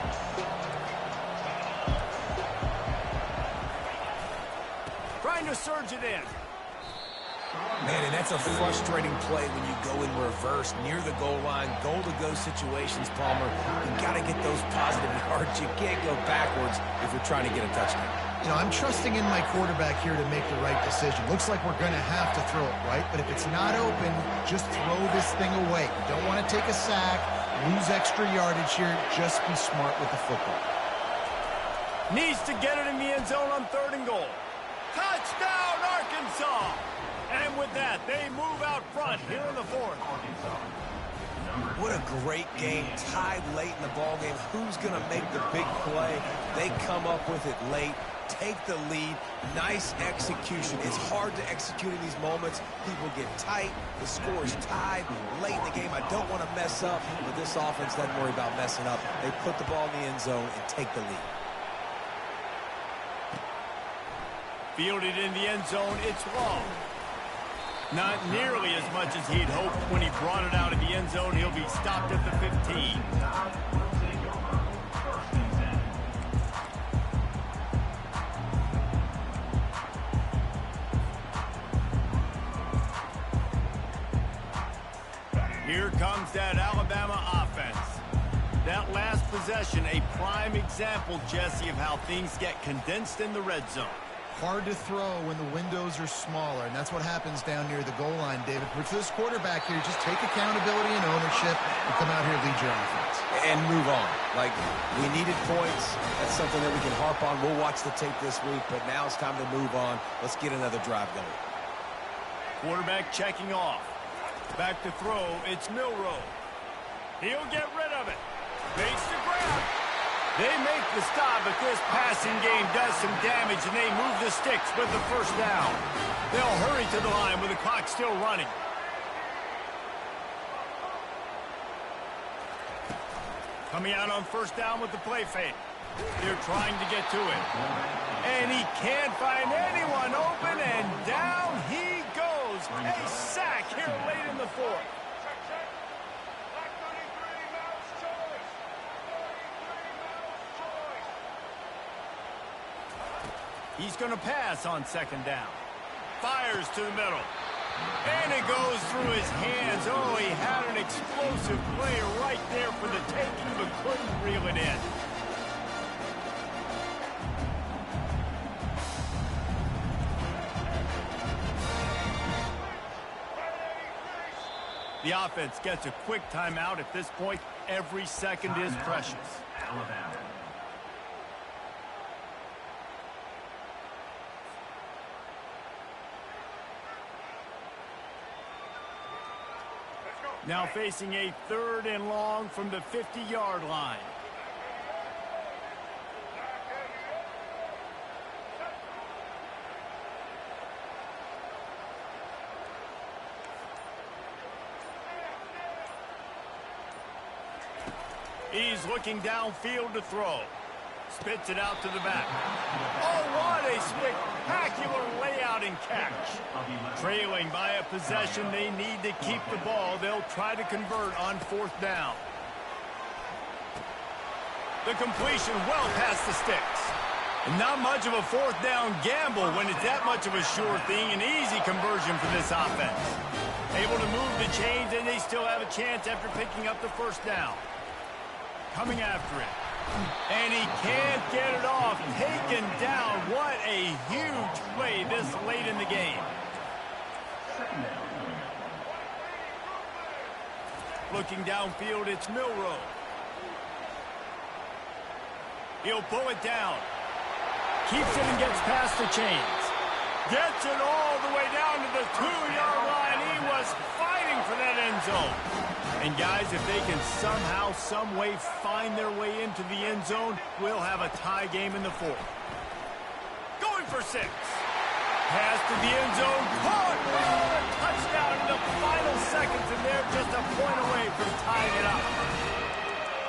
S2: Trying to surge it in.
S3: Man, and that's a frustrating play when you go in reverse near the goal line, goal-to-go situations, Palmer. You got to get those positive yards. You can't go backwards if you're trying to get a touchdown.
S4: You know, I'm trusting in my quarterback here to make the right decision. Looks like we're going to have to throw it right, but if it's not open, just throw this thing away. You don't want to take a sack, lose extra yardage here. Just be smart with the football.
S2: Needs to get it in the end zone on 3rd and goal. Touchdown, Arkansas! And with that, they move out front here in the 4th.
S3: What a great game, tied late in the ball game. Who's going to make the big play? They come up with it late, take the lead. Nice execution. It's hard to execute in these moments. People get tight. The score is tied late in the game. I don't want to mess up, but this offense doesn't worry about messing up. They put the ball in the end zone and take the lead.
S2: Fielded in the end zone, it's long. Not nearly as much as he'd hoped when he brought it out of the end zone. He'll be stopped at the 15. Here comes that Alabama offense. That last possession, a prime example, Jesse, of how things get condensed in the red zone.
S4: Hard to throw when the windows are smaller, and that's what happens down near the goal line, David. But for this quarterback here, just take accountability and ownership and come out here and lead your offense.
S3: And move on. Like, we needed points. That's something that we can harp on. We'll watch the tape this week, but now it's time to move on. Let's get another drive going.
S2: Quarterback checking off. Back to throw, it's Milroe. He'll get rid of it. Fakes the grab. They make the stop, but this passing game does some damage, and they move the sticks with the first down. They'll hurry to the line with the clock still running. Coming out on first down with the play fake. They're trying to get to it. And he can't find anyone open, and down he goes. A sack here late in the fourth. He's going to pass on second down. Fires to the middle. And it goes through his hands. Oh, he had an explosive play right there for the taking, but couldn't reel it in. The offense gets a quick timeout. At this point, every second is precious.
S5: Alabama.
S2: Now facing a 3rd and long from the 50-yard line. He's looking downfield to throw. Spits it out to the back. Oh, what a spectacular layout and catch. Trailing by a possession, they need to keep the ball. They'll try to convert on 4th down. The completion well past the sticks. And not much of a 4th down gamble when it's that much of a sure thing. An easy conversion for this offense. Able to move the chains, and they still have a chance after picking up the 1st down. Coming after it. And he can't get it off. Taken down. What a huge play this late in the game. Looking downfield, it's Milroe. He'll pull it down. Keeps it and gets past the chains. Gets it all the way down to the 2-yard line. He was fighting for that end zone. And guys, if they can somehow, some way find their way into the end zone, we'll have a tie game in the 4th. Going for 6. Pass to the end zone. Caught. Oh, a touchdown in the final seconds, and they're just a point away from tying it up.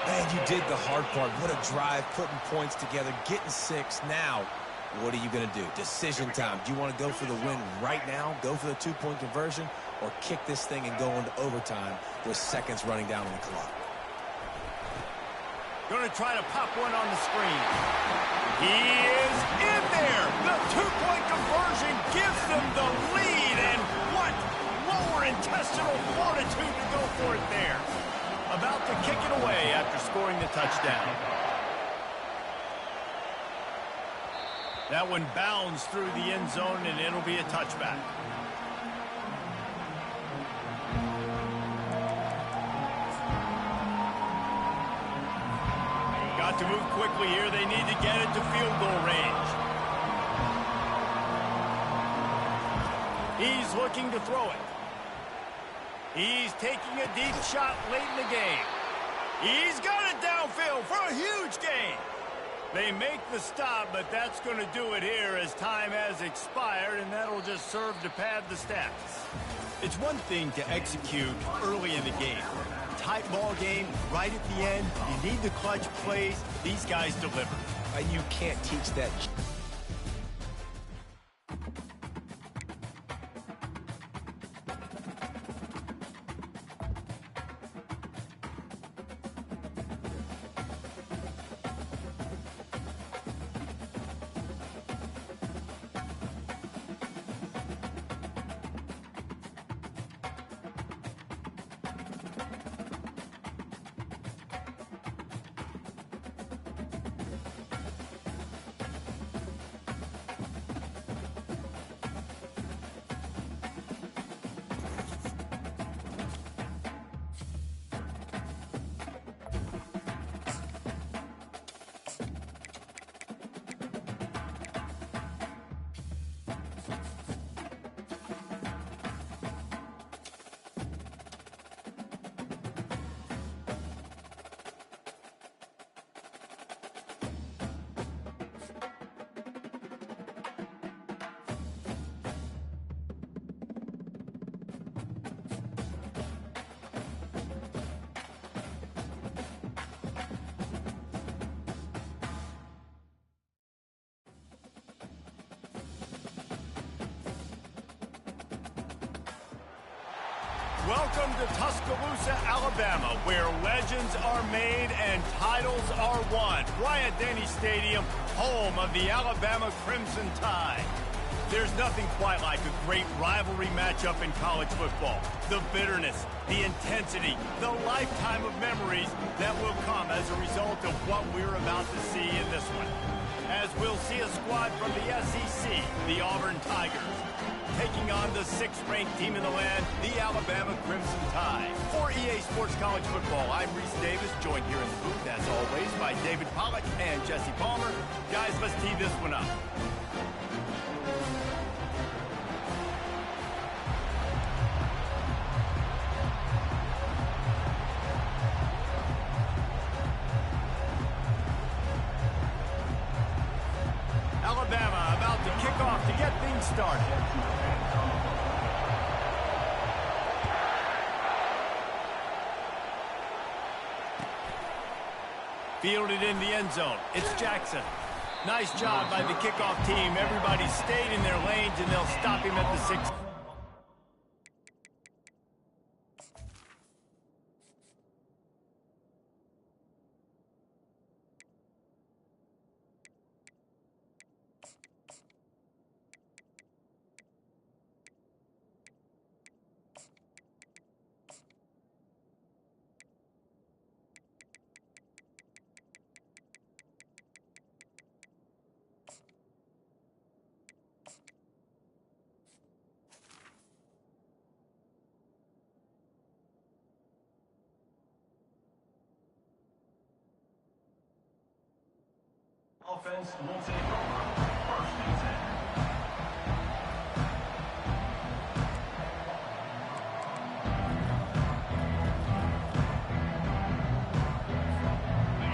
S3: Man, you did the hard part. What a drive, putting points together, getting 6. Now, what are you going to do? Decision time. Do you want to go for the win right now, go for the 2-point conversion, or kick this thing and go into overtime with seconds running down on the clock?
S2: Going to try to pop one on the screen. He is in there. The 2-point conversion gives them the lead. And what lower intestinal fortitude to go for it there. About to kick it away after scoring the touchdown. That one bounds through the end zone, and it'll be a touchback. Got to move quickly here. They need to get it to field goal range. He's looking to throw it. He's taking a deep shot late in the game. He's got it downfield for a huge gain. They make the stop, but that's going to do it here as time has expired, and that'll just serve to pad the stats. It's one thing to execute early in the game. Tight ball game, right at the end. You need the clutch plays. These guys deliver.
S3: You can't teach that.
S2: Welcome to Tuscaloosa, Alabama, where legends are made and titles are won. Bryant-Denny Stadium, home of the Alabama Crimson Tide. There's nothing quite like a great rivalry matchup in college football. The bitterness, the intensity, the lifetime of memories that will come as a result of what we're about to see in this one. As we'll see a squad from the SEC, the Auburn Tigers, taking on the 6th-ranked team in the land, the Alabama Crimson Tide. For EA Sports College Football, I'm Reese Davis, joined here in the booth, as always, by David Pollack and Jesse Palmer. Guys, let's tee this one up. Alabama about to kick off to get things started. Fielded in the end zone. It's Jackson. Nice job by the kickoff team. Everybody stayed in their lanes, and they'll stop him at the 6.
S5: Offense will take over. 1st and 10.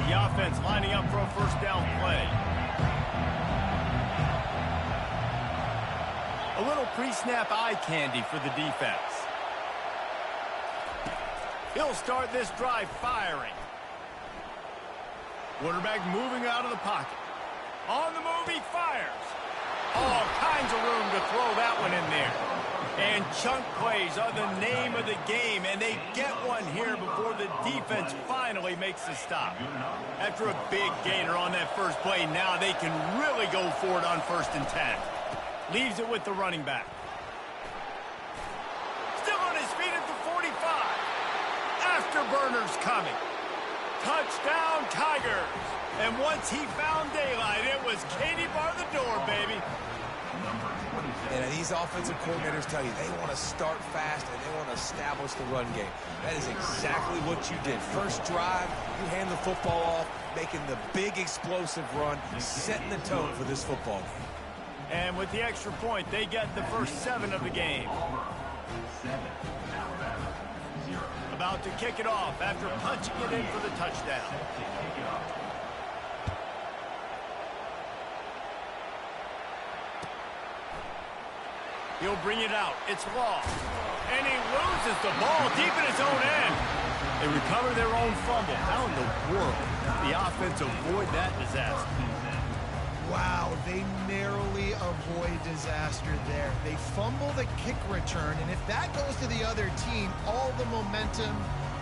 S2: The offense lining up for a first down play. A little pre-snap eye candy for the defense. He'll start this drive firing. Quarterback moving out of the pocket. On the move, he fires. All kinds of room to throw that one in there. And chunk plays are the name of the game, and they get one here before the defense finally makes the stop. After a big gainer on that first play, now they can really go for it on 1st and 10. Leaves it with the running back. Still on his feet at the 45. Afterburners coming. Touchdown, Tigers. And once he found daylight, it was Katie bar the door, baby.
S3: And these offensive coordinators tell you they want to start fast and they want to establish the run game. That is exactly what you did. First drive, you hand the football off, making the big explosive run, setting the tone for this football game.
S2: And with the extra point, they get the first 7 of the game.
S5: 7, Alabama, 0.
S2: About to kick it off after punching it in for the touchdown. He'll bring it out. It's Law. And he loses the ball deep in his own end. They recover their own fumble. How in the world did the offense avoid that disaster?
S4: Wow, they narrowly avoid disaster there. They fumble the kick return, and if that goes to the other team, all the momentum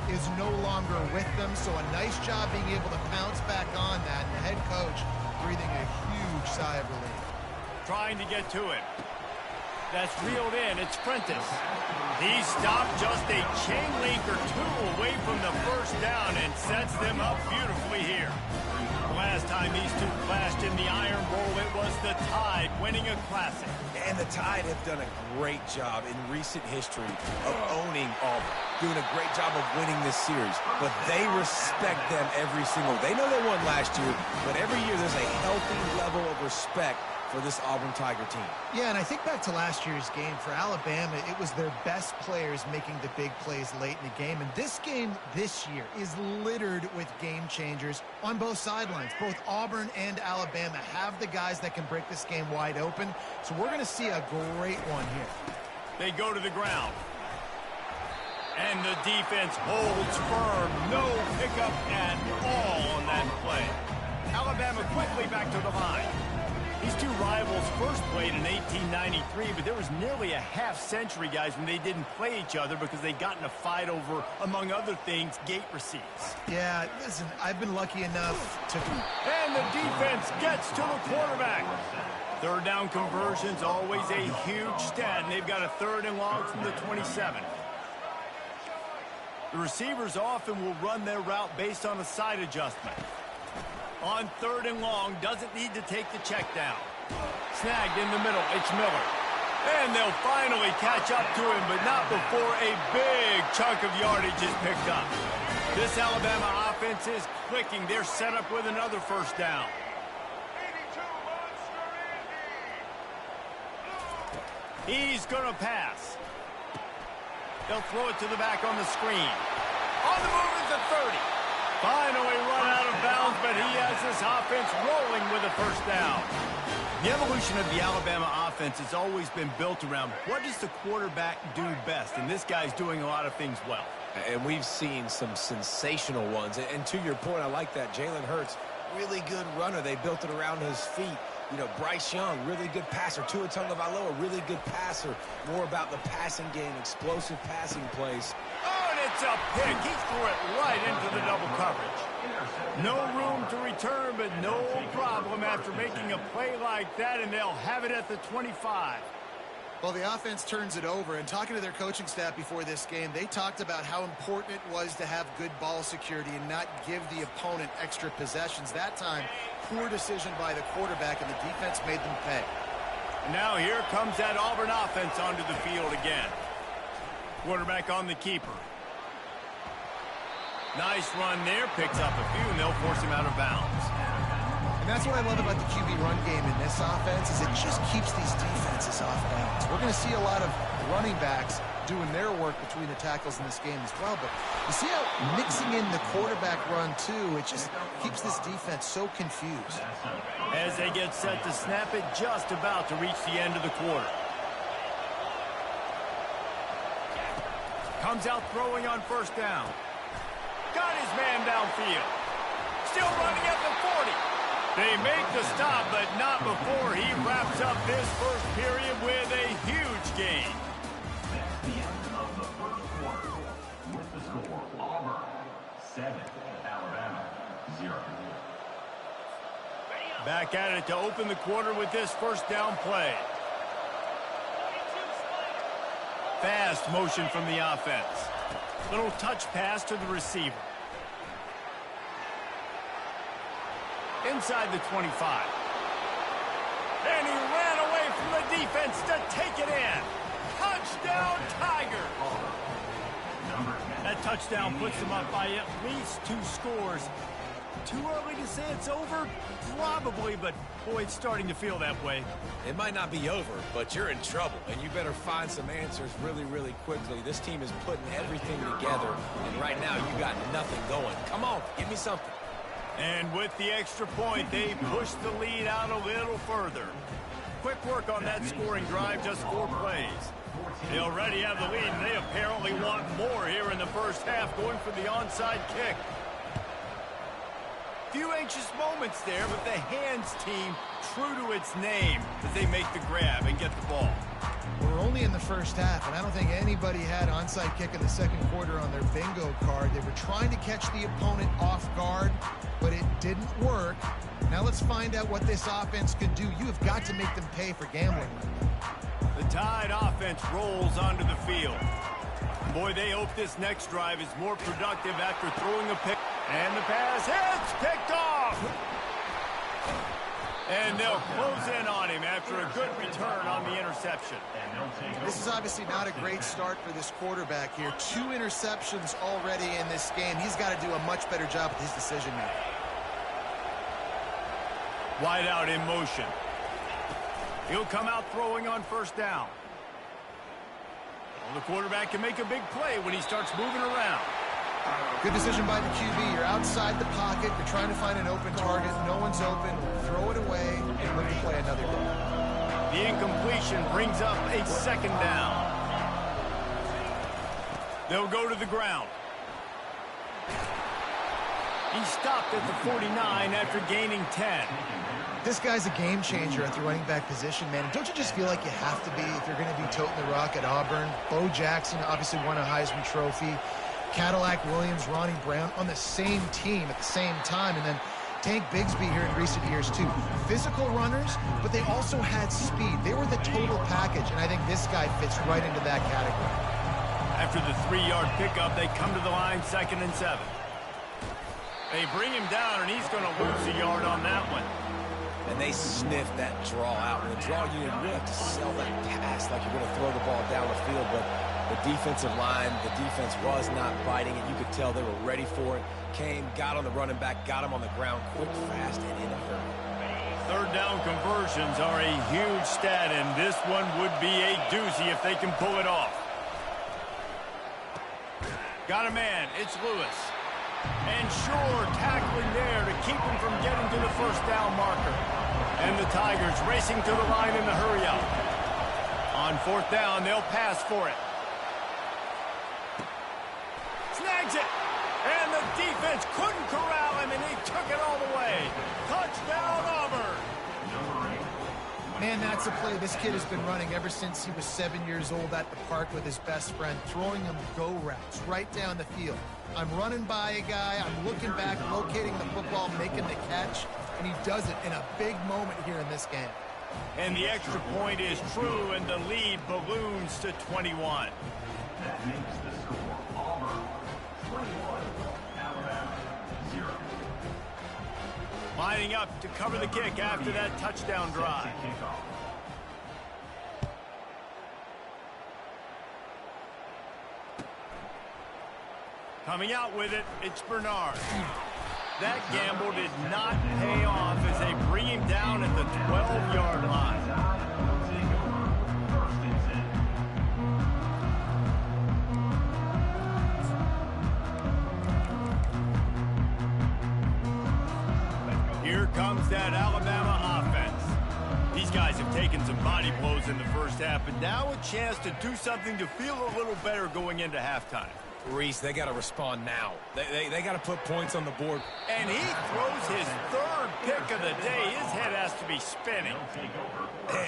S4: is no longer with them. So a nice job being able to pounce back on that. And the head coach breathing a huge sigh of relief.
S2: Trying to get to it. That's reeled in. It's Prentice. He stopped just a chain link or 2 away from the first down and sets them up beautifully here. The last time these two clashed in the Iron Bowl, it was the Tide winning a classic.
S3: And the Tide have done a great job in recent history of owning Auburn, doing a great job of winning this series. But they respect them every single. They know they won last year, but every year there's a healthy level of respect for this Auburn Tiger team.
S4: Yeah, and I think back to last year's game. For Alabama, it was their best players making the big plays late in the game. And this game this year is littered with game changers on both sidelines. Both Auburn and Alabama have the guys that can break this game wide open. So we're going to see a great one here.
S2: They go to the ground. And the defense holds firm. No pickup at all on that play. Alabama quickly back to the line. These two rivals first played in 1893, but there was nearly a half-century, guys, when they didn't play each other because they got in a fight over, among other things, gate receipts.
S4: Yeah, listen, I've been lucky enough to...
S2: And the defense gets to the quarterback. Third down conversion's always a huge stat, and they've got a 3rd and long from the 27. The receivers often will run their route based on a side adjustment. On 3rd and long, doesn't need to take the check down. Snagged in the middle, it's Miller. And they'll finally catch up to him, but not before a big chunk of yardage is picked up. This Alabama offense is clicking. They're set up with another 1st down. He's going to pass. They'll throw it to the back on the screen. On the move is the 30. Finally run out of bounds, but he has this offense rolling with a 1st down. The evolution of the Alabama offense has always been built around what does the quarterback do best, and this guy's doing a lot of things well.
S3: And we've seen some sensational ones. And to your point, I like that. Jalen Hurts, really good runner. They built it around his feet. You know, Bryce Young, really good passer. Tua Tagovailoa, really good passer. More about the passing game, explosive passing plays.
S2: Oh, and it's a pick. He threw it right into the double coverage. No room to return, but no problem after making a play like that, and they'll have it at the 25.
S4: Well, the offense turns it over, and talking to their coaching staff before this game, they talked about how important it was to have good ball security and not give the opponent extra possessions. That time, poor decision by the quarterback, and the defense made them pay.
S2: And now here comes that Auburn offense onto the field again. Quarterback on the keeper. Nice run there, picks up a few, and they'll force him out of bounds.
S4: And that's what I love about the QB run game in this offense is it just keeps these defenses off balance. We're going to see a lot of running backs doing their work between the tackles in this game as well. But you see how mixing in the quarterback run, too, it just keeps this defense so confused.
S2: As they get set to snap it, just about to reach the end of the quarter. Comes out throwing on 1st down. Got his man downfield. Still running at the 40. They make the stop, but not before he wraps up this 1st period with a huge gain.
S5: That's the end of the 1st quarter. With the score, Auburn 7, Alabama 0.
S2: Back at it to open the quarter with this 1st down play. Fast motion from the offense. Little touch pass to the receiver. Inside the 25. And he ran away from the defense to take it in. Touchdown, Tigers! That touchdown puts them up by at least 2 scores. Too early to say it's over? Probably, but boy, it's starting to feel that way.
S3: It might not be over, but you're in trouble, and you better find some answers really, really quickly. This team is putting everything together, and right now you got nothing going. Come on, give me something.
S2: And with the extra point, they push the lead out a little further. Quick work on that scoring drive, just 4 plays. They already have the lead, and they apparently want more here in the 1st half, going for the onside kick. Few anxious moments there, but the hands team true to its name as they make the grab and get the ball.
S4: We're only in the 1st half, and I don't think anybody had onside kick in the 2nd quarter on their bingo card. They were trying to catch the opponent off guard, but it didn't work. Now let's find out what this offense can do. You have got to make them pay for gambling.
S2: The Tide offense rolls onto the field. Boy, they hope this next drive is more productive after throwing a pick. And the pass hits, picked off. And they'll close in on him after a good return on the interception.
S4: This is obviously not a great start for this quarterback here. 2 interceptions already in this game. He's got to do a much better job with his decision making.
S2: Wide out in motion. He'll come out throwing on 1st down. Well, the quarterback can make a big play when he starts moving around.
S4: Good decision by the QB. You're outside the pocket. You're trying to find an open target. No one's open. Throw it away and look to play another down.
S2: The incompletion brings up a 2nd down. They'll go to the ground. He stopped at the 49 after gaining 10.
S4: This guy's a game changer at the running back position, man. Don't you just feel like you have to be if you're going to be toting the rock at Auburn? Bo Jackson obviously won a Heisman Trophy. Cadillac Williams, Ronnie Brown on the same team at the same time. And then Tank Bigsby here in recent years, too. Physical runners, but they also had speed. They were the total package, and I think this guy fits right into that category.
S2: After the 3-yard pickup, they come to the line 2nd and 7. They bring him down, and he's going to lose a yard on that one.
S3: And they sniff that draw out. In the draw unit, you really have to sell that pass like you're going to throw the ball down the field. But the defensive line, the defense was not biting it. You could tell they were ready for it. Came, got on the running back, got him on the ground quick, fast, and in a hurry.
S2: 3rd down conversions are a huge stat, and this one would be a doozy if they can pull it off. Got a man. It's Lewis. And sure, tackling there to keep him from getting to the 1st down marker. And the Tigers racing to the line in the hurry up. On 4th down, they'll pass for it. Snags it. And the defense couldn't corral him, and he took it all the way. Touchdown, Auburn.
S4: Man, that's a play this kid has been running ever since he was 7 years old at the park with his best friend, throwing him go routes right down the field. I'm running by a guy, I'm looking back, locating the football, making the catch, and he does it in a big moment here in this game.
S2: And the extra point is true, and the lead balloons to 21.
S5: That makes the score Auburn 21, Alabama 0.
S2: Lining up to cover the kick after that touchdown drive. Coming out with it, it's Bernard. That gamble did not pay off as they bring him down at the 12-yard line. Here comes that Alabama offense. These guys have taken some body blows in the first half, but now a chance to do something to feel a little better going into halftime.
S3: Reese, they got to respond now. They got to put points on the board.
S2: And he throws his 3rd pick of the day. His head has to be spinning.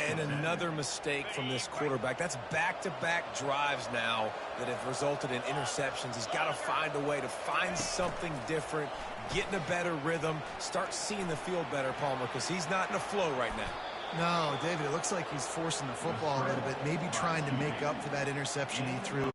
S3: And another mistake from this quarterback. That's back-to-back drives now that have resulted in interceptions. He's got to find a way to find something different, get in a better rhythm, start seeing the field better, Palmer, because he's not in a flow right now.
S4: No, David, it looks like he's forcing the football a little bit, maybe trying to make up for that interception he threw.